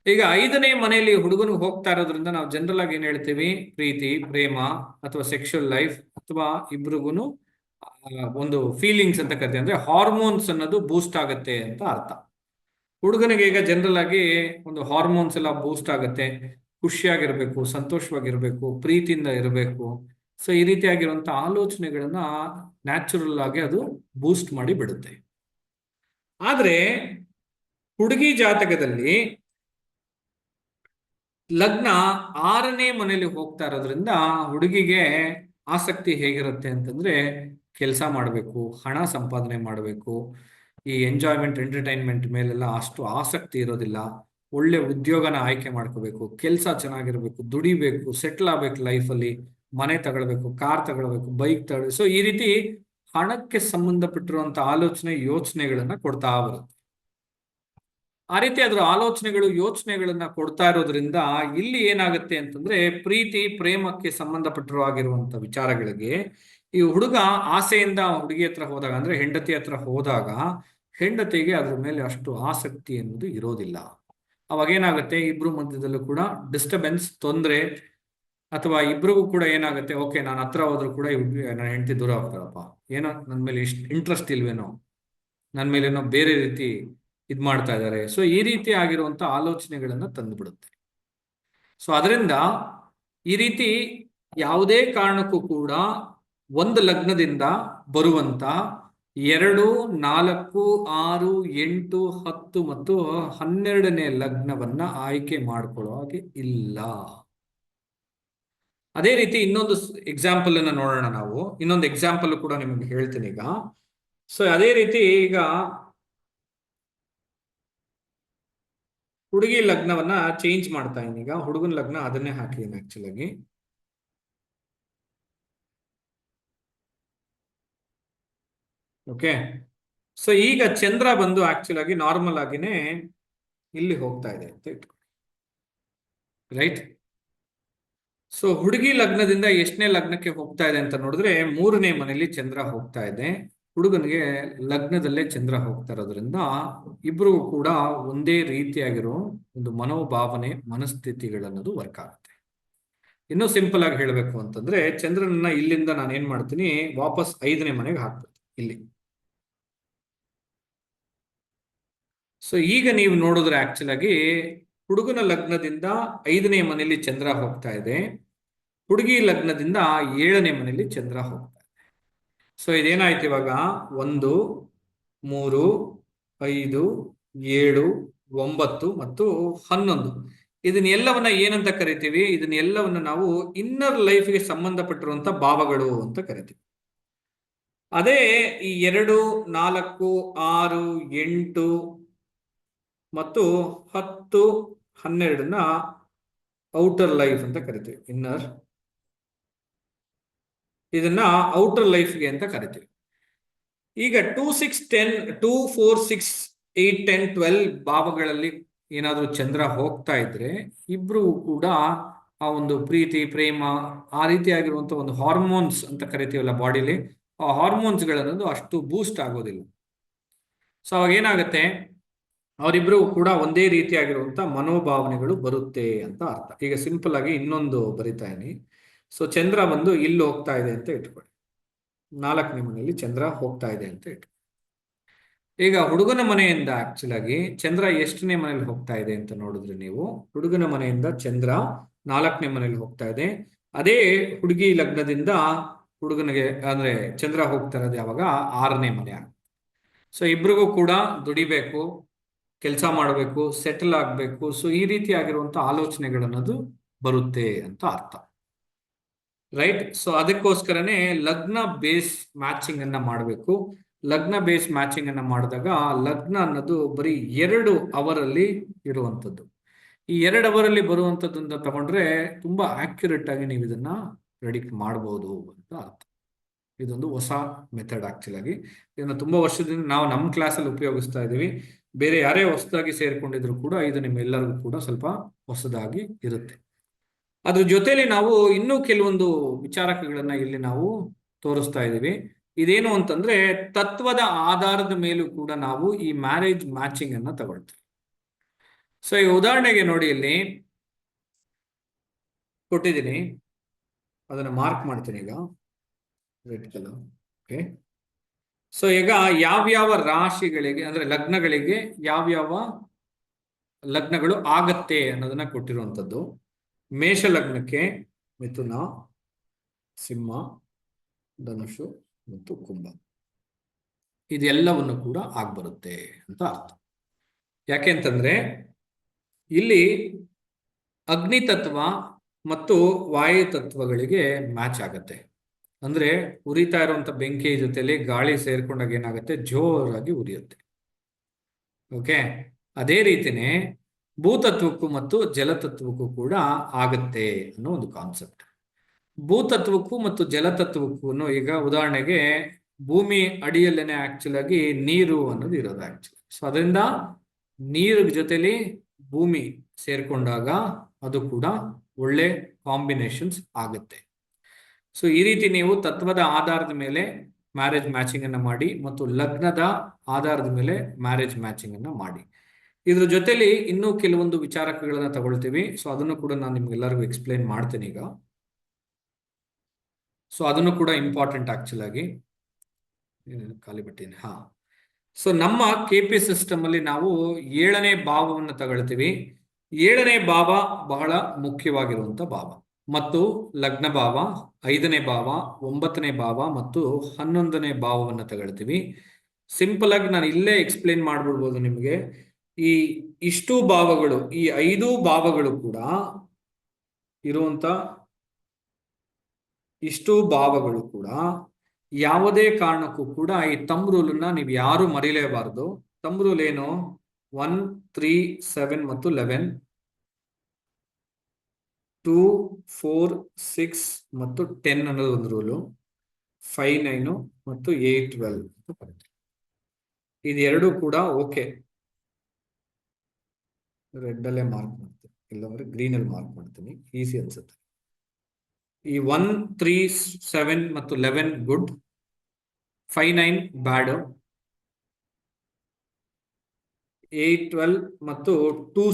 ಈಗ 5ನೇ ಮನೆಯಲ್ಲಿ ಹುಡುಗನಿಗೆ ಹೋಗ್ತಾ ಇರೋದ್ರಿಂದ ನಾವು ಜನರಲ್ ಆಗಿ ಏನ್ ಹೇಳ್ತೀವಿ, ಪ್ರೀತಿ, ಪ್ರೇಮ ಅಥವಾ ಸೆಕ್ಷುವಲ್ ಲೈಫ್ ಅಥವಾ ಇಬ್ರಿಗೂ ಒಂದು ಫೀಲಿಂಗ್ಸ್ ಅಂತ ಕರಿತೀವಿ. ಅಂದ್ರೆ ಹಾರ್ಮೋನ್ಸ್ ಅನ್ನೋದು ಬೂಸ್ಟ್ ಆಗುತ್ತೆ ಅಂತ ಅರ್ಥ. ಹುಡುಗನಿಗೆ ಈಗ ಜನರಲ್ ಆಗಿ ಒಂದು ಹಾರ್ಮೋನ್ಸ್ ಎಲ್ಲ ಬೂಸ್ಟ್ ಆಗುತ್ತೆ, ಖುಷಿಯಾಗಿರ್ಬೇಕು, ಸಂತೋಷವಾಗಿರ್ಬೇಕು, ಪ್ರೀತಿಯಿಂದ ಇರಬೇಕು, ಸೊ ಈ ರೀತಿಯಾಗಿರುವಂತ ಆಲೋಚನೆಗಳನ್ನ ನ್ಯಾಚುರಲ್ ಆಗಿ ಅದು ಬೂಸ್ಟ್ ಮಾಡಿ ಬಿಡುತ್ತೆ. ಆದ್ರೆ ಹುಡುಗಿ ಜಾತಕದಲ್ಲಿ ಲಗ್ನ 6ನೇ ಮನೆಯಲ್ಲಿ ಹೋಗ್ತಾ ಇರೋದ್ರಿಂದ ಹುಡುಗಿಗೆ ಆಸಕ್ತಿ ಹೇಗಿರುತ್ತೆ ಅಂತಂದ್ರೆ ಕೆಲಸ ಮಾಡಬೇಕು, ಹಣ ಸಂಪಾದನೆ ಮಾಡಬೇಕು, ಈ ಎಂಜಾಯ್ಮೆಂಟ್ ಎಂಟರ್ಟೈನ್ಮೆಂಟ್ ಮೇಲೆಲ್ಲ ಅಷ್ಟು ಆಸಕ್ತಿ ಇರೋದಿಲ್ಲ. ಒಳ್ಳೆ ಉದ್ಯೋಗನ ಆಯ್ಕೆ ಮಾಡ್ಕೋಬೇಕು, ಕೆಲಸ ಚೆನ್ನಾಗಿರ್ಬೇಕು, ದುಡಿಬೇಕು, ಸೆಟ್ಲ್ ಆಗ್ಬೇಕು ಲೈಫಲ್ಲಿ, ಮನೆ ತಗೊಳ್ಬೇಕು, ಕಾರ್ ತಗೊಳ್ಬೇಕು, ಬೈಕ್ ತಗೊಳ್ಬೇಕು. ಸೊ ಈ ರೀತಿ ಹಣಕ್ಕೆ ಸಂಬಂಧಪಟ್ಟಿರುವಂತ ಆಲೋಚನೆ ಯೋಚನೆಗಳನ್ನ ಕೊಡ್ತಾ ಬರುತ್ತೆ. ಆ ರೀತಿ ಅದ್ರ ಆಲೋಚನೆಗಳು ಯೋಚನೆಗಳನ್ನ ಕೊಡ್ತಾ ಇರೋದ್ರಿಂದ ಇಲ್ಲಿ ಏನಾಗುತ್ತೆ ಅಂತಂದ್ರೆ ಪ್ರೀತಿ ಪ್ರೇಮಕ್ಕೆ ಸಂಬಂಧಪಟ್ಟಿರುವಂತ ವಿಚಾರಗಳಿಗೆ ಈ ಹುಡುಗ ಆಸೆಯಿಂದ ಹುಡುಗಿ ಹತ್ರ ಹೋದಾಗ, ಅಂದ್ರೆ ಹೆಂಡತಿ ಹತ್ರ ಹೋದಾಗ, ಹೆಂಡತಿಗೆ ಅದ್ರ ಮೇಲೆ ಅಷ್ಟು ಆಸಕ್ತಿ ಅನ್ನೋದು ಇರೋದಿಲ್ಲ. ಅವಾಗ ಏನಾಗುತ್ತೆ, ಇಬ್ರು ಮಧ್ಯದಲ್ಲೂ ಕೂಡ ಡಿಸ್ಟರ್ಬೆನ್ಸ್, ತೊಂದರೆ, ಅಥವಾ ಇಬ್ರಿಗೂ ಕೂಡ ಏನಾಗುತ್ತೆ, ಓಕೆ ನಾನು ಹತ್ರ ಹೋದ್ರು ಕೂಡ ನನ್ನ ಹೆಂಡತಿ ದೂರ ಹೋಗ್ತಾರಪ್ಪ, ಏನೋ ನನ್ನ ಮೇಲೆ ಇಷ್ಟು ಇಂಟ್ರೆಸ್ಟ್ ಇಲ್ವೇನೋ, ನನ್ನ ಮೇಲೇನೋ ಬೇರೆ ರೀತಿ ಇದ್ ಮಾಡ್ತಾ ಇದ್ದಾರೆ. ಸೊ ಈ ರೀತಿ ಆಗಿರುವಂತ ಆಲೋಚನೆಗಳನ್ನ ತಂದುಬಿಡುತ್ತೆ. ಸೊ ಅದರಿಂದ ಈ ರೀತಿ ಯಾವುದೇ ಕಾರಣಕ್ಕೂ ಕೂಡ ಒಂದು ಲಗ್ನದಿಂದ ಬರುವಂತ 2, 4, 6, 8, 10 ಮತ್ತು 12ನೇ ಲಗ್ನವನ್ನ ಆಯ್ಕೆ ಮಾಡ್ಕೊಳ್ಳೋ ಹಾಗೆ ಇಲ್ಲ. ಅದೇ ರೀತಿ ಇನ್ನೊಂದು ಎಕ್ಸಾಂಪಲ್ ಅನ್ನ ನೋಡೋಣ ನಾವು. ಇನ್ನೊಂದು ಎಕ್ಸಾಂಪಲ್ ಕೂಡ ನಿಮಗೆ ಹೇಳ್ತೀನಿ ಈಗ. ಸೊ ಅದೇ ರೀತಿ ಈಗ ಹುಡುಗಿ ಲಗ್ನವನ್ನ ಚೇಂಜ್ ಮಾಡ್ತಾ ಇದೀನಿ. ಈಗ ಹುಡುಗನ ಲಗ್ನ ಅದನ್ನೇ ಹಾಕಿದೀನಿ ಆಕ್ಚುಲ್ ಆಗಿ. ಓಕೆ, ಸೊ ಈಗ ಚಂದ್ರ ಬಂದು ಆಕ್ಚುಲ್ ಆಗಿ ನಾರ್ಮಲ್ ಆಗಿನೇ ಇಲ್ಲಿ ಹೋಗ್ತಾ ಇದೆ ಅಂತ ಇಟ್ಕೊಳ್ಳಿ, ರೈಟ್? ಸೊ ಹುಡುಗಿ ಲಗ್ನದಿಂದ ಎಷ್ಟನೇ ಲಗ್ನಕ್ಕೆ ಹೋಗ್ತಾ ಇದೆ ಅಂತ ನೋಡಿದ್ರೆ 3ನೇ ಮನೆಯಲ್ಲಿ ಚಂದ್ರ ಹೋಗ್ತಾ ಇದೆ. ಹುಡುಗನಿಗೆ ಲಗ್ನದಲ್ಲೇ ಚಂದ್ರ ಹೋಗ್ತಾ ಇರೋದ್ರಿಂದ ಇಬ್ರಿಗೂ ಕೂಡ ಒಂದೇ ರೀತಿಯಾಗಿರೋ ಒಂದು ಮನೋಭಾವನೆ ಮನಸ್ಥಿತಿಗಳನ್ನೋದು ವರ್ಕ್ ಆಗುತ್ತೆ. ಇನ್ನೂ ಸಿಂಪಲ್ ಆಗಿ ಹೇಳಬೇಕು ಅಂತಂದ್ರೆ ಚಂದ್ರನನ್ನ ಇಲ್ಲಿಂದ ನಾನು ಏನ್ ಮಾಡ್ತೀನಿ, ವಾಪಸ್ 5ನೇ ಮನೆಗೆ ಹಾಕ್ತೀನಿ ಇಲ್ಲಿ. ಸೊ ಈಗ ನೀವು ನೋಡಿದ್ರೆ ಆಕ್ಚುಲ್ ಆಗಿ ಹುಡುಗನ ಲಗ್ನದಿಂದ 5ನೇ ಮನೆಯಲ್ಲಿ ಚಂದ್ರ ಹೋಗ್ತಾ ಇದೆ, ಹುಡುಗಿ ಲಗ್ನದಿಂದ 7ನೇ ಮನೆಯಲ್ಲಿ ಚಂದ್ರ ಹೋಗ್ತಾ ಇದೆ. ಸೊ ಇದೇನಾಯ್ತು ಇವಾಗ 1, 3, 5, 7, 9 ಮತ್ತು 11 ಇದನ್ನೆಲ್ಲವನ್ನ ಏನಂತ ಕರಿತೀವಿ? ಇದನ್ನೆಲ್ಲವನ್ನ ನಾವು ಇನ್ನರ್ ಲೈಫ್ಗೆ ಸಂಬಂಧಪಟ್ಟಿರುವಂತ ಭಾವಗಳು ಅಂತ ಕರಿತೀವಿ. ಅದೇ ಈ 2, 4, 6, 8 ಮತ್ತು 10, 12ನ ಔಟರ್ ಲೈಫ್ ಅಂತ ಕರಿತೀವಿ. ಇನ್ನರ್, ಇದನ್ನ ಔಟರ್ ಲೈಫ್ಗೆ ಅಂತ ಕರಿತೀವಿ. ಈಗ 2, 6, 10, 2, 4, 6, 8, 10, 12 ಭಾವಗಳಲ್ಲಿ ಏನಾದ್ರೂ ಚಂದ್ರ ಹೋಗ್ತಾ ಇದ್ರೆ ಇಬ್ರು ಕೂಡ ಆ ಒಂದು ಪ್ರೀತಿ ಪ್ರೇಮ ಆ ರೀತಿಯಾಗಿರುವಂತ ಒಂದು ಹಾರ್ಮೋನ್ಸ್ ಅಂತ ಕರಿತೀವಲ್ಲ ಬಾಡಿಲಿ, ಆ ಹಾರ್ಮೋನ್ಸ್ ಗಳನ್ನೋದು ಅಷ್ಟು ಬೂಸ್ಟ್ ಆಗೋದಿಲ್ಲ. ಸೊ ಅವಾಗ ಏನಾಗುತ್ತೆ, ಅವರಿಬ್ರು ಕೂಡ ಒಂದೇ ರೀತಿಯಾಗಿರುವಂತ ಮನೋಭಾವನೆಗಳು ಬರುತ್ತೆ ಅಂತ ಅರ್ಥ. ಈಗ ಸಿಂಪಲ್ ಆಗಿ ಇನ್ನೊಂದು ಬರಿತಾ ಇದೀನಿ. ಸೊ ಚಂದ್ರ ಬಂದು ಇಲ್ಲಿ ಹೋಗ್ತಾ ಇದೆ ಅಂತ ಇಟ್ಕೊಳ್ಳಿ, 4ನೇ ಮನೆಯಲ್ಲಿ ಚಂದ್ರ ಹೋಗ್ತಾ ಇದೆ ಅಂತ ಇಟ್ಕೊಳ್ಳಿ. ಈಗ ಹುಡುಗನ ಮನೆಯಿಂದ ಆಕ್ಚುಲ್ ಆಗಿ ಚಂದ್ರ ಎಷ್ಟನೇ ಮನೇಲಿ ಹೋಗ್ತಾ ಇದೆ ಅಂತ ನೋಡಿದ್ರೆ ನೀವು, ಹುಡುಗನ ಮನೆಯಿಂದ ಚಂದ್ರ 4ನೇ ಮನೇಲಿ ಹೋಗ್ತಾ ಇದೆ. ಅದೇ ಹುಡುಗಿ ಲಗ್ನದಿಂದ ಹುಡುಗನಿಗೆ ಅಂದ್ರೆ ಚಂದ್ರ ಹೋಗ್ತಾ ಇರೋದು ಯಾವಾಗ 6ನೇ ಮನೆ ಆಗುತ್ತೆ. ಸೊ ಇಬ್ರಿಗೂ ಕೂಡ ದುಡಿಬೇಕು, ಕೆಲಸ ಮಾಡಬೇಕು, ಸೆಟಲ್ ಆಗಬೇಕು. ಸೊ ಈ ರೀತಿ ಆಗಿರುವಂತ ಆಲೋಚನೆಗಳನ್ನದು ಬರುತ್ತೆ ಅಂತ ಅರ್ಥ, ರೈಟ್? ಸೊ ಅದಕ್ಕೋಸ್ಕರನೇ ಲಗ್ನ ಬೇಸ್ ಮ್ಯಾಚಿಂಗ್ ಅನ್ನ ಮಾಡಬೇಕು. ಲಗ್ನ ಬೇಸ್ ಮ್ಯಾಚಿಂಗ್ ಅನ್ನ ಮಾಡಿದಾಗ ಲಗ್ನ ಅನ್ನೋದು ಬರೀ 2 ಅವರಲ್ಲಿ ಇರುವಂತದ್ದು. ಈ 2 ಅವರಲ್ಲಿ ಬರುವಂತದ್ದನ್ನ ತಗೊಂಡ್ರೆ ತುಂಬಾ ಆಕ್ಯುರೇಟ್ ಆಗಿ ನೀವು ಇದನ್ನ ಪ್ರೆಡಿಕ್ಟ್ ಮಾಡಬಹುದು ಅಂತ ಅರ್ಥ. ಇದೊಂದು ಹೊಸ ಮೆಥಡ್ ಆಕ್ಚುಲ್ ಆಗಿ. ಇದನ್ನ ತುಂಬಾ ವರ್ಷದಿಂದ ನಾವು ನಮ್ಮ ಕ್ಲಾಸಲ್ಲಿ ಉಪಯೋಗಿಸ್ತಾ ಇದೀವಿ. ಬೇರೆ ಯಾರೇ ಹೊಸದಾಗಿ ಸೇರ್ಕೊಂಡಿದ್ರು ಕೂಡ ಇದು ನಿಮ್ಮೆಲ್ಲರಿಗೂ ಕೂಡ ಸ್ವಲ್ಪ ಹೊಸದಾಗಿ ಇರುತ್ತೆ. ಅದ್ರ ಜೊತೆಲಿ ನಾವು ಇನ್ನೂ ಕೆಲವೊಂದು ವಿಚಾರಕಗಳನ್ನ ಇಲ್ಲಿ ನಾವು ತೋರಿಸ್ತಾ ಇದ್ದೀವಿ. ಇದೇನು ಅಂತಂದ್ರೆ ತತ್ವದ ಆಧಾರದ ಮೇಲೂ ಕೂಡ ನಾವು ಈ ಮ್ಯಾರೇಜ್ ಮ್ಯಾಚಿಂಗ್ ಅನ್ನ ತಗೊಳ್ತೀವಿ. ಸೊ ಈ ಉದಾಹರಣೆಗೆ ನೋಡಿ, ಇಲ್ಲಿ ಕೊಟ್ಟಿದ್ದೀನಿ, ಅದನ್ನ ಮಾರ್ಕ್ ಮಾಡ್ತೀನಿ ಈಗ ರೆಡ್ ಕಲರ್. ಓಕೆ, ಸೊ ಈಗ ಯಾವ್ಯಾವ ರಾಶಿಗಳಿಗೆ ಅಂದ್ರೆ ಲಗ್ನಗಳಿಗೆ ಯಾವ್ಯಾವ ಲಗ್ನಗಳು ಆಗತ್ತೆ ಅನ್ನೋದನ್ನ ಕೊಟ್ಟಿರುವಂಥದ್ದು. ಮೇಷ ಲಗ್ನಕ್ಕೆ ಮಿಥುನ, ಸಿಂಹ, ಧನುಷು ಮತ್ತು ಕುಂಭ, ಇದೆಲ್ಲವನ್ನು ಕೂಡ ಆಗ್ಬರುತ್ತೆ ಅಂತ ಅರ್ಥ. ಯಾಕೆಂತಂದ್ರೆ ಇಲ್ಲಿ ಅಗ್ನಿ ತತ್ವ ಮತ್ತು ವಾಯು ತತ್ವಗಳಿಗೆ ಮ್ಯಾಚ್ ಆಗತ್ತೆ. ಅಂದ್ರೆ ಉರಿತಾ ಇರುವಂತ ಬೆಂಕಿ ಜೊತೆಲಿ ಗಾಳಿ ಸೇರ್ಕೊಂಡಾಗ ಏನಾಗುತ್ತೆ, ಜೋರಾಗಿ ಉರಿಯುತ್ತೆ. ಓಕೆ, ಅದೇ ರೀತಿನೇ ಭೂತತ್ವಕ್ಕೂ ಮತ್ತು ಜಲತತ್ವಕ್ಕೂ ಕೂಡ ಆಗತ್ತೆ ಅನ್ನೋ ಒಂದು ಕಾನ್ಸೆಪ್ಟ್. ಭೂತತ್ವಕ್ಕೂ ಮತ್ತು ಜಲತತ್ವಕ್ಕೂ ಈಗ ಉದಾಹರಣೆಗೆ ಭೂಮಿ ಅಡಿಯಲ್ಲೇನೆ ಆಕ್ಚುಲ್ ಆಗಿ ನೀರು ಅನ್ನೋದು ಇರೋದು ಆಕ್ಚುಲಿ. ಸೊ ಅದರಿಂದ ನೀರು ಜೊತೆಲಿ ಭೂಮಿ ಸೇರ್ಕೊಂಡಾಗ ಅದು ಕೂಡ ಒಳ್ಳೆ ಕಾಂಬಿನೇಷನ್ಸ್ ಆಗುತ್ತೆ. ಸೊ ಈ ರೀತಿ ನೀವು ತತ್ವದ ಆಧಾರದ ಮೇಲೆ ಮ್ಯಾರೇಜ್ ಮ್ಯಾಚಿಂಗ್ ಅನ್ನ ಮಾಡಿ ಮತ್ತು ಲಗ್ನದ ಆಧಾರದ ಮೇಲೆ ಮ್ಯಾರೇಜ್ ಮ್ಯಾಚಿಂಗ್ ಅನ್ನ ಮಾಡಿ. ಇದ್ರ ಜೊತೆಲಿ ಇನ್ನೂ ಕೆಲವೊಂದು ವಿಚಾರಗಳನ್ನ ತಗೊಳ್ತೀವಿ. ಸೊ ಅದನ್ನು ಕೂಡ ನಾನು ನಿಮ್ಗೆಲ್ಲರಿಗೂ ಎಕ್ಸ್ಪ್ಲೈನ್ ಮಾಡ್ತೇನೆ ಈಗ. ಸೊ ಅದನ್ನು ಕೂಡ ಇಂಪಾರ್ಟೆಂಟ್ ಆಕ್ಚುಲ್ ಆಗಿ. ಖಾಲಿ ಬಿಟ್ಟಿನಿ. ಹಾ, ಸೊ ನಮ್ಮ KP ಸಿಸ್ಟಮ್ ಅಲ್ಲಿ ನಾವು 7ನೇ ಭಾವವನ್ನು ತಗೊಳ್ತೀವಿ. 7ನೇ ಭಾವ ಬಹಳ ಮುಖ್ಯವಾಗಿರುವಂತ ಭಾವ ಮತ್ತು ಲಗ್ನ ಭಾವ, 5ನೇ ಭಾವ, 9ನೇ ಭಾವ ಮತ್ತು 11ನೇ ಭಾವವನ್ನು ತಗೊಳ್ತೀವಿ. ಸಿಂಪಲ್ ಆಗಿ ನಾನು ಇಲ್ಲೇ ಎಕ್ಸ್ಪ್ಲೇನ್ ಮಾಡ್ಬಿಡ್ಬೋದು ನಿಮಗೆ. ಇಷ್ಟು ಭಾವಗಳು, ಈ 5 ಭಾವಗಳು ಕೂಡ ಇರುವಂತ ಇಷ್ಟು ಭಾವಗಳು ಕೂಡ ಯಾವುದೇ ಕಾರಣಕ್ಕೂ ಕೂಡ ಈ ಥಂಬ್ ರೂಲನ್ನ ನೀವು ಯಾರು ಮರಿಲೇಬಾರದು. ಥಂಬ್ ರೂಲ್ ಏನು? 1, 3, 7 ಮತ್ತು 11, 2, 4, 6 ಮತ್ತು 10 ಅನ್ನೋದು ಒಂದು ರೂಲು, 5, 9 ಮತ್ತು 8, 12 ಅಂತ ಬರುತ್ತೆ. ಇದೆರಡು ಕೂಡ ಓಕೆ, ರೆಡ್ ಅಲ್ಲೇ ಮಾರ್ಕ್ ಮಾಡ್ತೀನಿ, ಇಲ್ಲಾಂದ್ರೆ ಗ್ರೀನ್ ಅಲ್ಲಿ ಮಾರ್ಕ್ ಮಾಡ್ತೀನಿ, ಈಸಿ ಅನ್ಸುತ್ತೆ. ಈ 1, 3, 7 ಮತ್ತು 11 ಗುಡ್, 5, 9 ಬ್ಯಾಡ್, 8, 12 ಮತ್ತು 2,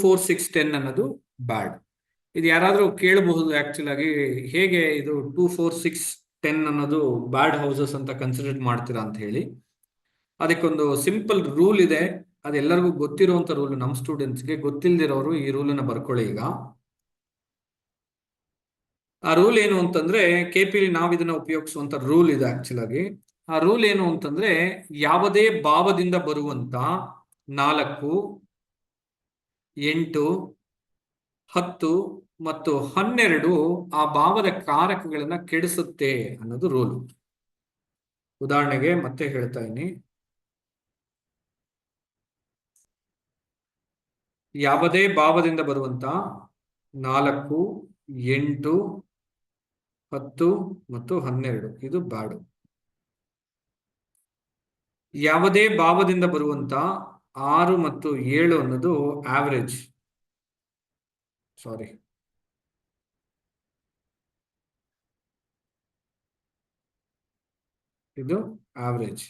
4, 6, 10 ಅನ್ನೋದು ಬ್ಯಾಡ್. ಇದು ಯಾರಾದ್ರೂ ಕೇಳಬಹುದು ಆಕ್ಚುಲ್ ಆಗಿ, ಹೇಗೆ ಇದು 2, 4, 6, 10 ಅನ್ನೋದು ಬ್ಯಾಡ್ ಹೌಸಸ್ ಅಂತ ಕನ್ಸಿಡರ್ ಮಾಡ್ತೀರಾ ಅಂತ ಹೇಳಿ. ಅದಕ್ಕೊಂದು ಸಿಂಪಲ್ ರೂಲ್ ಇದೆ, ಅದೆಲ್ಲರಿಗೂ ಗೊತ್ತಿರುವಂತ ರೂಲ್. ನಮ್ಮ ಸ್ಟೂಡೆಂಟ್ಸ್ಗೆ ಗೊತ್ತಿಲ್ದಿರೋರು ಈ ರೂಲನ್ನ ಬರ್ಕೊಳ್ಳಿ ಈಗ. ಆ ರೂಲ್ ಏನು ಅಂತಂದ್ರೆ, KPಲಿ ನಾವು ಇದನ್ನ ಉಪಯೋಗಿಸುವಂತ ರೂಲ್ ಇದೆ ಆಕ್ಚುಲ್ ಆಗಿ. ಆ ರೂಲ್ ಏನು ಅಂತಂದ್ರೆ, ಯಾವುದೇ ಭಾವದಿಂದ ಬರುವಂತ 4, 8, 10 ಮತ್ತು 12 ಆ ಭಾವದ ಕಾರಕಗಳನ್ನ ಕೆಡಿಸುತ್ತೆ ಅನ್ನೋದು ರೂಲ್. ಉದಾಹರಣೆಗೆ ಮತ್ತೆ ಹೇಳ್ತಾ ಇದ್ದೀನಿ, ಯಾವುದೇ ಭಾವದಿಂದ ಬರುವಂತ 4, 8, 10 ಮತ್ತು 12 ಇದು ಬ್ಯಾಡು. ಯಾವುದೇ ಭಾವದಿಂದ ಬರುವಂತ 6 ಮತ್ತು 7 ಅನ್ನೋದು ಆವರೇಜ್. ಸಾರಿ, ಇದು ಆವರೇಜ್.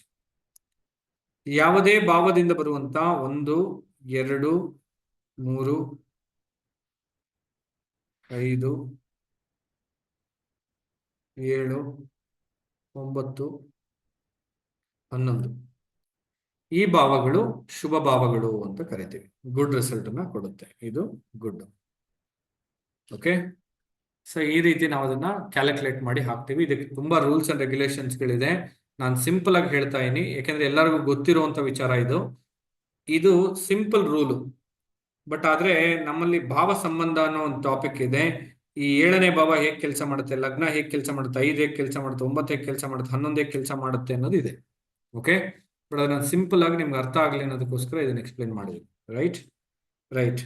ಯಾವುದೇ ಭಾವದಿಂದ ಬರುವಂತ 1, 2, 3, 5, 7, 9, 11 ಈ ಭಾವಗಳು ಶುಭ ಭಾವಗಳು ಅಂತ ಕರಿತೀವಿ. ಗುಡ್ ರಿಸಲ್ಟ್ ಅನ್ನ ಕೊಡುತ್ತೆ, ಇದು ಗುಡ್. ಓಕೆ, ಸೊ ಈ ರೀತಿ ನಾವು ಅದನ್ನ ಕ್ಯಾಲ್ಕುಲೇಟ್ ಮಾಡಿ ಹಾಕ್ತೀವಿ. ಇದಕ್ಕೆ ತುಂಬಾ ರೂಲ್ಸ್ ಅಂಡ್ ರೆಗ್ಯುಲೇಷನ್ಸ್ ಗಳಿದೆ. ನಾನು ಸಿಂಪಲ್ ಆಗಿ ಹೇಳ್ತಾ ಇದೀನಿ, ಯಾಕಂದ್ರೆ ಎಲ್ಲರಿಗೂ ಗೊತ್ತಿರುವಂತ ವಿಚಾರ ಇದು. ಇದು ಸಿಂಪಲ್ ರೂಲು, ಬಟ್ ಆದ್ರೆ ನಮ್ಮಲ್ಲಿ ಭಾವ ಸಂಬಂಧ ಅನ್ನೋ ಒಂದು ಟಾಪಿಕ್ ಇದೆ. ಈ 7ನೇ ಭಾವ ಹೇಗೆ ಕೆಲಸ ಮಾಡುತ್ತೆ, ಲಗ್ನ ಹೇಗೆ ಕೆಲಸ ಮಾಡುತ್ತೆ, 5 ಹೇಗೆ ಕೆಲಸ ಮಾಡುತ್ತೆ, 9 ಹೇಗೆ ಕೆಲಸ ಮಾಡುತ್ತೆ, 11 ಹೇಗೆ ಕೆಲಸ ಮಾಡುತ್ತೆ ಅನ್ನೋದು ಇದೆ. ಓಕೆ, ಬಟ್ ಅದನ್ನ ಸಿಂಪಲ್ ಆಗಿ ನಿಮ್ಗೆ ಅರ್ಥ ಆಗ್ಲಿ ಅನ್ನೋದಕ್ಕೋಸ್ಕರ ಇದನ್ನ ಎಕ್ಸ್ಪ್ಲೇನ್ ಮಾಡಿದ್ವಿ. Right right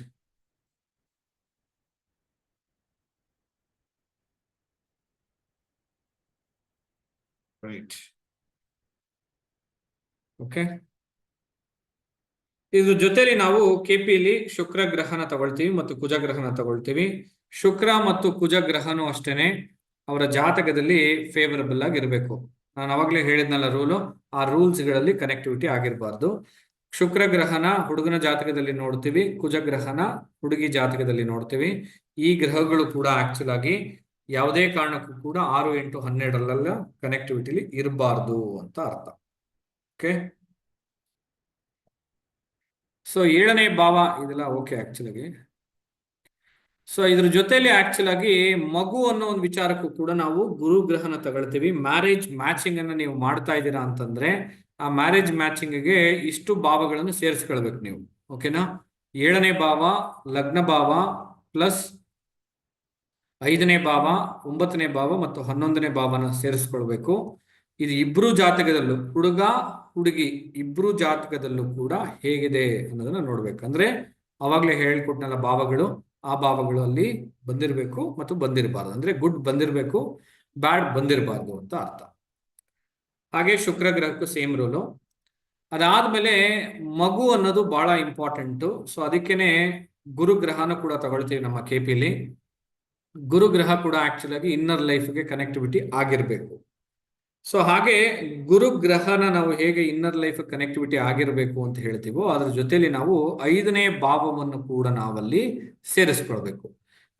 right okay. ಇದ್ರ ಜೊತೆಲಿ ನಾವು KPಲಿ ಶುಕ್ರ ಗ್ರಹನ ತಗೊಳ್ತೀವಿ ಮತ್ತು ಕುಜ ಗ್ರಹನ ತಗೊಳ್ತೀವಿ. ಶುಕ್ರ ಮತ್ತು ಕುಜ ಗ್ರಹನೂ ಅಷ್ಟೇನೆ ಅವರ ಜಾತಕದಲ್ಲಿ ಫೇವರಬಲ್ ಆಗಿರ್ಬೇಕು. ನಾನು ಅವಾಗಲೇ ಹೇಳಿದ್ನಲ್ಲ ರೂಲು, ಆ ರೂಲ್ಸ್ ಗಳಲ್ಲಿ ಕನೆಕ್ಟಿವಿಟಿ ಆಗಿರಬಾರ್ದು. ಶುಕ್ರ ಗ್ರಹನ ಹುಡುಗನ ಜಾತಕದಲ್ಲಿ ನೋಡ್ತೀವಿ, ಕುಜ ಗ್ರಹನ ಹುಡುಗಿ ಜಾತಕದಲ್ಲಿ ನೋಡ್ತೀವಿ. ಈ ಗ್ರಹಗಳು ಕೂಡ ಆಕ್ಚುಲ್ ಆಗಿ ಯಾವುದೇ ಕಾರಣಕ್ಕೂ ಕೂಡ 6, 8, 12 ಕನೆಕ್ಟಿವಿಟಿಲಿ ಇರಬಾರ್ದು ಅಂತ ಅರ್ಥ. ಓಕೆ, ಸೊ 7ನೇ ಭಾವ ಇದೆಲ್ಲ ಓಕೆ ಆಕ್ಚುಲಾಗಿ. ಸೊ ಇದ್ರ ಜೊತೆಲಿ ಆಕ್ಚುಲ್ ಆಗಿ ಮಗು ಅನ್ನೋ ಒಂದು ವಿಚಾರಕ್ಕೂ ಕೂಡ ನಾವು ಗುರುಗ್ರಹನ ತಗೊಳ್ತೀವಿ. ಮ್ಯಾರೇಜ್ ಮ್ಯಾಚಿಂಗ್ ಅನ್ನ ನೀವು ಮಾಡ್ತಾ ಇದ್ದೀರಾ ಅಂತಂದ್ರೆ ಆ ಮ್ಯಾರೇಜ್ ಮ್ಯಾಚಿಂಗ್ಗೆ ಇಷ್ಟು ಭಾವಗಳನ್ನು ಸೇರಿಸ್ಕೊಳ್ಬೇಕು ನೀವು. ಓಕೆನಾ? 7ನೇ ಭಾವ ಲಗ್ನ ಭಾವ ಪ್ಲಸ್ 5ನೇ ಭಾವ 9ನೇ ಭಾವ ಮತ್ತು 11ನೇ ಭಾವನ ಸೇರಿಸ್ಕೊಳ್ಬೇಕು. ಇದು ಇಬ್ರು ಜಾತಕದಲ್ಲೂ ಹುಡುಗ ಹುಡುಗಿ ಇಬ್ರು ಜಾತಕದಲ್ಲೂ ಕೂಡ ಹೇಗಿದೆ ಅನ್ನೋದನ್ನ ನೋಡ್ಬೇಕು. ಅಂದ್ರೆ ಅವಾಗ್ಲೇ ಹೇಳ್ಕೊಟ್ನಲ್ಲ ಭಾವಗಳು, ಆ ಭಾವಗಳು ಅಲ್ಲಿ ಬಂದಿರಬೇಕು ಮತ್ತು ಬಂದಿರಬಾರ್ದು. ಅಂದ್ರೆ ಗುಡ್ ಬಂದಿರಬೇಕು, ಬ್ಯಾಡ್ ಬಂದಿರಬಾರ್ದು ಅಂತ ಅರ್ಥ. ಹಾಗೆ ಶುಕ್ರ ಗ್ರಹಕ್ಕೂ ಸೇಮ್ ರೂಲು. ಅದಾದ್ಮೇಲೆ ಮಗು ಅನ್ನೋದು ಬಹಳ ಇಂಪಾರ್ಟೆಂಟು. ಸೊ ಅದಕ್ಕೇನೆ ಗುರುಗ್ರಹನ ಕೂಡ ತಗೊಳ್ತೀವಿ ನಮ್ಮ KPಲಿ. ಗುರುಗ್ರಹ ಕೂಡ ಆಕ್ಚುಲ್ ಆಗಿ ಇನ್ನರ್ ಲೈಫ್ಗೆ ಕನೆಕ್ಟಿವಿಟಿ ಆಗಿರ್ಬೇಕು. ಸೊ ಹಾಗೆ ಗುರುಗ್ರಹನ ನಾವು ಹೇಗೆ ಇನ್ನರ್ ಲೈಫ್ ಕನೆಕ್ಟಿವಿಟಿ ಆಗಿರಬೇಕು ಅಂತ ಹೇಳ್ತೀವೋ ಅದ್ರ ಜೊತೆಲಿ ನಾವು 5ನೇ ಭಾವವನ್ನು ಕೂಡ ನಾವಲ್ಲಿ ಸೇರಿಸ್ಕೊಳ್ಬೇಕು.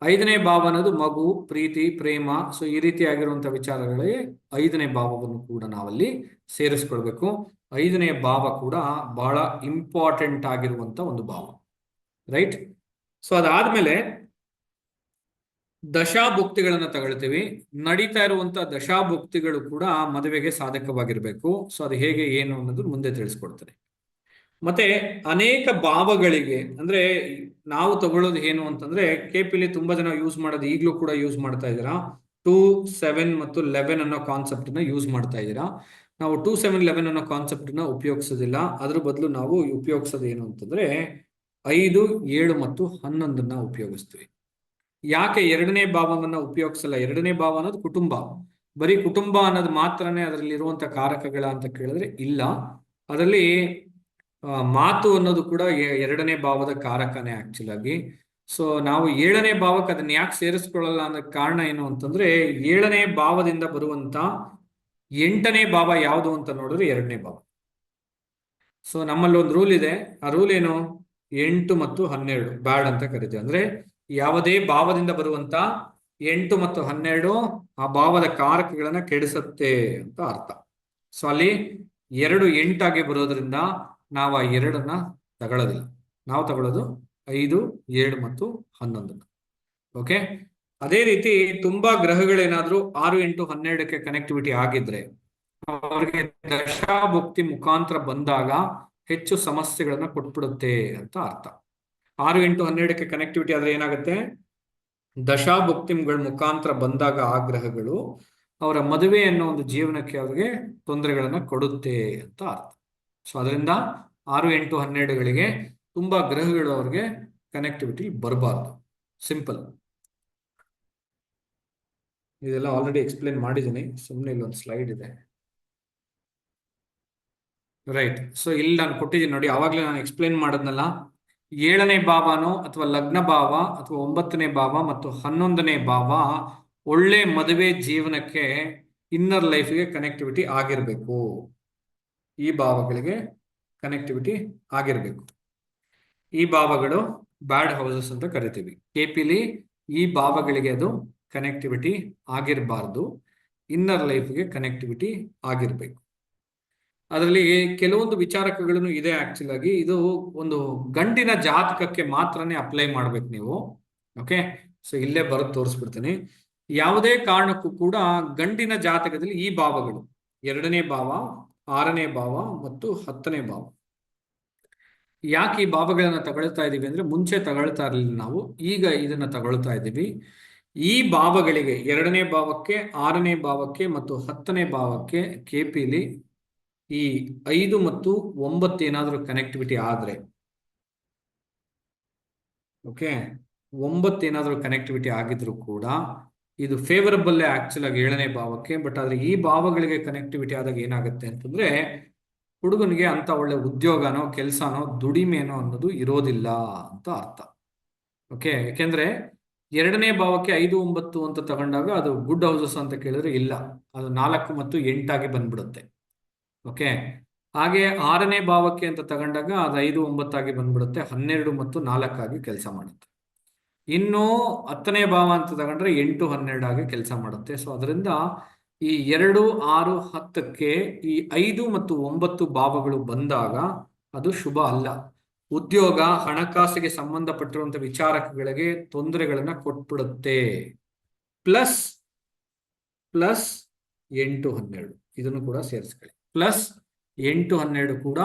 5ನೇ ಭಾವ ಅನ್ನೋದು ಮಗು, ಪ್ರೀತಿ, ಪ್ರೇಮ. ಸೊ ಈ ರೀತಿಯಾಗಿರುವಂತಹ ವಿಚಾರಗಳೇ 5ನೇ ಭಾವವನ್ನು ಕೂಡ ನಾವಲ್ಲಿ ಸೇರಿಸ್ಕೊಳ್ಬೇಕು. 5ನೇ ಭಾವ ಕೂಡ ಬಹಳ ಇಂಪಾರ್ಟೆಂಟ್ ಆಗಿರುವಂತ ಒಂದು ಭಾವ, ರೈಟ್? ಸೊ ಅದಾದ್ಮೇಲೆ ದಶಾಭುಕ್ತಿಗಳನ್ನ ತಗೊಳ್ತೀವಿ. ನಡೀತಾ ಇರುವಂತ ದಶಾಭುಕ್ತಿಗಳು ಕೂಡ ಮದುವೆಗೆ ಸಾಧಕವಾಗಿರ್ಬೇಕು. ಸೊ ಅದು ಹೇಗೆ ಏನು ಅನ್ನೋದು ಮುಂದೆ ತಿಳಿಸ್ಕೊಡ್ತಾರೆ. ಮತ್ತೆ ಅನೇಕ ಭಾವಗಳಿಗೆ ಅಂದ್ರೆ ನಾವು ತಗೊಳ್ಳೋದು ಏನು ಅಂತಂದ್ರೆ KPಲಿ ತುಂಬಾ ಜನ ಯೂಸ್ ಮಾಡೋದು, ಈಗಲೂ ಕೂಡ ಯೂಸ್ ಮಾಡ್ತಾ ಇದ್ದೀರಾ, 2, 7 ಮತ್ತು 11 ಅನ್ನೋ ಕಾನ್ಸೆಪ್ಟ್ ನ ಯೂಸ್ ಮಾಡ್ತಾ ಇದ್ದೀರಾ. ನಾವು 2, 7, 11 ಅನ್ನೋ ಕಾನ್ಸೆಪ್ಟ್ ನ ಉಪಯೋಗಿಸೋದಿಲ್ಲ. ಅದ್ರ ಬದಲು ನಾವು ಉಪಯೋಗಿಸೋದು ಏನು ಅಂತಂದ್ರೆ 5, 7 ಮತ್ತು 11ನ್ನ ಉಪಯೋಗಿಸ್ತೀವಿ. ಯಾಕೆ 2ನೇ ಭಾವವನ್ನ ಉಪಯೋಗಿಸಲ್ಲ? 2ನೇ ಭಾವ ಅನ್ನೋದು ಕುಟುಂಬ. ಬರೀ ಕುಟುಂಬ ಅನ್ನೋದು ಮಾತ್ರನೇ ಅದರಲ್ಲಿ ಇರುವಂತ ಕಾರಕಗಳ ಅಂತ ಕೇಳಿದ್ರೆ ಇಲ್ಲ. ಅದರಲ್ಲಿ ಮಾತು ಅನ್ನೋದು ಕೂಡ 2ನೇ ಭಾವದ ಕಾರಕನೇ ಆಕ್ಚುಲ್ ಆಗಿ. ಸೊ ನಾವು 7ನೇ ಭಾವಕ್ಕೆ ಅದನ್ನ ಯಾಕೆ ಸೇರಿಸ್ಕೊಳ್ಳಲ್ಲ ಅನ್ನೋ ಕಾರಣ ಏನು ಅಂತಂದ್ರೆ 7ನೇ ಭಾವದಿಂದ ಬರುವಂತ 8ನೇ ಭಾವ ಯಾವುದು ಅಂತ ನೋಡಿದ್ರೆ 2ನೇ ಭಾವ. ಸೊ ನಮ್ಮಲ್ಲಿ ಒಂದು ರೂಲ್ ಇದೆ. ಆ ರೂಲ್ ಏನು? 8 ಮತ್ತು 12 ಬ್ಯಾಡ್ ಅಂತ ಕರಿತೀವಿ. ಅಂದ್ರೆ ಯಾವುದೇ ಭಾವದಿಂದ ಬರುವಂತ 8 ಮತ್ತು 12 ಆ ಭಾವದ ಕಾರಕಗಳನ್ನ ಕೆಡಿಸುತ್ತೆ ಅಂತ ಅರ್ಥ. ಸೊ ಅಲ್ಲಿ 2 8 ಬರೋದ್ರಿಂದ ನಾವು ಆ 2ನ್ನ ತಗೊಳ್ಳೋದಿಲ್ಲ. ನಾವು ತಗೊಳ್ಳೋದು 5, 7 ಮತ್ತು 11. ಓಕೆ. ಅದೇ ರೀತಿ ತುಂಬಾ ಗ್ರಹಗಳೇನಾದ್ರೂ 6, 8, 12ಕ್ಕೆ ಕನೆಕ್ಟಿವಿಟಿ ಆಗಿದ್ರೆ ಅವ್ರಿಗೆ ದಶಾಭುಕ್ತಿ ಮುಖಾಂತರ ಬಂದಾಗ ಹೆಚ್ಚು ಸಮಸ್ಯೆಗಳನ್ನ ಕೊಟ್ಬಿಡುತ್ತೆ ಅಂತ ಅರ್ಥ. 6, 8, 12ಕ್ಕೆ ಕನೆಕ್ಟಿವಿಟಿ ಆದ್ರೆ ಏನಾಗುತ್ತೆ? ದಶಾಭುಕ್ತಿಗಳ ಮುಖಾಂತರ ಬಂದಾಗ ಆ ಗ್ರಹಗಳು ಅವರ ಮದುವೆ ಅನ್ನೋ ಒಂದು ಜೀವನಕ್ಕೆ ಅವ್ರಿಗೆ ತೊಂದರೆಗಳನ್ನ ಕೊಡುತ್ತೆ ಅಂತ ಅರ್ಥ. ಸೊ ಅದರಿಂದ 6, 8, 12ಗಳಿಗೆ ತುಂಬಾ ಗ್ರಹಗಳು ಅವ್ರಿಗೆ ಕನೆಕ್ಟಿವಿಟಿ ಬರಬಾರ್ದು. ಸಿಂಪಲ್. ಇದೆಲ್ಲ ಆಲ್ರೆಡಿ ಎಕ್ಸ್ಪ್ಲೇನ್ ಮಾಡಿದ್ದೀನಿ. ಸುಮ್ಮನೆ ಇಲ್ಲೊಂದು ಸ್ಲೈಡ್ ಇದೆ, ರೈಟ್? ಸೊ ಇಲ್ಲಿ ನಾನು ಕೊಟ್ಟಿದ್ದೀನಿ ನೋಡಿ. ಆವಾಗಲೇ ನಾನು ಎಕ್ಸ್ಪ್ಲೇನ್ ಮಾಡೋದ್ನಲ್ಲ, 7ನೇ ಭಾವನೋ ಅಥವಾ ಲಗ್ನ ಭಾವ ಅಥವಾ 9ನೇ ಭಾವ ಮತ್ತು 11ನೇ ಭಾವ ಒಳ್ಳೆ ಮದುವೆ ಜೀವನಕ್ಕೆ ಇನ್ನರ್ ಲೈಫ್ಗೆ ಕನೆಕ್ಟಿವಿಟಿ ಆಗಿರ್ಬೇಕು. ಈ ಭಾವಗಳಿಗೆ ಕನೆಕ್ಟಿವಿಟಿ ಆಗಿರ್ಬೇಕು. ಈ ಭಾವಗಳು ಬ್ಯಾಡ್ ಹೌಸಸ್ ಅಂತ ಕರಿತೀವಿ. KPಲಿ ಈ ಭಾವಗಳಿಗೆ ಅದು ಕನೆಕ್ಟಿವಿಟಿ ಆಗಿರಬಾರ್ದು, ಇನ್ನರ್ ಲೈಫ್ಗೆ ಕನೆಕ್ಟಿವಿಟಿ ಆಗಿರ್ಬೇಕು. ಅದರಲ್ಲಿ ಕೆಲವೊಂದು ವಿಚಾರಕಗಳನ್ನು ಇದೆ ಆಕ್ಚುಲ್ ಆಗಿ. ಇದು ಒಂದು ಗಂಡಿನ ಜಾತಕಕ್ಕೆ ಮಾತ್ರನೇ ಅಪ್ಲೈ ಮಾಡ್ಬೇಕು ನೀವು. ಓಕೆ. ಸೊ ಇಲ್ಲೇ ಬರೋದು ತೋರಿಸ್ಬಿಡ್ತೀನಿ. ಯಾವುದೇ ಕಾರಣಕ್ಕೂ ಕೂಡ ಗಂಡಿನ ಜಾತಕದಲ್ಲಿ ಈ ಭಾವಗಳು 2ನೇ ಭಾವ, 6ನೇ ಭಾವ ಮತ್ತು 10ನೇ ಭಾವ, ಯಾಕೆ ಈ ಭಾವಗಳನ್ನ ತಗೊಳ್ತಾ ಇದೀವಿ ಅಂದ್ರೆ ಮುಂಚೆ ತಗೊಳ್ತಾ ಇರಲಿಲ್ಲ ನಾವು, ಈಗ ಇದನ್ನ ತಗೊಳ್ತಾ ಇದ್ದೀವಿ. ಈ ಭಾವಗಳಿಗೆ 2ನೇ ಭಾವಕ್ಕೆ, 6ನೇ ಭಾವಕ್ಕೆ ಮತ್ತು 10ನೇ ಭಾವಕ್ಕೆ KPಲಿ ಈ 5 ಮತ್ತು 9 ಏನಾದರೂ ಕನೆಕ್ಟಿವಿಟಿ ಆದ್ರೆ, ಓಕೆ, 9 ಏನಾದರೂ ಕನೆಕ್ಟಿವಿಟಿ ಆಗಿದ್ರು ಕೂಡ ಇದು ಫೇವರಬಲ್ ಆಕ್ಚುಲ್ ಆಗಿ 7ನೇ ಭಾವಕ್ಕೆ. ಬಟ್ ಆದ್ರೆ ಈ ಭಾವಗಳಿಗೆ ಕನೆಕ್ಟಿವಿಟಿ ಆದಾಗ ಏನಾಗುತ್ತೆ ಅಂತಂದ್ರೆ ಹುಡುಗನಿಗೆ ಅಂತ ಒಳ್ಳೆ ಉದ್ಯೋಗನೋ ಕೆಲಸನೋ ದುಡಿಮೆನೋ ಅನ್ನೋದು ಇರೋದಿಲ್ಲ ಅಂತ ಅರ್ಥ. ಓಕೆ. ಯಾಕೆಂದ್ರೆ 2ನೇ ಭಾವಕ್ಕೆ 5, 9 ಅಂತ ತಗೊಂಡಾಗ ಅದು ಗುಡ್ ಹೌಸಸ್ ಅಂತ ಕೇಳಿದ್ರೆ ಇಲ್ಲ, ಅದು 4 ಮತ್ತು 8 ಬಂದ್ಬಿಡುತ್ತೆ. ಓಕೆ. ಹಾಗೆ 6ನೇ ಭಾವಕ್ಕೆ ಅಂತ ತಗೊಂಡಾಗ ಅದು 5, 9 ಬಂದ್ಬಿಡುತ್ತೆ, 12 ಮತ್ತು 4 ಕೆಲಸ ಮಾಡುತ್ತೆ. ಇನ್ನು 10ನೇ ಭಾವ ಅಂತ ತಗೊಂಡ್ರೆ 8, 12 ಕೆಲಸ ಮಾಡುತ್ತೆ. ಸೊ ಅದರಿಂದ ಈ 2, 6, 10ಕ್ಕೆ ಈ 5 ಮತ್ತು 9 ಭಾವಗಳು ಬಂದಾಗ ಅದು ಶುಭ ಅಲ್ಲ. ಉದ್ಯೋಗ ಹಣಕಾಸಿಗೆ ಸಂಬಂಧಪಟ್ಟಿರುವಂತಹ ವಿಚಾರಗಳಿಗೆ ತೊಂದರೆಗಳನ್ನ ಕೊಟ್ಬಿಡುತ್ತೆ. ಪ್ಲಸ್ 8, 12 ಇದನ್ನು ಕೂಡ ಸೇರಿಸ್ಕೊಳ್ಳಿ. ಪ್ಲಸ್ 8, 12 ಕೂಡ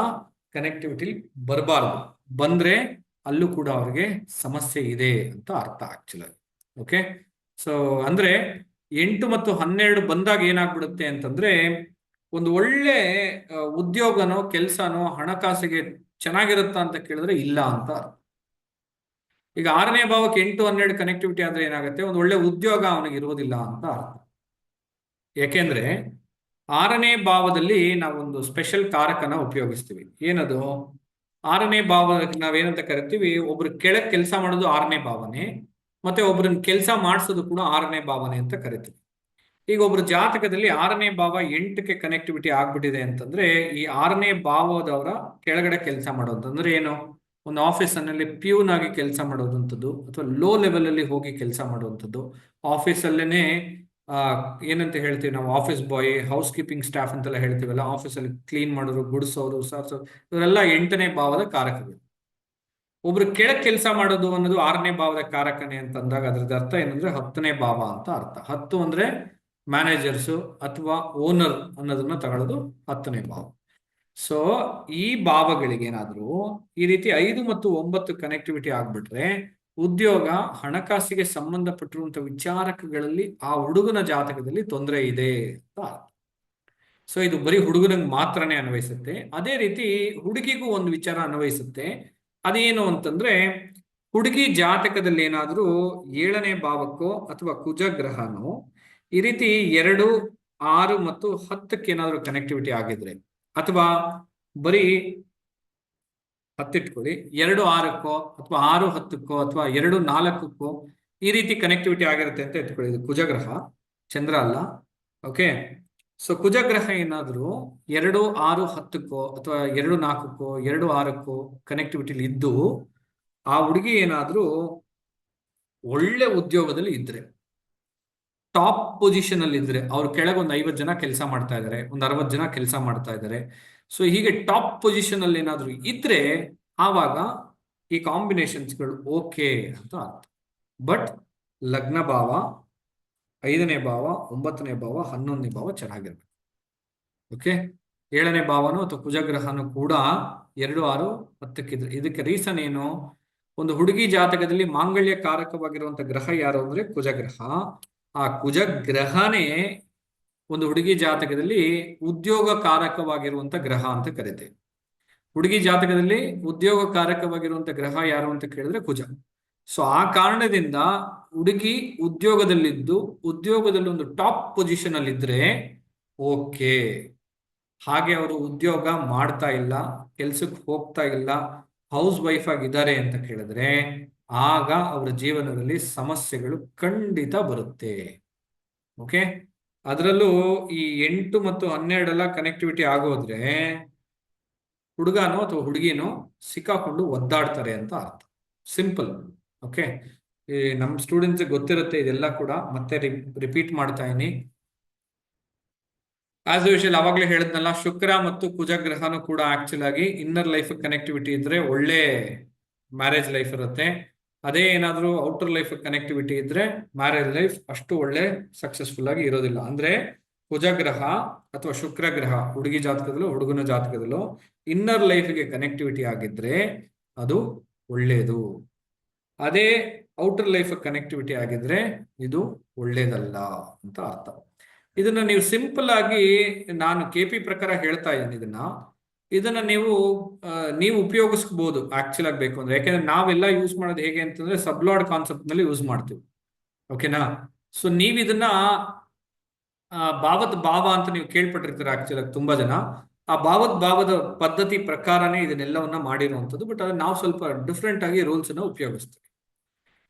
ಕನೆಕ್ಟಿವಿಟಿ ಬರಬಾರ್ದು. ಬಂದ್ರೆ ಅಲ್ಲೂ ಕೂಡ ಅವ್ರಿಗೆ ಸಮಸ್ಯೆ ಇದೆ ಅಂತ ಅರ್ಥ ಆಕ್ಚುಲಿ. ಓಕೆ, ಸೊ ಅಂದ್ರೆ 8 ಮತ್ತು 12 ಬಂದಾಗ ಏನಾಗ್ಬಿಡುತ್ತೆ ಅಂತಂದ್ರೆ ಒಂದು ಒಳ್ಳೆ ಉದ್ಯೋಗನೋ ಕೆಲಸನೋ ಹಣಕಾಸಿಗೆ ಚೆನ್ನಾಗಿರುತ್ತಾ ಅಂತ ಕೇಳಿದ್ರೆ ಇಲ್ಲ ಅಂತ ಅರ್ಥ. ಈಗ 6ನೇ ಭಾವಕ್ಕೆ 8, 12 ಕನೆಕ್ಟಿವಿಟಿ ಆದ್ರೆ ಏನಾಗುತ್ತೆ, ಒಂದು ಒಳ್ಳೆ ಉದ್ಯೋಗ ಅವನಿಗೆ ಇರುವುದಿಲ್ಲ ಅಂತ ಅರ್ಥ. ಯಾಕೆಂದ್ರೆ 6ನೇ ಭಾವದಲ್ಲಿ ನಾವೊಂದು ಸ್ಪೆಷಲ್ ಕಾರಕನ ಉಪಯೋಗಿಸ್ತೀವಿ. ಏನದು? 6ನೇ ಭಾವ ನಾವೇನಂತ ಕರಿತೀವಿ, ಒಬ್ರು ಕೆಳಗ್ ಕೆಲಸ ಮಾಡೋದು 6ನೇ ಭಾವನೆ, ಮತ್ತೆ ಒಬ್ರನ್ನ ಕೆಲಸ ಮಾಡಿಸೋದು ಕೂಡ 6ನೇ ಭಾವನೆ ಅಂತ ಕರಿತೀವಿ. ಈಗ ಒಬ್ರು ಜಾತಕದಲ್ಲಿ 6ನೇ ಭಾವ 8ಕ್ಕೆ ಕನೆಕ್ಟಿವಿಟಿ ಆಗ್ಬಿಟ್ಟಿದೆ ಅಂತಂದ್ರೆ ಈ 6ನೇ ಭಾವದವರ ಕೆಳಗಡೆ ಕೆಲಸ ಮಾಡೋದು ಅಂದ್ರೆ ಏನು, ಒಂದು ಆಫೀಸಲ್ಲಿ ಪ್ಯೂನ್ ಆಗಿ ಕೆಲಸ ಮಾಡೋದಂಥದ್ದು, ಅಥವಾ ಲೋ ಲೆವೆಲ್ ಅಲ್ಲಿ ಹೋಗಿ ಕೆಲಸ ಮಾಡುವಂಥದ್ದು, ಆಫೀಸಲ್ಲೇನೆ ಏನಂತ ಹೇಳ್ತೀವಿ ನಾವು, office boy, house keeping staff ಅಂತೆಲ್ಲ ಹೇಳ್ತೀವಲ್ಲ, ಆಫೀಸಲ್ಲಿ ಕ್ಲೀನ್ ಮಾಡೋರು, ಗುಡಿಸೋರು, ಸಾರಿಸೋರು, ಇವರೆಲ್ಲ 8ನೇ ಭಾವದ ಕಾರಕಗಳು. ಒಬ್ರು ಕೆಳಗ್ ಕೆಲಸ ಮಾಡೋದು ಅನ್ನೋದು 6ನೇ ಭಾವದ ಕಾರಕನೇ ಅಂತ ಅಂದಾಗ ಅದ್ರದ್ದು ಅರ್ಥ ಏನಂದ್ರೆ 10ನೇ ಭಾವ ಅಂತ ಅರ್ಥ. 10 ಅಂದ್ರೆ ಮ್ಯಾನೇಜರ್ಸು ಅಥವಾ ಓನರ್ ಅನ್ನೋದನ್ನ ತಗೊಳ್ಳೋದು 10ನೇ ಭಾವ. ಸೊ ಈ ಭಾವಗಳಿಗೆ ಏನಾದ್ರೂ ಈ ರೀತಿ 5 ಮತ್ತು 9 ಕನೆಕ್ಟಿವಿಟಿ ಆಗ್ಬಿಟ್ರೆ ಉದ್ಯೋಗ ಹಣಕಾಸಿಗೆ ಸಂಬಂಧಪಟ್ಟಿರುವಂತಹ ವಿಚಾರಕಗಳಲ್ಲಿ ಆ ಹುಡುಗನ ಜಾತಕದಲ್ಲಿ ತೊಂದರೆ ಇದೆ ಅಂತ ಅರ್ಥ. ಸೊ ಇದು ಬರೀ ಹುಡುಗನಿಗೆ ಮಾತ್ರನೇ ಅನ್ವಯಿಸುತ್ತೆ. ಅದೇ ರೀತಿ ಹುಡುಗಿಗೂ ಒಂದು ವಿಚಾರ ಅನ್ವಯಿಸುತ್ತೆ. ಅದೇನು ಅಂತಂದ್ರೆ ಹುಡುಗಿ ಜಾತಕದಲ್ಲಿ ಏನಾದ್ರೂ 7ನೇ ಭಾವಕ್ಕೋ ಅಥವಾ ಕುಜಗ್ರಹನೋ ಈ ರೀತಿ 2, 6 ಮತ್ತು 10ಕ್ಕೆ ಏನಾದ್ರು ಕನೆಕ್ಟಿವಿಟಿ ಆಗಿದ್ರೆ, ಅಥವಾ ಬರೀ 10 ಇಟ್ಕೊಳ್ಳಿ, 2, 6ಕ್ಕೋ ಅಥವಾ 6, 10ಕ್ಕೋ ಅಥವಾ 2, 4ಕ್ಕೋ ಈ ರೀತಿ ಕನೆಕ್ಟಿವಿಟಿ ಆಗಿರುತ್ತೆ ಅಂತ ಇಟ್ಕೊಳ್ಳಿ. ಇದು ಕುಜಗ್ರಹ, ಚಂದ್ರ ಅಲ್ಲ. ಓಕೆ, ಸೊ ಕುಜಗ್ರಹ ಏನಾದ್ರು 2, 6, 10ಕ್ಕೋ ಅಥವಾ 2, 4ಕ್ಕೋ 2, 6ಕ್ಕೋ ಕನೆಕ್ಟಿವಿಟಿಲಿ ಇದ್ದು ಆ ಹುಡುಗಿ ಏನಾದ್ರೂ ಒಳ್ಳೆ ಉದ್ಯೋಗದಲ್ಲಿ ಇದ್ರೆ, ಟಾಪ್ ಪೊಸಿಷನ್ ಅಲ್ಲಿ ಇದ್ರೆ, ಅವ್ರ ಕೆಳಗೆ ಒಂದು 50 ಜನ ಕೆಲಸ ಮಾಡ್ತಾ ಇದ್ದಾರೆ, ಒಂದು 60 ಜನ ಕೆಲಸ ಮಾಡ್ತಾ ಇದ್ದಾರೆ, ಸೊ ಹೀಗೆ ಟಾಪ್ ಪೊಸಿಷನ್ ಅಲ್ಲಿ ಏನಾದ್ರು ಇದ್ರೆ ಆವಾಗ ಈ ಕಾಂಬಿನೇಷನ್ಸ್ಗಳು ಓಕೆ ಅಂತ ಅರ್ಥ. ಬಟ್ ಲಗ್ನ ಭಾವ, 5ನೇ ಭಾವ, 9ನೇ ಭಾವ, 11ನೇ ಭಾವ ಚೆನ್ನಾಗಿರ್ಬೇಕು. ಓಕೆ, 7ನೇ ಭಾವನೂ ಅಥವಾ ಕುಜಗ್ರಹನೂ ಕೂಡ 2, 6, 10ಕ್ಕಿದ್ರೆ. ಇದಕ್ಕೆ ರೀಸನ್ ಏನು, ಒಂದು ಹುಡುಗಿ ಜಾತಕದಲ್ಲಿ ಮಾಂಗಲ್ಯ ಕಾರಕವಾಗಿರುವಂತ ಗ್ರಹ ಯಾರು ಅಂದ್ರೆ ಕುಜಗ್ರಹ. ಆ ಕುಜಗ್ರಹನೇ ಒಂದು ಹುಡುಗಿ ಜಾತಕದಲ್ಲಿ ಉದ್ಯೋಗ ಕಾರಕವಾಗಿರುವಂತ ಗ್ರಹ ಅಂತ ಕರೀತೇವೆ. ಹುಡುಗಿ ಜಾತಕದಲ್ಲಿ ಉದ್ಯೋಗ ಕಾರಕವಾಗಿರುವಂತ ಗ್ರಹ ಯಾರು ಅಂತ ಕೇಳಿದ್ರೆ ಕುಜ. ಸೊ ಆ ಕಾರಣದಿಂದ ಹುಡುಗಿ ಉದ್ಯೋಗದಲ್ಲಿದ್ದು ಉದ್ಯೋಗದಲ್ಲಿ ಒಂದು ಟಾಪ್ ಪೊಸಿಷನ್ ಅಲ್ಲಿ ಇದ್ರೆ ಓಕೆ. ಹಾಗೆ ಅವರು ಉದ್ಯೋಗ ಮಾಡ್ತಾ ಇಲ್ಲ, ಕೆಲ್ಸಕ್ಕೆ ಹೋಗ್ತಾ ಇಲ್ಲ, ಹೌಸ್ ವೈಫ್ ಆಗಿದ್ದಾರೆ ಅಂತ ಕೇಳಿದ್ರೆ ಆಗ ಅವರ ಜೀವನದಲ್ಲಿ ಸಮಸ್ಯೆಗಳು ಖಂಡಿತ ಬರುತ್ತೆ. ಓಕೆ, ಅದರಲ್ಲೂ ಈ 8 ಮತ್ತು 12 ಕನೆಕ್ಟಿವಿಟಿ ಆಗೋದ್ರೆ ಹುಡುಗನೋ ಅಥವಾ ಹುಡುಗಿನೋ ಸಿಕ್ಕಾಕೊಂಡು ಒದ್ದಾಡ್ತಾರೆ ಅಂತ ಅರ್ಥ. ಸಿಂಪಲ್. ಓಕೆ, ಈ ನಮ್ಮ ಸ್ಟೂಡೆಂಟ್ಸ್ ಗೊತ್ತಿರುತ್ತೆ ಇದೆಲ್ಲ ಕೂಡ, ಮತ್ತೆ ರಿಪೀಟ್ ಮಾಡ್ತಾ ಇದೀನಿ. ಆಸ್ ಯೂಶುವಲ್ ಅವಾಗಲೇ ಹೇಳಿದ್ನಲ್ಲ, ಶುಕ್ರ ಮತ್ತು ಕುಜಗ್ರಹನೂ ಕೂಡ ಆಕ್ಚುಲ್ ಆಗಿ ಇನ್ನರ್ ಲೈಫ್ ಕನೆಕ್ಟಿವಿಟಿ ಇದ್ರೆ ಒಳ್ಳೆ ಮ್ಯಾರೇಜ್ ಲೈಫ್ ಇರುತ್ತೆ. ಅದೇ ಏನಾದ್ರೂ ಔಟರ್ ಲೈಫ್ ಕನೆಕ್ಟಿವಿಟಿ ಇದ್ರೆ ಮ್ಯಾರೇಜ್ ಲೈಫ್ ಅಷ್ಟು ಒಳ್ಳೆ ಸಕ್ಸಸ್ಫುಲ್ ಆಗಿ ಇರೋದಿಲ್ಲ. ಅಂದ್ರೆ ಕುಜಗ್ರಹ ಅಥವಾ ಶುಕ್ರ ಗ್ರಹ ಹುಡುಗಿ ಜಾತಕದಲ್ಲೋ ಹುಡುಗನ ಜಾತಕದಲ್ಲೋ ಇನ್ನರ್ ಲೈಫ್ಗೆ ಕನೆಕ್ಟಿವಿಟಿ ಆಗಿದ್ರೆ ಅದು ಒಳ್ಳೇದು. ಅದೇ ಔಟರ್ ಲೈಫ್ ಕನೆಕ್ಟಿವಿಟಿ ಆಗಿದ್ರೆ ಇದು ಒಳ್ಳೇದಲ್ಲ ಅಂತ ಅರ್ಥ. ಇದನ್ನ ನೀವು ಸಿಂಪಲ್ ಆಗಿ, ನಾನು KP ಪ್ರಕಾರ ಹೇಳ್ತಾ ಇದ್ದೀನಿ, ಇದನ್ನ ನೀವು ಉಪಯೋಗಿಸ್ಬೋದು ಆಕ್ಚುಲ್ ಆಗಿ ಬೇಕು ಅಂದ್ರೆ. ಯಾಕೆಂದ್ರೆ ನಾವೆಲ್ಲ ಯೂಸ್ ಮಾಡೋದು ಹೇಗೆ ಅಂತಂದ್ರೆ ಸಬ್ಲಾರ್ಡ್ ಕಾನ್ಸೆಪ್ಟ್ ನಲ್ಲಿ ಯೂಸ್ ಮಾಡ್ತೀವಿ. ಓಕೆನಾ? ಸೊ ನೀವು ಇದನ್ನ ಭಾವದ ಭಾವ ಅಂತ ನೀವು ಕೇಳ್ಪಟ್ಟಿರ್ತೀರ ಆಕ್ಚುಲ್ ಆಗಿ ತುಂಬಾ ಜನ. ಆ ಭಾವದ ಪದ್ಧತಿ ಪ್ರಕಾರನೇ ಇದನ್ನೆಲ್ಲವನ್ನ ಮಾಡಿರುವಂಥದ್ದು. ಬಟ್ ಅದು ನಾವು ಸ್ವಲ್ಪ ಡಿಫ್ರೆಂಟ್ ಆಗಿ ರೂಲ್ಸ್ ಅನ್ನ ಉಪಯೋಗಿಸ್ತೀವಿ.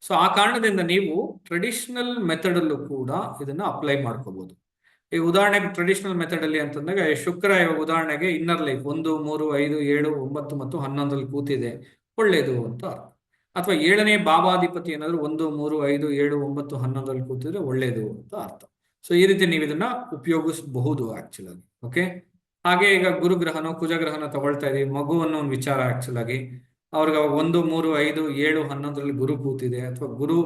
ಸೊ ಆ ಕಾರಣದಿಂದ ನೀವು ಟ್ರೆಡಿಷನಲ್ ಮೆಥಡ್ ಅಲ್ಲೂ ಕೂಡ ಇದನ್ನ ಅಪ್ಲೈ ಮಾಡ್ಕೋಬಹುದು. ಈ ಉದಾಹರಣೆಗೆ ಟ್ರೆಡಿಷನಲ್ ಮೆಥಡ್ ಅಲ್ಲಿ ಅಂತಂದಾಗ ಶುಕ್ರ ಉದಾಹರಣೆಗೆ ಇನ್ನರ್ ಲೈಫ್ 1, 3, 5, 7, 9 ಮತ್ತು 11ರಲ್ಲಿ ಕೂತಿದೆ, ಒಳ್ಳೇದು ಅಂತ ಅರ್ಥ. ಅಥವಾ 7ನೇ ಭಾವಾಧಿಪತಿ ಏನಾದ್ರು 1, 3, 5, 7, 9, 11ರಲ್ಲಿ ಕೂತಿದ್ರೆ ಒಳ್ಳೇದು ಅಂತ ಅರ್ಥ. ಸೊ ಈ ರೀತಿ ನೀವು ಇದನ್ನ ಉಪಯೋಗಿಸಬಹುದು ಆಕ್ಚುಲ್ ಆಗಿ. ಓಕೆ, ಹಾಗೆ ಈಗ ಗುರುಗ್ರಹನೋ ಕುಜಗ್ರಹನೋ ತಗೊಳ್ತಾ ಇದೀವಿ, ಮಗು ಅನ್ನೋ ಒಂದು ವಿಚಾರ ಆಕ್ಚುಲ್ ಆಗಿ. ಅವ್ರಿಗೆ 1, 3, 5, 7, 11ರಲ್ಲಿ ಗುರು ಕೂತಿದೆ, ಅಥವಾ ಗುರು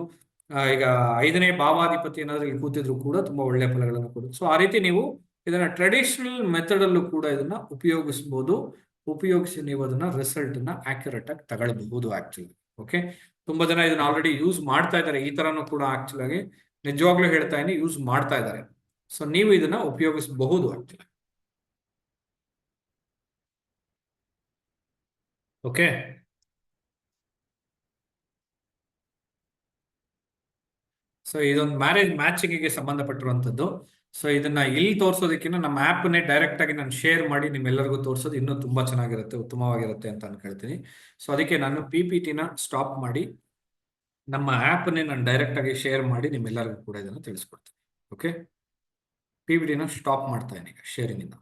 ಈಗ 5ನೇ ಭಾವಾಧಿಪತಿ ಏನಾದ್ರೂ ಇಲ್ಲಿ ಕೂತಿದ್ರು ಕೂಡ ತುಂಬಾ ಒಳ್ಳೆ ಫಲಗಳನ್ನು ಕೊಡುತ್ತೆ. ಸೊ ಆ ರೀತಿ ನೀವು ಇದನ್ನ ಟ್ರೆಡಿಷನಲ್ ಮೆಥಡ್ ಅಲ್ಲೂ ಕೂಡ ಇದನ್ನ ಉಪಯೋಗಿಸಬಹುದು. ಉಪಯೋಗಿಸಿ ನೀವು ಅದನ್ನ ರಿಸಲ್ಟ್ ನ ಆಕ್ಯುರೇಟ್ ಆಗಿ ತಗೊಳ್ಬಹುದು ಆಕ್ಚುಲಿ. ಓಕೆ, ತುಂಬಾ ಜನ ಇದನ್ನ ಆಲ್ರೆಡಿ ಯೂಸ್ ಮಾಡ್ತಾ ಇದ್ದಾರೆ. ಈ ತರನು ಕೂಡ ಆಕ್ಚುಲ್ ಆಗಿ ನಿಜವಾಗ್ಲೂ ಹೇಳ್ತಾ ಇದೀನಿ, ಯೂಸ್ ಮಾಡ್ತಾ ಇದ್ದಾರೆ. ಸೊ ನೀವು ಇದನ್ನ ಉಪಯೋಗಿಸಬಹುದು ಆಕ್ಚುಲಿ. ಓಕೆ, ಸೊ ಇದೊಂದು ಮ್ಯಾರೇಜ್ ಮ್ಯಾಚಿಂಗಿಗೆ ಸಂಬಂಧಪಟ್ಟಿರುವಂಥದ್ದು. ಸೊ ಇದನ್ನ ಇಲ್ಲಿ ತೋರಿಸೋದಕ್ಕಿಂತ ನಮ್ಮ ಆ್ಯಪ್ನೇ ಡೈರೆಕ್ಟ್ ಆಗಿ ನಾನು ಶೇರ್ ಮಾಡಿ ನಿಮ್ಮೆಲ್ಲರಿಗೂ ತೋರಿಸೋದು ಇನ್ನೂ ತುಂಬಾ ಚೆನ್ನಾಗಿರುತ್ತೆ, ಉತ್ತಮವಾಗಿರುತ್ತೆ ಅಂತ ಅನ್ಕೊಳ್ತೀನಿ. ಸೊ ಅದಕ್ಕೆ ನಾನು PPT-ನ ಸ್ಟಾಪ್ ಮಾಡಿ ನಮ್ಮ ಆ್ಯಪ್ನೇ ನಾನು ಡೈರೆಕ್ಟ್ ಆಗಿ ಶೇರ್ ಮಾಡಿ ನಿಮ್ಮೆಲ್ಲರಿಗೂ ಕೂಡ ಇದನ್ನು ತಿಳಿಸ್ಕೊಡ್ತೀನಿ. ಓಕೆ, PPT-ನ ಸ್ಟಾಪ್ ಮಾಡ್ತಾ ಇದ್ದೀನಿ ಈಗ ಶೇರಿಂಗ್ ಇಂದ.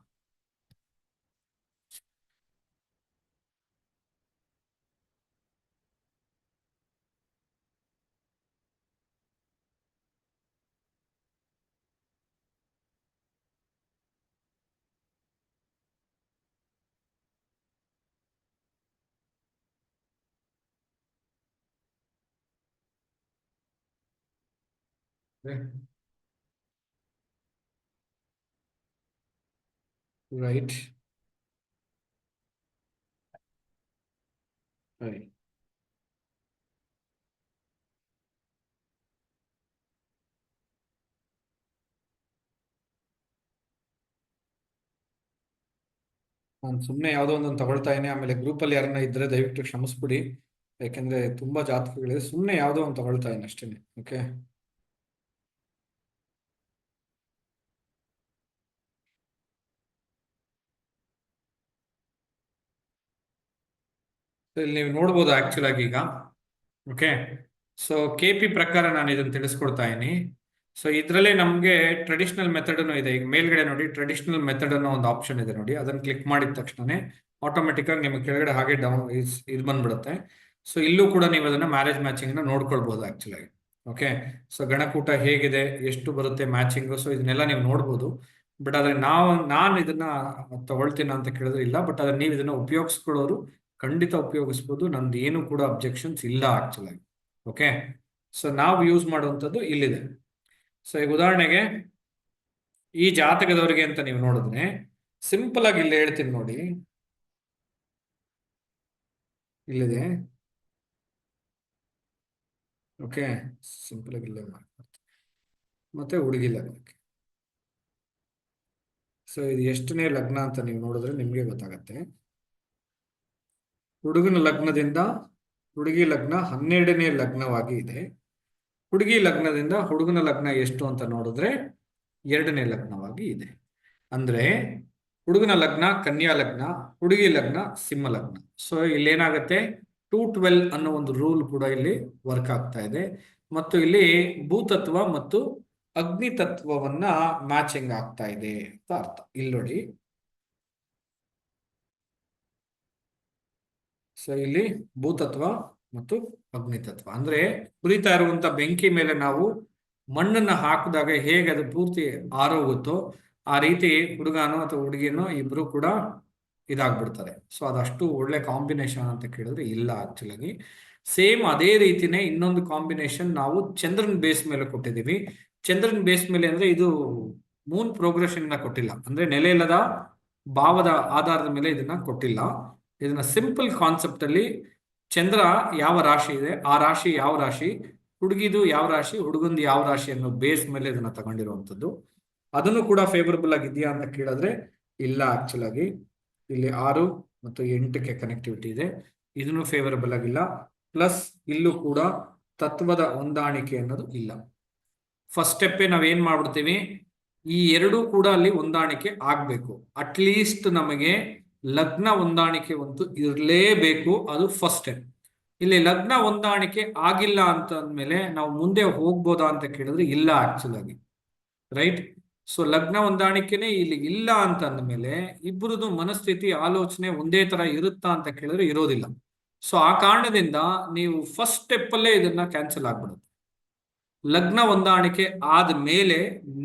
Right. Right. ನಾನು ಸುಮ್ಮನೆ ಯಾವುದೋ ಒಂದೊಂದು ತಗೊಳ್ತಾ ಇದ್ದೀನಿ. ಆಮೇಲೆ ಗ್ರೂಪಲ್ಲಿ ಯಾರನ್ನ ಇದ್ರೆ ದಯವಿಟ್ಟು ಕ್ಷಮಿಸ್ಬಿಡಿ, ಯಾಕೆಂದ್ರೆ ತುಂಬಾ ಜಾತಕಗಳಿದೆ. ಸುಮ್ಮನೆ ಯಾವುದೋ ಒಂದು ತಗೊಳ್ತಾ ಇದ್ದೀನಿ ಅಷ್ಟೇ. ಓಕೆ, ಇಲ್ಲಿ ನೀವು ನೋಡ್ಬೋದು ಆಕ್ಚುಲ್ ಆಗಿ ಈಗ. ಓಕೆ, ಸೊ KP ಪ್ರಕಾರ ನಾನು ಇದನ್ನು ತಿಳಿಸ್ಕೊಡ್ತಾ ಇದ್ದೀನಿ. ಸೊ ಇದರಲ್ಲೇ ನಮಗೆ ಟ್ರೆಡಿಷನಲ್ ಮೆಥಡ್ ಇದೆ. ಈಗ ಮೇಲ್ಗಡೆ ನೋಡಿ, ಟ್ರೆಡಿಷನಲ್ ಮೆಥಡ್ ಅನ್ನೋ ಒಂದು ಆಪ್ಷನ್ ಇದೆ ನೋಡಿ. ಅದನ್ನು ಕ್ಲಿಕ್ ಮಾಡಿದ ತಕ್ಷಣ ಆಟೋಮೆಟಿಕ್ ಆಗಿ ನಿಮಗೆ ಕೆಳಗಡೆ ಹಾಗೆ ಡೌನ್ ಇದು ಬಂದ್ಬಿಡುತ್ತೆ. ಸೊ ಇಲ್ಲೂ ಕೂಡ ನೀವು ಅದನ್ನ ಮ್ಯಾರೇಜ್ ಮ್ಯಾಚಿಂಗ್ ನೋಡ್ಕೊಳ್ಬಹುದು ಆಕ್ಚುಲ್ ಆಗಿ. ಓಕೆ, ಸೊ ಗಣಕೂಟ ಹೇಗಿದೆ, ಎಷ್ಟು ಬರುತ್ತೆ ಮ್ಯಾಚಿಂಗು, ಸೊ ಇದನ್ನೆಲ್ಲ ನೀವು ನೋಡ್ಬೋದು. ಬಟ್ ಆದ್ರೆ ನಾನು ಇದನ್ನ ತಗೊಳ್ತೀನ ಅಂತ ಕೇಳಿದ್ರೆ ಇಲ್ಲ. ಬಟ್ ಆದ್ರೆ ನೀವು ಇದನ್ನ ಉಪಯೋಗಿಸ್ಕೊಳ್ಳೋರು ಖಂಡಿತ ಉಪಯೋಗಿಸ್ಬೋದು. ನಂದು ಏನು ಕೂಡ ಅಬ್ಜೆಕ್ಷನ್ಸ್ ಇಲ್ಲ ಆಕ್ಚುಲ್ ಆಗಿ. ಓಕೆ, ಸೊ ನಾವು ಯೂಸ್ ಮಾಡುವಂಥದ್ದು ಇಲ್ಲಿದೆ. ಸೊ ಈಗ ಉದಾಹರಣೆಗೆ ಈ ಜಾತಕದವರಿಗೆ ಅಂತ ನೀವು ನೋಡಿದ್ರೆ ಸಿಂಪಲ್ ಆಗಿ ಇಲ್ಲಿ ಹೇಳ್ತೀನಿ ನೋಡಿ. ಇಲ್ಲಿದೆ. ಓಕೆ, ಸಿಂಪಲ್ ಆಗಿ ಇಲ್ಲೇ ಮಾಡ್ತೀನಿ. ಮತ್ತೆ ಹುಡುಗಿ ಲಗ್ನಕ್ಕೆ. ಸೊ ಇದು ಎಷ್ಟನೇ ಲಗ್ನ ಅಂತ ನೀವು ನೋಡಿದ್ರೆ ನಿಮ್ಗೆ ಗೊತ್ತಾಗತ್ತೆ. ಹುಡುಗನ ಲಗ್ನದಿಂದ ಹುಡುಗಿ ಲಗ್ನ 12ನೇ ಲಗ್ನವಾಗಿ ಇದೆ. ಹುಡುಗಿ ಲಗ್ನದಿಂದ ಹುಡುಗನ ಲಗ್ನ ಎಷ್ಟು ಅಂತ ನೋಡಿದ್ರೆ 2ನೇ ಲಗ್ನವಾಗಿ ಇದೆ. ಅಂದ್ರೆ ಹುಡುಗನ ಲಗ್ನ ಕನ್ಯಾ ಲಗ್ನ, ಹುಡುಗಿ ಲಗ್ನ ಸಿಂಹ ಲಗ್ನ. ಸೊ ಇಲ್ಲೇನಾಗತ್ತೆ, 212 ಅನ್ನೋ ಒಂದು ರೂಲ್ ಕೂಡ ಇಲ್ಲಿ ವರ್ಕ್ ಆಗ್ತಾ ಇದೆ. ಮತ್ತು ಇಲ್ಲಿ ಭೂತತ್ವ ಮತ್ತು ಅಗ್ನಿ ತತ್ವವನ್ನ ಮ್ಯಾಚಿಂಗ್ ಆಗ್ತಾ ಇದೆ ಅಂತ ಅರ್ಥ. ಇಲ್ಲಿ ನೋಡಿ, ಸೊ ಇಲ್ಲಿ ಭೂತತ್ವ ಮತ್ತು ಅಗ್ನಿತತ್ವ ಅಂದ್ರೆ ಉರಿತಾ ಇರುವಂತ ಬೆಂಕಿ ಮೇಲೆ ನಾವು ಮಣ್ಣನ್ನ ಹಾಕಿದಾಗ ಹೇಗೆ ಅದು ಪೂರ್ತಿ ಆರೋಗುತ್ತೋ ಆ ರೀತಿ ಹುಡುಗನೋ ಅಥವಾ ಹುಡುಗಿನೋ ಇಬ್ರು ಕೂಡ ಇದಾಗ್ಬಿಡ್ತಾರೆ. ಸೊ ಅದಷ್ಟು ಒಳ್ಳೆ ಕಾಂಬಿನೇಷನ್ ಅಂತ ಕೇಳಿದ್ರೆ ಇಲ್ಲ ಆಕ್ಚುಲಾಗಿ. ಸೇಮ್ ಅದೇ ರೀತಿನೇ ಇನ್ನೊಂದು ಕಾಂಬಿನೇಷನ್ ನಾವು ಚಂದ್ರನ್ ಬೇಸ್ ಮೇಲೆ ಕೊಟ್ಟಿದ್ದೀವಿ. ಚಂದ್ರನ್ ಬೇಸ್ ಮೇಲೆ ಅಂದ್ರೆ ಇದು ಮೂನ್ ಪ್ರೋಗ್ರೆಷನ್ ಕೊಟ್ಟಿಲ್ಲ, ಅಂದ್ರೆ ನೆಲೆ ಇಲ್ಲದ ಭಾವದ ಆಧಾರದ ಮೇಲೆ ಇದನ್ನ ಕೊಟ್ಟಿಲ್ಲ. ಇದನ್ನ ಸಿಂಪಲ್ ಕಾನ್ಸೆಪ್ಟ್ ಅಲ್ಲಿ ಚಂದ್ರ ಯಾವ ರಾಶಿ ಇದೆ, ಆ ರಾಶಿ ಯಾವ ರಾಶಿ, ಹುಡುಗಿದು ಯಾವ ರಾಶಿ, ಹುಡುಗಂದು ಯಾವ ರಾಶಿ ಅನ್ನೋ ಬೇಸ್ ಮೇಲೆ ಇದನ್ನ ತಗೊಂಡಿರುವಂಥದ್ದು. ಅದನ್ನು ಕೂಡ ಫೇವರಬಲ್ ಆಗಿದೆಯಾ ಅಂತ ಕೇಳಿದ್ರೆ ಇಲ್ಲ ಆಕ್ಚುಲ್ ಆಗಿ. ಇಲ್ಲಿ 6 ಮತ್ತು 8ಕ್ಕೆ ಕನೆಕ್ಟಿವಿಟಿ ಇದೆ, ಇದನ್ನು ಫೇವರಬಲ್ ಆಗಿಲ್ಲ. ಪ್ಲಸ್ ಇಲ್ಲೂ ಕೂಡ ತತ್ವದ ಹೊಂದಾಣಿಕೆ ಅನ್ನೋದು ಇಲ್ಲ. ಫಸ್ಟ್ ಸ್ಟೆಪ್ಪೇ ನಾವೇನ್ ಮಾಡ್ಬಿಡ್ತೀವಿ, ಈ ಎರಡೂ ಕೂಡ ಅಲ್ಲಿ ಹೊಂದಾಣಿಕೆ ಆಗ್ಬೇಕು. ಅಟ್ಲೀಸ್ಟ್ ನಮಗೆ ಲಗ್ನ ಹೊಂದಾಣಿಕೆ ಒಂದು ಇರಲೇಬೇಕು, ಅದು ಫಸ್ಟ್ ಸ್ಟೆಪ್. ಇಲ್ಲಿ ಲಗ್ನ ಹೊಂದಾಣಿಕೆ ಆಗಿಲ್ಲ ಅಂತ ಅಂದ್ಮೇಲೆ ನಾವು ಮುಂದೆ ಹೋಗ್ಬೋದಾ ಅಂತ ಕೇಳಿದ್ರೆ ಇಲ್ಲ ಆಕ್ಚುಲ್ ಆಗಿ, ರೈಟ್. ಸೊ ಲಗ್ನ ಹೊಂದಾಣಿಕೆನೇ ಇಲ್ಲಿ ಇಲ್ಲ ಅಂತ ಅಂದ್ಮೇಲೆ ಇಬ್ಬರದು ಮನಸ್ಥಿತಿ ಆಲೋಚನೆ ಒಂದೇ ತರ ಇರುತ್ತಾ ಅಂತ ಕೇಳಿದ್ರೆ ಇರೋದಿಲ್ಲ. ಸೊ ಆ ಕಾರಣದಿಂದ ನೀವು ಫಸ್ಟ್ ಸ್ಟೆಪ್ ಅಲ್ಲೇ ಇದನ್ನ ಕ್ಯಾನ್ಸಲ್ ಆಗ್ಬಿಡುತ್ತೆ. ಲಗ್ನ ಹೊಂದಾಣಿಕೆ ಆದ್ಮೇಲೆ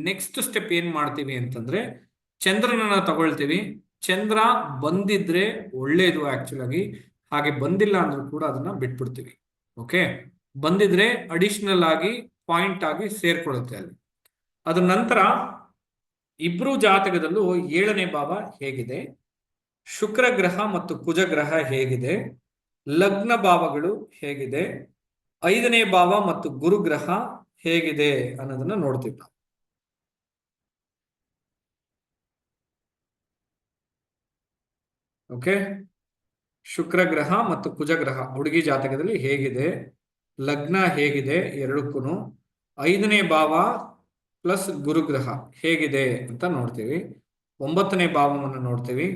ನೆಕ್ಸ್ಟ್ ಸ್ಟೆಪ್ ಏನ್ ಮಾಡ್ತೀವಿ ಅಂತಂದ್ರೆ ಚಂದ್ರನನ್ನ ತಗೊಳ್ತೀವಿ. ಚಂದ್ರ ಬಂದಿದ್ರೆ ಒಳ್ಳೇದು ಆಕ್ಚುಲ್ ಆಗಿ. ಹಾಗೆ ಬಂದಿಲ್ಲ ಅಂದ್ರೂ ಕೂಡ ಅದನ್ನ ಬಿಟ್ಬಿಡ್ತೀವಿ. ಓಕೆ, ಬಂದಿದ್ರೆ ಅಡಿಷನಲ್ ಆಗಿ ಪಾಯಿಂಟ್ ಆಗಿ ಸೇರ್ಕೊಳ್ಳುತ್ತೆ ಅಲ್ಲಿ. ಅದ್ರ ನಂತರ ಇಬ್ರು ಜಾತಕದಲ್ಲೂ 7ನೇ ಭಾವ ಹೇಗಿದೆ, ಶುಕ್ರ ಗ್ರಹ ಮತ್ತು ಕುಜ ಗ್ರಹ ಹೇಗಿದೆ, ಲಗ್ನ ಭಾವಗಳು ಹೇಗಿದೆ, 5ನೇ ಭಾವ ಮತ್ತು ಗುರುಗ್ರಹ ಹೇಗಿದೆ ಅನ್ನೋದನ್ನ ನೋಡ್ತೀವಿ ನಾವು. ಓಕೆ, ಶುಕ್ರ ಗ್ರಹ ಮತ್ತು ಕುಜ ಗ್ರಹ ಹುಡುಗಿ ಜಾತಕದಲ್ಲಿ ಹೇಗಿದೆ, ಲಗ್ನ ಹೇಗಿದೆ ಎರಡಕ್ಕೂ, 5ನೇ ಭಾವ ಪ್ಲಸ್ ಗುರುಗ್ರಹ ಹೇಗಿದೆ ಅಂತ ನೋಡ್ತೀವಿ. 9ನೇ ಭಾವವನ್ನು ನೋಡ್ತೀವಿ,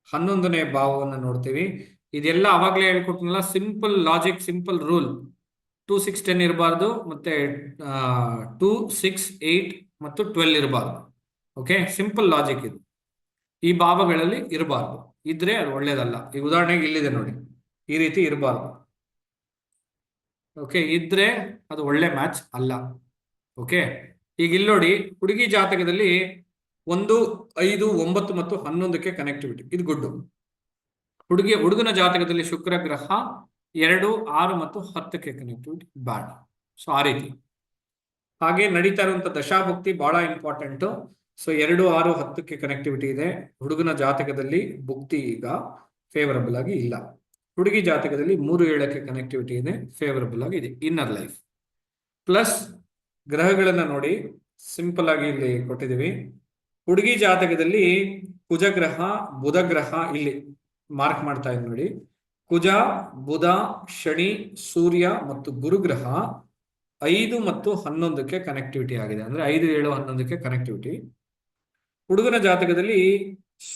11ನೇ ಭಾವವನ್ನು ನೋಡ್ತೀವಿ. ಇದೆಲ್ಲ ಅವಾಗಲೇ ಹೇಳ್ಕೊಟ್ನಲ್ಲ, ಸಿಂಪಲ್ ಲಾಜಿಕ್, ಸಿಂಪಲ್ ರೂಲ್. 2, 6, 10 ಇರಬಾರ್ದು, ಮತ್ತೆ 2, 6, 8 ಮತ್ತು 12 ಇರಬಾರ್ದು. ಓಕೆ, ಸಿಂಪಲ್ ಲಾಜಿಕ್ ಇದು. ಈ ಭಾವಗಳಲ್ಲಿ ಇರಬಾರ್ದು, ಇದ್ರೆ ಅದು ಒಳ್ಳೇದಲ್ಲ. ಈ ಉದಾಹರಣೆಗೆ ಇಲ್ಲಿದೆ ನೋಡಿ, ಈ ರೀತಿ ಇರಬಾರ್ದು. ಓಕೆ, ಇದ್ರೆ ಅದು ಒಳ್ಳೆ ಮ್ಯಾಚ್ ಅಲ್ಲ. ಓಕೆ, ಈಗ ಇಲ್ಲಿ ನೋಡಿ, ಹುಡುಗಿ ಜಾತಕದಲ್ಲಿ 1, 5, 9 ಮತ್ತು 11ಕ್ಕೆ ಕನೆಕ್ಟಿವಿಟಿ, ಇದು ಗುಡ್. ಹುಡುಗನ ಜಾತಕದಲ್ಲಿ ಶುಕ್ರ ಗ್ರಹ 2, 6 ಮತ್ತು 10ಕ್ಕೆ ಕನೆಕ್ಟಿವಿಟಿ ಬ್ಯಾಡ್. ಸೊ ಆ ರೀತಿ ಹಾಗೆ ನಡೀತಾ ಇರುವಂತ ದಶಾಭುಕ್ತಿ ಬಹಳ ಇಂಪಾರ್ಟೆಂಟ್. ಸೊ 2, 6, 10ಕ್ಕೆ ಕನೆಕ್ಟಿವಿಟಿ ಇದೆ. ಹುಡುಗನ ಜಾತಕದಲ್ಲಿ ಭುಕ್ತಿ ಈಗ ಫೇವರಬಲ್ ಆಗಿ ಇಲ್ಲ. ಹುಡುಗಿ ಜಾತಕದಲ್ಲಿ 3, 7ಕ್ಕೆ ಕನೆಕ್ಟಿವಿಟಿ ಇದೆ, ಫೇವರಬಲ್ ಆಗಿ ಇದೆ. ಇನ್ನರ್ ಲೈಫ್ ಪ್ಲಸ್ ಗ್ರಹಗಳನ್ನ ನೋಡಿ, ಸಿಂಪಲ್ ಆಗಿ ಇಲ್ಲಿ ಕೊಟ್ಟಿದ್ದೀವಿ. ಹುಡುಗಿ ಜಾತಕದಲ್ಲಿ ಕುಜ ಗ್ರಹ, ಬುಧ ಗ್ರಹ ಇಲ್ಲಿ ಮಾರ್ಕ್ ಮಾಡ್ತಾ ಇದ್ದೀನಿ ನೋಡಿ. ಕುಜ, ಬುಧ, ಶನಿ, ಸೂರ್ಯ ಮತ್ತು ಗುರುಗ್ರಹ 5 ಮತ್ತು 11ಕ್ಕೆ ಕನೆಕ್ಟಿವಿಟಿ ಆಗಿದೆ. ಅಂದ್ರೆ 5, 7, 11ಕ್ಕೆ ಕನೆಕ್ಟಿವಿಟಿ. ಹುಡುಗನ ಜಾತಕದಲ್ಲಿ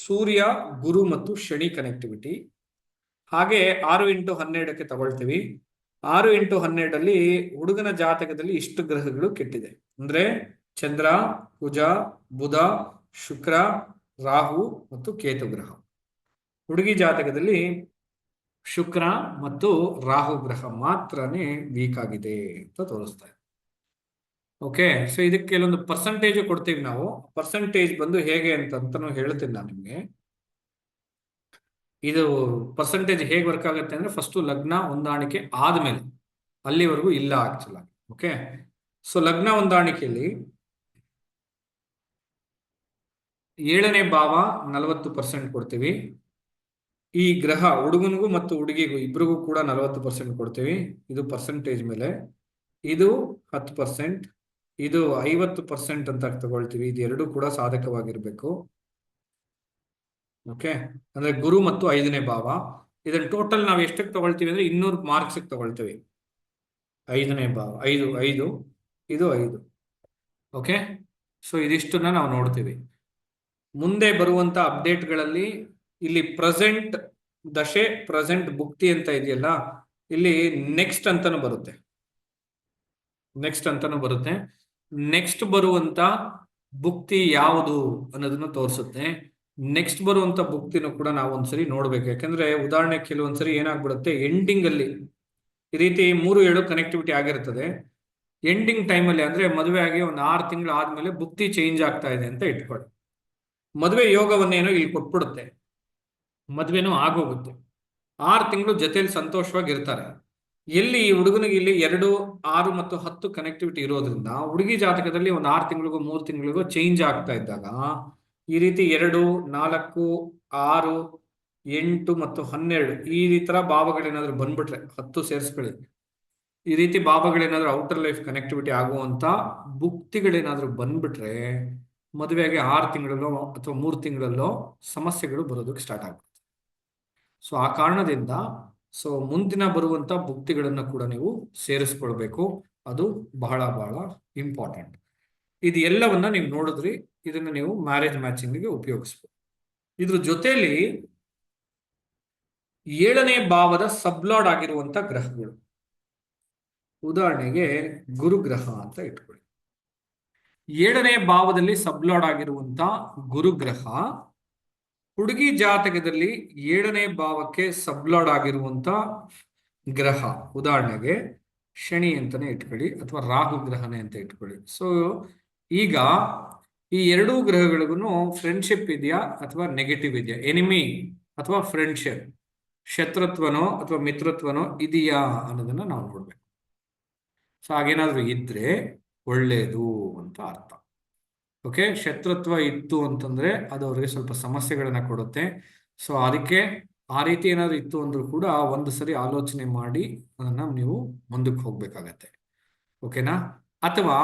ಸೂರ್ಯ, ಗುರು ಮತ್ತು ಶನಿ ಕನೆಕ್ಟಿವಿಟಿ. ಹಾಗೆ 6 ಇಂಟು 12ಕ್ಕೆ ತಗೊಳ್ತೀವಿ. 6 ಇಂಟು 12ಅಲ್ಲಿ ಹುಡುಗನ ಜಾತಕದಲ್ಲಿ ಇಷ್ಟು ಗ್ರಹಗಳು ಕೆಟ್ಟಿದೆ. ಅಂದ್ರೆ ಚಂದ್ರ, ಕುಜ, ಬುಧ, ಶುಕ್ರ, ರಾಹು ಮತ್ತು ಕೇತು ಗ್ರಹ. ಹುಡುಗಿ ಜಾತಕದಲ್ಲಿ ಶುಕ್ರ ಮತ್ತು ರಾಹು ಗ್ರಹ ಮಾತ್ರನೇ ವೀಕ್ ಆಗಿದೆ ಅಂತ ತೋರಿಸ್ತಾ ಇದೆ. ಓಕೆ, ಸೊ ಇದಕ್ಕೆ ಕೆಲವೊಂದು ಪರ್ಸೆಂಟೇಜ್ ಕೊಡ್ತೀವಿ ನಾವು. ಪರ್ಸೆಂಟೇಜ್ ಬಂದು ಹೇಗೆ ಅಂತನೂ ಹೇಳ್ತೀನಿ ನಾನು ನಿಮ್ಗೆ. ಇದು ಪರ್ಸೆಂಟೇಜ್ ಹೇಗೆ ವರ್ಕ್ ಆಗುತ್ತೆ ಅಂದ್ರೆ, ಫಸ್ಟ್ ಲಗ್ನ ಹೊಂದಾಣಿಕೆ ಆದ್ಮೇಲೆ, ಅಲ್ಲಿವರೆಗೂ ಇಲ್ಲ ಆಕ್ಚುಲ್ ಆಗಿ. ಓಕೆ, ಸೊ ಲಗ್ನ ಹೊಂದಾಣಿಕೆಯಲ್ಲಿ 7ನೇ ಭಾವ 40% ಕೊಡ್ತೀವಿ. ಈ ಗ್ರಹ ಹುಡುಗನಿಗೂ ಮತ್ತು ಹುಡುಗಿಗೂ ಇಬ್ರಿಗೂ ಕೂಡ 40% ಕೊಡ್ತೀವಿ. ಇದು ಪರ್ಸೆಂಟೇಜ್ ಮೇಲೆ. ಇದು 10%, ಇದು 50% ಅಂತ ತಗೊಳ್ತೀವಿ. ಇದು ಎರಡು ಕೂಡ ಸಾಧಕವಾಗಿರ್ಬೇಕು. ಓಕೆ, ಅಂದ್ರೆ ಗುರು ಮತ್ತು 5ನೇ ಭಾವ. ಇದನ್ನ ಟೋಟಲ್ ನಾವು ಎಷ್ಟಕ್ಕೆ ತಗೊಳ್ತೀವಿ ಅಂದ್ರೆ 200 ಮಾರ್ಕ್ಸ್ ತಗೊಳ್ತೀವಿ. 5ನೇ ಭಾವ 5, 5, ಇದು 5. ಓಕೆ, ಸೊ ಇದಿಷ್ಟನ್ನ ನಾವು ನೋಡ್ತೀವಿ. ಮುಂದೆ ಬರುವಂತ ಅಪ್ಡೇಟ್ಗಳಲ್ಲಿ ಇಲ್ಲಿ ಪ್ರೆಸೆಂಟ್ ದಶೆ, ಪ್ರೆಸೆಂಟ್ ಭುಕ್ತಿ ಅಂತ ಇದೆಯಲ್ಲ, ಇಲ್ಲಿ ನೆಕ್ಸ್ಟ್ ಅಂತಾನು ಬರುತ್ತೆ. ನೆಕ್ಸ್ಟ್ ಬರುವಂತ ಭುಕ್ತಿ ಯಾವುದು ಅನ್ನೋದನ್ನ ತೋರಿಸುತ್ತೆ. ನೆಕ್ಸ್ಟ್ ಬರುವಂತ ಭುಕ್ತಿನೂ ಕೂಡ ನಾವು ಒಂದ್ಸರಿ ನೋಡ್ಬೇಕು. ಯಾಕಂದ್ರೆ ಉದಾಹರಣೆ ಕೆಲವೊಂದ್ಸರಿ ಏನಾಗ್ಬಿಡುತ್ತೆ, ಎಂಡಿಂಗ್ ಅಲ್ಲಿ ಈ ರೀತಿ 3, 7 ಕನೆಕ್ಟಿವಿಟಿ ಆಗಿರ್ತದೆ. ಎಂಡಿಂಗ್ ಟೈಮಲ್ಲಿ ಅಂದ್ರೆ ಮದುವೆ ಆಗಿ ಒಂದು 6 ತಿಂಗಳು ಆದ್ಮೇಲೆ ಭುಕ್ತಿ ಚೇಂಜ್ ಆಗ್ತಾ ಇದೆ ಅಂತ ಇಟ್ಕೊಳ್ಳಿ. ಮದುವೆ ಯೋಗವನ್ನೇನೋ ಇಲ್ಲಿ ಕೊಟ್ಬಿಡುತ್ತೆ, ಮದುವೆನೂ ಆಗೋಗುತ್ತೆ. 6 ತಿಂಗಳು ಜೊತೆಲಿ ಸಂತೋಷವಾಗಿ ಇರ್ತಾರೆ. ಎಲ್ಲಿ ಈ ಹುಡುಗನಿಗೆ ಇಲ್ಲಿ 2, 6 ಮತ್ತು 10 ಕನೆಕ್ಟಿವಿಟಿ ಇರೋದ್ರಿಂದ ಹುಡುಗಿ ಜಾತಕದಲ್ಲಿ ಒಂದು 6 ತಿಂಗಳಿಗೂ 3 ತಿಂಗಳಿಗೂ ಚೇಂಜ್ ಆಗ್ತಾ ಇದ್ದಾಗ ಈ ರೀತಿ 2, 4, 6, 8 ಮತ್ತು 12 ಈ ತರ ಭಾವಗಳೇನಾದ್ರೂ ಬಂದ್ಬಿಟ್ರೆ, 10 ಸೇರಿಸ್ಕೊಳ್ಳಿ, ಈ ರೀತಿ ಭಾವಗಳೇನಾದ್ರೂ ಔಟರ್ ಲೈಫ್ ಕನೆಕ್ಟಿವಿಟಿ ಆಗುವಂತ ಭುಕ್ತಿಗಳೇನಾದ್ರೂ ಬಂದ್ಬಿಟ್ರೆ ಮದುವೆಗೆ 6 ತಿಂಗಳಲ್ಲೋ ಅಥವಾ 3 ತಿಂಗಳಲ್ಲೋ ಸಮಸ್ಯೆಗಳು ಬರೋದಕ್ಕೆ ಸ್ಟಾರ್ಟ್ ಆಗುತ್ತೆ. ಸೊ ಆ ಕಾರಣದಿಂದ ಮುಂದಿನ ಬರುವಂತ ಭುಕ್ತಿಗಳನ್ನ ಕೂಡ ನೀವು ಸೇರಿಸ್ಕೊಳ್ಬೇಕು. ಅದು ಬಹಳ ಬಹಳ ಇಂಪಾರ್ಟೆಂಟ್. ಇದು ಎಲ್ಲವನ್ನ ನೀವು ನೋಡಿದ್ರಿ, ಇದನ್ನ ನೀವು ಮ್ಯಾರೇಜ್ ಮ್ಯಾಚಿಂಗ್ಗೆ ಉಪಯೋಗಿಸ್ಬೋದು. ಇದ್ರ ಜೊತೆಲಿ 7ನೇ ಭಾವದ ಸಬ್ಲಾರ್ಡ್ ಆಗಿರುವಂತ ಗ್ರಹಗಳು, ಉದಾಹರಣೆಗೆ ಗುರುಗ್ರಹ ಅಂತ ಇಟ್ಕೊಳ್ಳಿ. 7ನೇ ಭಾವದಲ್ಲಿ ಸಬ್ಲಾರ್ಡ್ ಆಗಿರುವಂತ ಗುರುಗ್ರಹ ಹುಡುಗಿ ಜಾತಕದಲ್ಲಿ 7ನೇ ಭಾವಕ್ಕೆ ಸಬ್ಲಾರ್ಡ್ ಆಗಿರುವಂತ ಗ್ರಹ, ಉದಾಹರಣೆಗೆ ಶನಿ ಅಂತಾನೆ ಇಟ್ಕೊಳ್ಳಿ ಅಥವಾ ರಾಹು ಗ್ರಹನೇ ಅಂತ ಇಟ್ಕೊಳ್ಳಿ. ಸೊ ಈಗ ಈ ಎರಡೂ ಗ್ರಹಗಳಿಗೂ ಫ್ರೆಂಡ್ಶಿಪ್ ಇದೆಯಾ ಅಥವಾ ನೆಗೆಟಿವ್ ಇದೆಯಾ, ಎನಿಮಿ ಅಥವಾ ಫ್ರೆಂಡ್ಶಿಪ್, ಶತ್ರುತ್ವನೋ ಅಥವಾ ಮಿತ್ರತ್ವನೋ ಇದೆಯಾ ಅನ್ನೋದನ್ನ ನಾವು ನೋಡ್ಬೇಕು. ಸೊ ಹಾಗೇನಾದ್ರೂ ಇದ್ರೆ ಒಳ್ಳೇದು ಅಂತ ಅರ್ಥ. ಓಕೆ, ಶತ್ರುತ್ವ ಇತ್ತು ಅಂತಂದ್ರೆ ಅದು ಅವ್ರಿಗೆ ಸ್ವಲ್ಪ ಸಮಸ್ಯೆಗಳನ್ನ ಕೊಡುತ್ತೆ. ಸೊ ಅದಕ್ಕೆ ಆ ರೀತಿ ಏನಾದ್ರು ಇತ್ತು ಅಂದ್ರೂ ಕೂಡ ಒಂದು ಸರಿ ಆಲೋಚನೆ ಮಾಡಿ ಅದನ್ನ ನೀವು ಮುಂದಕ್ಕೆ ಹೋಗ್ಬೇಕಾಗತ್ತೆ. ಓಕೆನಾ? ಅಥವಾ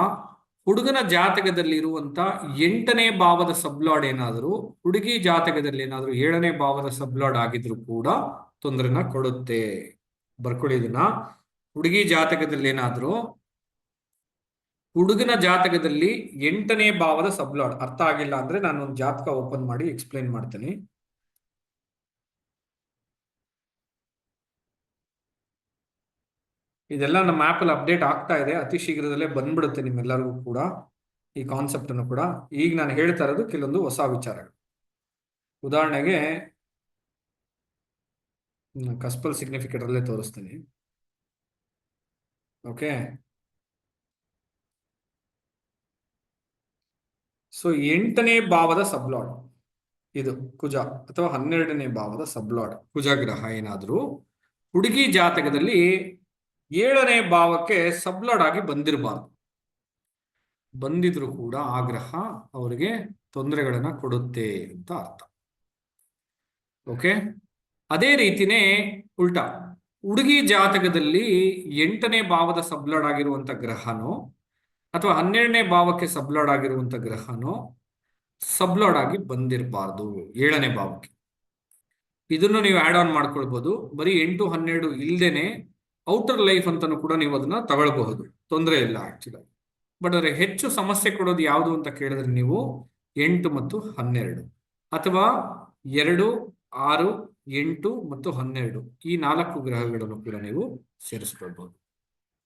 ಹುಡುಗನ ಜಾತಕದಲ್ಲಿ ಇರುವಂತ 8ನೇ ಭಾವದ ಸಬ್ಲಾಡ್ ಏನಾದರೂ ಹುಡುಗಿ ಜಾತಕದಲ್ಲಿ ಏನಾದರೂ 7ನೇ ಭಾವದ ಸಬ್ಲಾಡ್ ಆಗಿದ್ರು ಕೂಡ ತೊಂದರೆನ ಕೊಡುತ್ತೆ. ಬರ್ಕೊಳ್ಳಿ ಇದನ್ನ. ಹುಡುಗಿ ಜಾತಕದಲ್ಲಿ ಏನಾದರೂ ಹುಡುಗನ ಜಾತಕದಲ್ಲಿ 8ನೇ ಭಾವದ ಸಬ್ಲಾಡ್, ಅರ್ಥ ಆಗಿಲ್ಲ ಅಂದ್ರೆ ನಾನು ಒಂದು ಜಾತಕ ಓಪನ್ ಮಾಡಿ ಎಕ್ಸ್ಪ್ಲೈನ್ ಮಾಡ್ತೀನಿ. ಇದೆಲ್ಲ ನಮ್ಮ ಆ್ಯಪಲ್ಲಿ ಅಪ್ಡೇಟ್ ಆಗ್ತಾ ಇದೆ, ಅತಿ ಶೀಘ್ರದಲ್ಲೇ ಬಂದ್ಬಿಡುತ್ತೆ ನಿಮ್ಮೆಲ್ಲರಿಗೂ ಕೂಡ ಈ ಕಾನ್ಸೆಪ್ಟ್ ಅನ್ನು ಕೂಡ. ಈಗ ನಾನು ಹೇಳ್ತಾ ಇರೋದು ಕೆಲವೊಂದು ಹೊಸ ವಿಚಾರಗಳು. ಉದಾಹರಣೆಗೆ ಕಸ್ಪಲ್ ಸಿಗ್ನಿಫಿಕೆಟ್ ಅಲ್ಲೇ ತೋರಿಸ್ತೀನಿ. ಓಕೆ, ಸೊ 8ನೇ ಭಾವದ ಸಬ್ಲಾಡ್ ಇದು ಕುಜ, ಅಥವಾ 12ನೇ ಭಾವದ ಸಬ್ಲಾಡ್ ಕುಜ ಗ್ರಹ ಏನಾದರೂ ಹುಡುಗಿ ಜಾತಕದಲ್ಲಿ 7ನೇ ಭಾವಕ್ಕೆ ಸಬ್ಲಾಡ್ ಆಗಿ ಬಂದಿರಬಾರ್ದು. ಬಂದಿದ್ರು ಕೂಡ ಆ ಗ್ರಹ ಅವರಿಗೆ ತೊಂದರೆಗಳನ್ನ ಕೊಡುತ್ತೆ ಅಂತ ಅರ್ಥ. ಓಕೆ, ಅದೇ ರೀತಿನೇ ಉಲ್ಟಾ ಹುಡುಗಿ ಜಾತಕದಲ್ಲಿ 8ನೇ ಭಾವದ ಸಬ್ಲಾಡ್ ಆಗಿರುವಂತ ಗ್ರಹನೋ ಅಥವಾ 12ನೇ ಭಾವಕ್ಕೆ ಸಬ್ಲಾಡ್ ಆಗಿರುವಂತ ಗ್ರಹನೋ ಸಬ್ಲಾಡ್ ಆಗಿ ಬಂದಿರಬಾರ್ದು 7ನೇ ಭಾವಕ್ಕೆ. ಇದನ್ನು ನೀವು ಆಡ್ ಆನ್ ಮಾಡ್ಕೊಳ್ಬಹುದು. ಬರೀ 8, 12 ಇಲ್ದೇನೆ ಔಟರ್ ಲೈಫ್ ಅಂತಾನು ಕೂಡ ನೀವು ಅದನ್ನ ತಗೊಳ್ಬಹುದು, ತೊಂದರೆ ಇಲ್ಲ ಆಕ್ಚುಲಿ. ಬಟ್ ಅದ್ರ ಹೆಚ್ಚು ಸಮಸ್ಯೆ ಕೊಡೋದು ಯಾವುದು ಅಂತ ಕೇಳಿದ್ರೆ ನೀವು 8 ಮತ್ತು 12 ಅಥವಾ 2, 6, 8 ಮತ್ತು 12 ಈ 4 ಗ್ರಹಗಳನ್ನು ಕೂಡ ನೀವು ಸೇರಿಸ್ಕೊಳ್ಬಹುದು.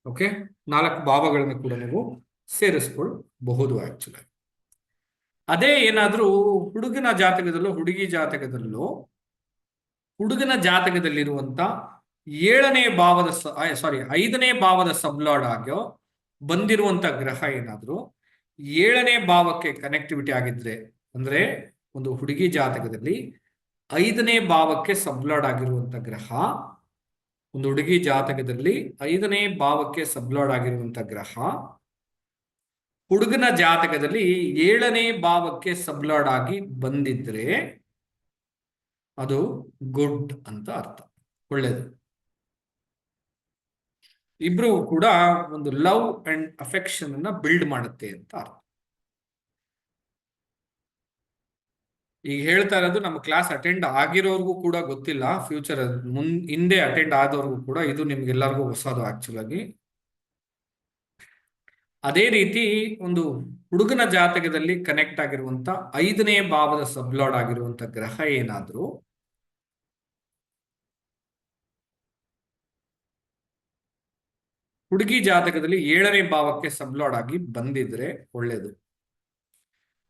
ಓಕೆ, 4 ಭಾವಗಳನ್ನು ಕೂಡ ನೀವು ಸೇರಿಸ್ಕೊಳ್ಬಹುದು ಆಕ್ಚುಲಿ. ಅದೇ ಏನಾದ್ರೂ ಹುಡುಗನ ಜಾತಕದಲ್ಲೋ ಹುಡುಗಿ ಜಾತಕದಲ್ಲೋ ಹುಡುಗನ ಜಾತಕದಲ್ಲಿರುವಂತ 7ನೇ ಭಾವದ 5ನೇ ಭಾವದ ಸಬ್ಲಾಡ್ ಆಗೋ ಬಂದಿರುವಂತ ಗ್ರಹ ಏನಾದ್ರು 7ನೇ ಭಾವಕ್ಕೆ ಕನೆಕ್ಟಿವಿಟಿ ಆಗಿದ್ರೆ, ಅಂದ್ರೆ ಒಂದು ಹುಡುಗಿ ಜಾತಕದಲ್ಲಿ 5ನೇ ಭಾವಕ್ಕೆ ಸಬ್ಲಾಡ್ ಆಗಿರುವಂತ ಗ್ರಹ, ಒಂದು ಹುಡುಗಿ ಜಾತಕದಲ್ಲಿ 5ನೇ ಭಾವಕ್ಕೆ ಸಬ್ಲಾಡ್ ಆಗಿರುವಂತ ಗ್ರಹ ಹುಡುಗನ ಜಾತಕದಲ್ಲಿ 7ನೇ ಭಾವಕ್ಕೆ ಸಬ್ಲಾಡ್ ಆಗಿ ಬಂದಿದ್ರೆ ಅದು ಗುಡ್ ಅಂತ ಅರ್ಥ, ಒಳ್ಳೇದು. ಇಬ್ರು ಕೂಡ ಒಂದು ಲವ್ ಅಂಡ್ ಅಫೆಕ್ಷನ್ ಅನ್ನ ಬಿಲ್ಡ್ ಮಾಡುತ್ತೆ ಅಂತ ಅರ್ಥ. ಈಗ ಹೇಳ್ತಾ ಇರೋದು ನಮ್ಮ ಕ್ಲಾಸ್ ಅಟೆಂಡ್ ಆಗಿರೋರ್ಗೂ ಕೂಡ ಗೊತ್ತಿಲ್ಲ, ಫ್ಯೂಚರ್ ಹಿಂದೆ ಅಟೆಂಡ್ ಆದವ್ರಿಗೂ ಕೂಡ ಇದು ನಿಮ್ಗೆಲ್ಲರಿಗೂ ಹೊಸದು ಆಕ್ಚುಲ್ ಆಗಿ. ಅದೇ ರೀತಿ ಒಂದು ಹುಡುಗನ ಜಾತಕದಲ್ಲಿ ಕನೆಕ್ಟ್ ಆಗಿರುವಂತ 5ನೇ ಭಾವದ ಸಬ್ಲಾಡ್ ಆಗಿರುವಂತ ಗ್ರಹ ಏನಾದ್ರೂ ಹುಡುಗಿ ಜಾತಕದಲ್ಲಿ 7ನೇ ಭಾವಕ್ಕೆ ಸಬ್ಲಾಡ್ ಆಗಿ ಬಂದಿದ್ರೆ ಒಳ್ಳೇದು.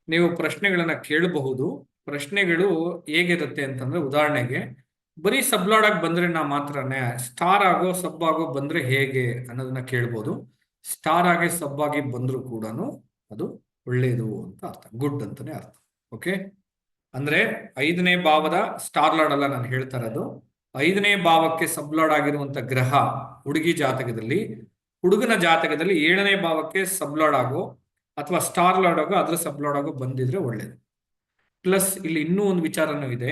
ನೀವು ಪ್ರಶ್ನೆಗಳನ್ನ ಕೇಳಬಹುದು. ಪ್ರಶ್ನೆಗಳು ಹೇಗಿರುತ್ತೆ ಅಂತಂದ್ರೆ, ಉದಾಹರಣೆಗೆ ಬರೀ ಸಬ್ಲಾಡ್ ಆಗಿ ಬಂದ್ರೆ ನಾ ಮಾತ್ರನೇ, ಸ್ಟಾರ್ ಆಗೋ ಸಬ್ ಆಗೋ ಬಂದ್ರೆ ಹೇಗೆ ಅನ್ನೋದನ್ನ ಕೇಳ್ಬೋದು. ಸ್ಟಾರ್ ಆಗಿ ಸಬ್ ಆಗಿ ಬಂದ್ರು ಕೂಡ ಅದು ಒಳ್ಳೇದು ಅಂತ ಅರ್ಥ, ಗುಡ್ ಅಂತಾನೆ ಅರ್ಥ. ಓಕೆ, ಅಂದ್ರೆ 5ನೇ ಭಾವದ ಸ್ಟಾರ್ ಲಾರ್ಡ್ ಅಲ್ಲ ನಾನು ಹೇಳ್ತಾ ಇರೋದು, 5ನೇ ಭಾವಕ್ಕೆ ಸಬ್ಲಾಡ್ ಆಗಿರುವಂತ ಗ್ರಹ ಹುಡುಗಿ ಜಾತಕದಲ್ಲಿ ಹುಡುಗನ ಜಾತಕದಲ್ಲಿ 7ನೇ ಭಾವಕ್ಕೆ ಸಬ್ಲಾಡ್ ಆಗೋ ಅಥವಾ ಸ್ಟಾರ್ ಲಾರ್ಡ್ ಆಗೋ ಅದ್ರ ಸಬ್ಲಾಡ್ ಆಗೋ ಬಂದಿದ್ರೆ ಒಳ್ಳೇದು. ಪ್ಲಸ್ ಇಲ್ಲಿ ಇನ್ನೂ ಒಂದು ವಿಚಾರನೂ ಇದೆ,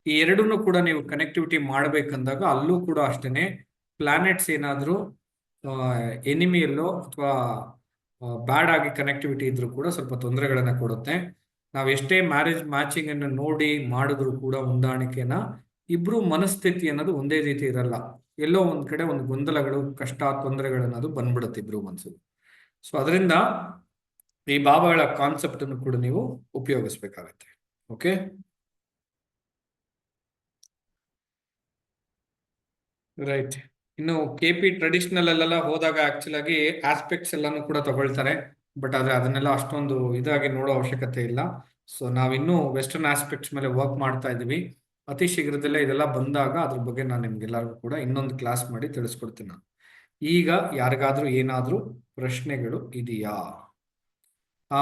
ಈ ಎರಡನ್ನೂ ಕೂಡ ನೀವು ಕನೆಕ್ಟಿವಿಟಿ ಮಾಡ್ಬೇಕಂದಾಗ ಅಲ್ಲೂ ಕೂಡ ಅಷ್ಟೇನೆ ಪ್ಲಾನೆಟ್ಸ್ ಏನಾದ್ರೂ ಎನಿಮಿಯಲ್ಲೋ ಅಥವಾ ಬ್ಯಾಡ್ ಆಗಿ ಕನೆಕ್ಟಿವಿಟಿ ಇದ್ರೂ ಕೂಡ ಸ್ವಲ್ಪ ತೊಂದರೆಗಳನ್ನ ಕೊಡುತ್ತೆ. ನಾವು ಎಷ್ಟೇ ಮ್ಯಾರೇಜ್ ಮ್ಯಾಚಿಂಗ್ ಅನ್ನು ನೋಡಿ ಮಾಡಿದ್ರು ಕೂಡ ಹೊಂದಾಣಿಕೆನ ಇಬ್ರು ಮನಸ್ಥಿತಿ ಅನ್ನೋದು ಒಂದೇ ರೀತಿ ಇರಲ್ಲ. ಎಲ್ಲೋ ಒಂದ್ ಕಡೆ ಒಂದು ಗೊಂದಲಗಳು, ಕಷ್ಟ, ತೊಂದರೆಗಳನ್ನೋದು ಬಂದ್ಬಿಡುತ್ತೆ ಇಬ್ರು ಮನಸ್ಸು. ಸೊ ಅದರಿಂದ ಈ ಭಾವಗಳ ಕಾನ್ಸೆಪ್ಟ್ ಅನ್ನು ಕೂಡ ನೀವು ಉಪಯೋಗಿಸ್ಬೇಕಾಗತ್ತೆ. Okay, right. ಇನ್ನು KP ಟ್ರೆಡಿಷನಲ್ ಅಲ್ಲೆಲ್ಲ ಹೋದಾಗ ಆಕ್ಚುಲ್ ಆಗಿ ಆಸ್ಪೆಕ್ಟ್ಸ್ ಎಲ್ಲಾನು ಕೂಡ ತಗೊಳ್ತಾರೆ, ಬಟ್ ಆದ್ರೆ ಅದನ್ನೆಲ್ಲ ಅಷ್ಟೊಂದು ಇದಾಗಿ ನೋಡೋ ಅವಶ್ಯಕತೆ ಇಲ್ಲ. ಸೊ ನಾವಿನ್ನೂ ವೆಸ್ಟರ್ನ್ ಆಸ್ಪೆಕ್ಟ್ಸ್ ಮೇಲೆ ವರ್ಕ್ ಮಾಡ್ತಾ ಇದೀವಿ. ಅತಿ ಶೀಘ್ರದಲ್ಲೇ ಇದೆಲ್ಲ ಬಂದಾಗ ಅದ್ರ ಬಗ್ಗೆ ನಾನು ನಿಮ್ಗೆಲ್ಲರಿಗೂ ಕೂಡ ಇನ್ನೊಂದು ಕ್ಲಾಸ್ ಮಾಡಿ ತಿಳಿಸ್ಕೊಡ್ತೀನಿ ನಾನು. ಈಗ ಯಾರಿಗಾದ್ರೂ ಏನಾದ್ರೂ ಪ್ರಶ್ನೆಗಳು ಇದೆಯಾ?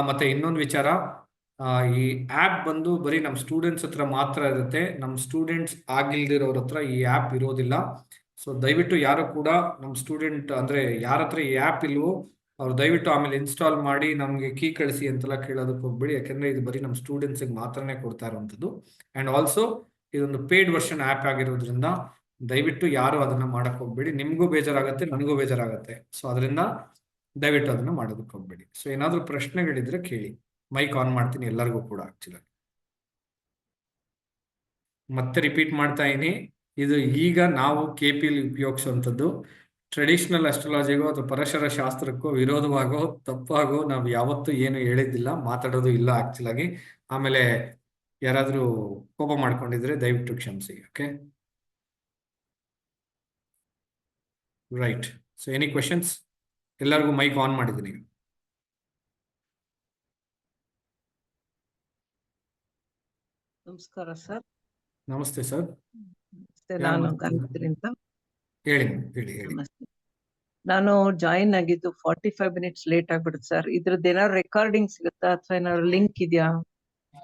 ಮತ್ತೆ ಇನ್ನೊಂದು ವಿಚಾರ, ಈ ಆ್ಯಪ್ ಬಂದು ಬರೀ ನಮ್ಮ ಸ್ಟೂಡೆಂಟ್ಸ್ ಹತ್ರ ಮಾತ್ರ ಇರುತ್ತೆ. ನಮ್ಮ ಸ್ಟೂಡೆಂಟ್ಸ್ ಆಗಿಲ್ದಿರೋರ ಹತ್ರ ಈ ಆ್ಯಪ್ ಇರೋದಿಲ್ಲ. ಸೊ ದಯವಿಟ್ಟು ಯಾರು ಕೂಡ ನಮ್ಮ ಸ್ಟೂಡೆಂಟ್ ಅಂದರೆ ಯಾರ ಹತ್ರ ಈ ಆ್ಯಪ್ ಇಲ್ವೋ ಅವ್ರು ದಯವಿಟ್ಟು ಆಮೇಲೆ ಇನ್ಸ್ಟಾಲ್ ಮಾಡಿ ನಮಗೆ ಕೀ ಕಳಿಸಿ ಅಂತೆಲ್ಲ ಕೇಳೋದಕ್ಕೆ ಹೋಗ್ಬೇಡಿ. ಯಾಕೆಂದರೆ ಇದು ಬರೀ ನಮ್ಮ ಸ್ಟೂಡೆಂಟ್ಸಿಗೆ ಮಾತ್ರನೇ ಕೊಡ್ತಾ ಇರುವಂಥದ್ದು. ಆ್ಯಂಡ್ ಆಲ್ಸೋ ಇದೊಂದು ಪೇಯ್ಡ್ ವರ್ಷನ್ ಆ್ಯಪ್ ಆಗಿರೋದ್ರಿಂದ ದಯವಿಟ್ಟು ಯಾರು ಅದನ್ನು ಮಾಡೋಕ್ಕೆ ಹೋಗ್ಬೇಡಿ. ನಿಮಗೂ ಬೇಜಾರಾಗುತ್ತೆ, ನನಗೂ ಬೇಜಾರಾಗುತ್ತೆ. ಸೊ ಅದರಿಂದ ದಯವಿಟ್ಟು ಅದನ್ನು ಮಾಡೋದಕ್ಕೆ ಹೋಗ್ಬೇಡಿ. ಸೊ ಏನಾದರೂ ಪ್ರಶ್ನೆಗಳಿದ್ರೆ ಕೇಳಿ. ಮೈಕ್ ಆನ್ ಮಾಡ್ತೀನಿ ಎಲ್ಲರಿಗೂ ಕೂಡ. ಆಕ್ಚುಲಿ ಮತ್ತೆ ರಿಪೀಟ್ ಮಾಡ್ತಾ ಇದೀನಿ, ಇದು ಈಗ ನಾವು KPಯಲ್ಲಿ ಉಪಯೋಗಿಸುವಂಥದ್ದು. ಟ್ರೆಡಿಷನಲ್ ಅಸ್ಟ್ರಾಲಜಿಗೋ ಅಥವಾ ಪರಶರ ಶಾಸ್ತ್ರಕ್ಕೋ ವಿರೋಧವಾಗೋ ತಪ್ಪಾಗೋ ನಾವು ಯಾವತ್ತೂ ಏನು ಹೇಳಿದ್ದಿಲ್ಲ, ಮಾತಾಡೋದು ಇಲ್ಲ ಆಕ್ಚುಲಾಗಿ. ಆಮೇಲೆ ಯಾರಾದರೂ ಕೋಪ ಮಾಡ್ಕೊಂಡಿದ್ರೆ ದಯವಿಟ್ಟು ಕ್ಷಮಿಸಿ. Okay, right. So any questions? ಎಲ್ಲರಿಗೂ ಮೈಕ್ ಆನ್ ಮಾಡಿದ್ದೀನಿ. ನಮಸ್ಕಾರ ಸರ್. ನಮಸ್ತೆ ಸರ್. ನಾನು ಗಾಯತ್ರಿ ಅಂತ. ಹೇಳಿ ಹೇಳಿ. ನಮಸ್ತೆ. ನಾನು ಜಾಯಿನ್ ಆಗಿದ್ದು 45 ಮಿನಿಟ್ಸ್ ಲೇಟ್ ಆಗ್ಬಿಡುತ್ತೆ ಸರ್. ಇದ್ರದ್ದು ಏನಾದ್ರು ರೆಕಾರ್ಡಿಂಗ್ ಸಿಗುತ್ತಾ ಅಥವಾ ಏನಾದ್ರು ಲಿಂಕ್ ಇದೆಯಾ?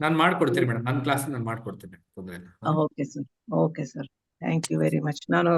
ನಾನು ಮಾಡ್ಕೊಡ್ತೀನಿ ಮೇಡಮ್, ನನ್ನ ಕ್ಲಾಸ್ ನಾನು ಮಾಡ್ಕೊಡ್ತೀನಿ, ತೊಂದರೆ ಇಲ್ಲ. Okay sir, okay sir, thank you very much. ನಾನು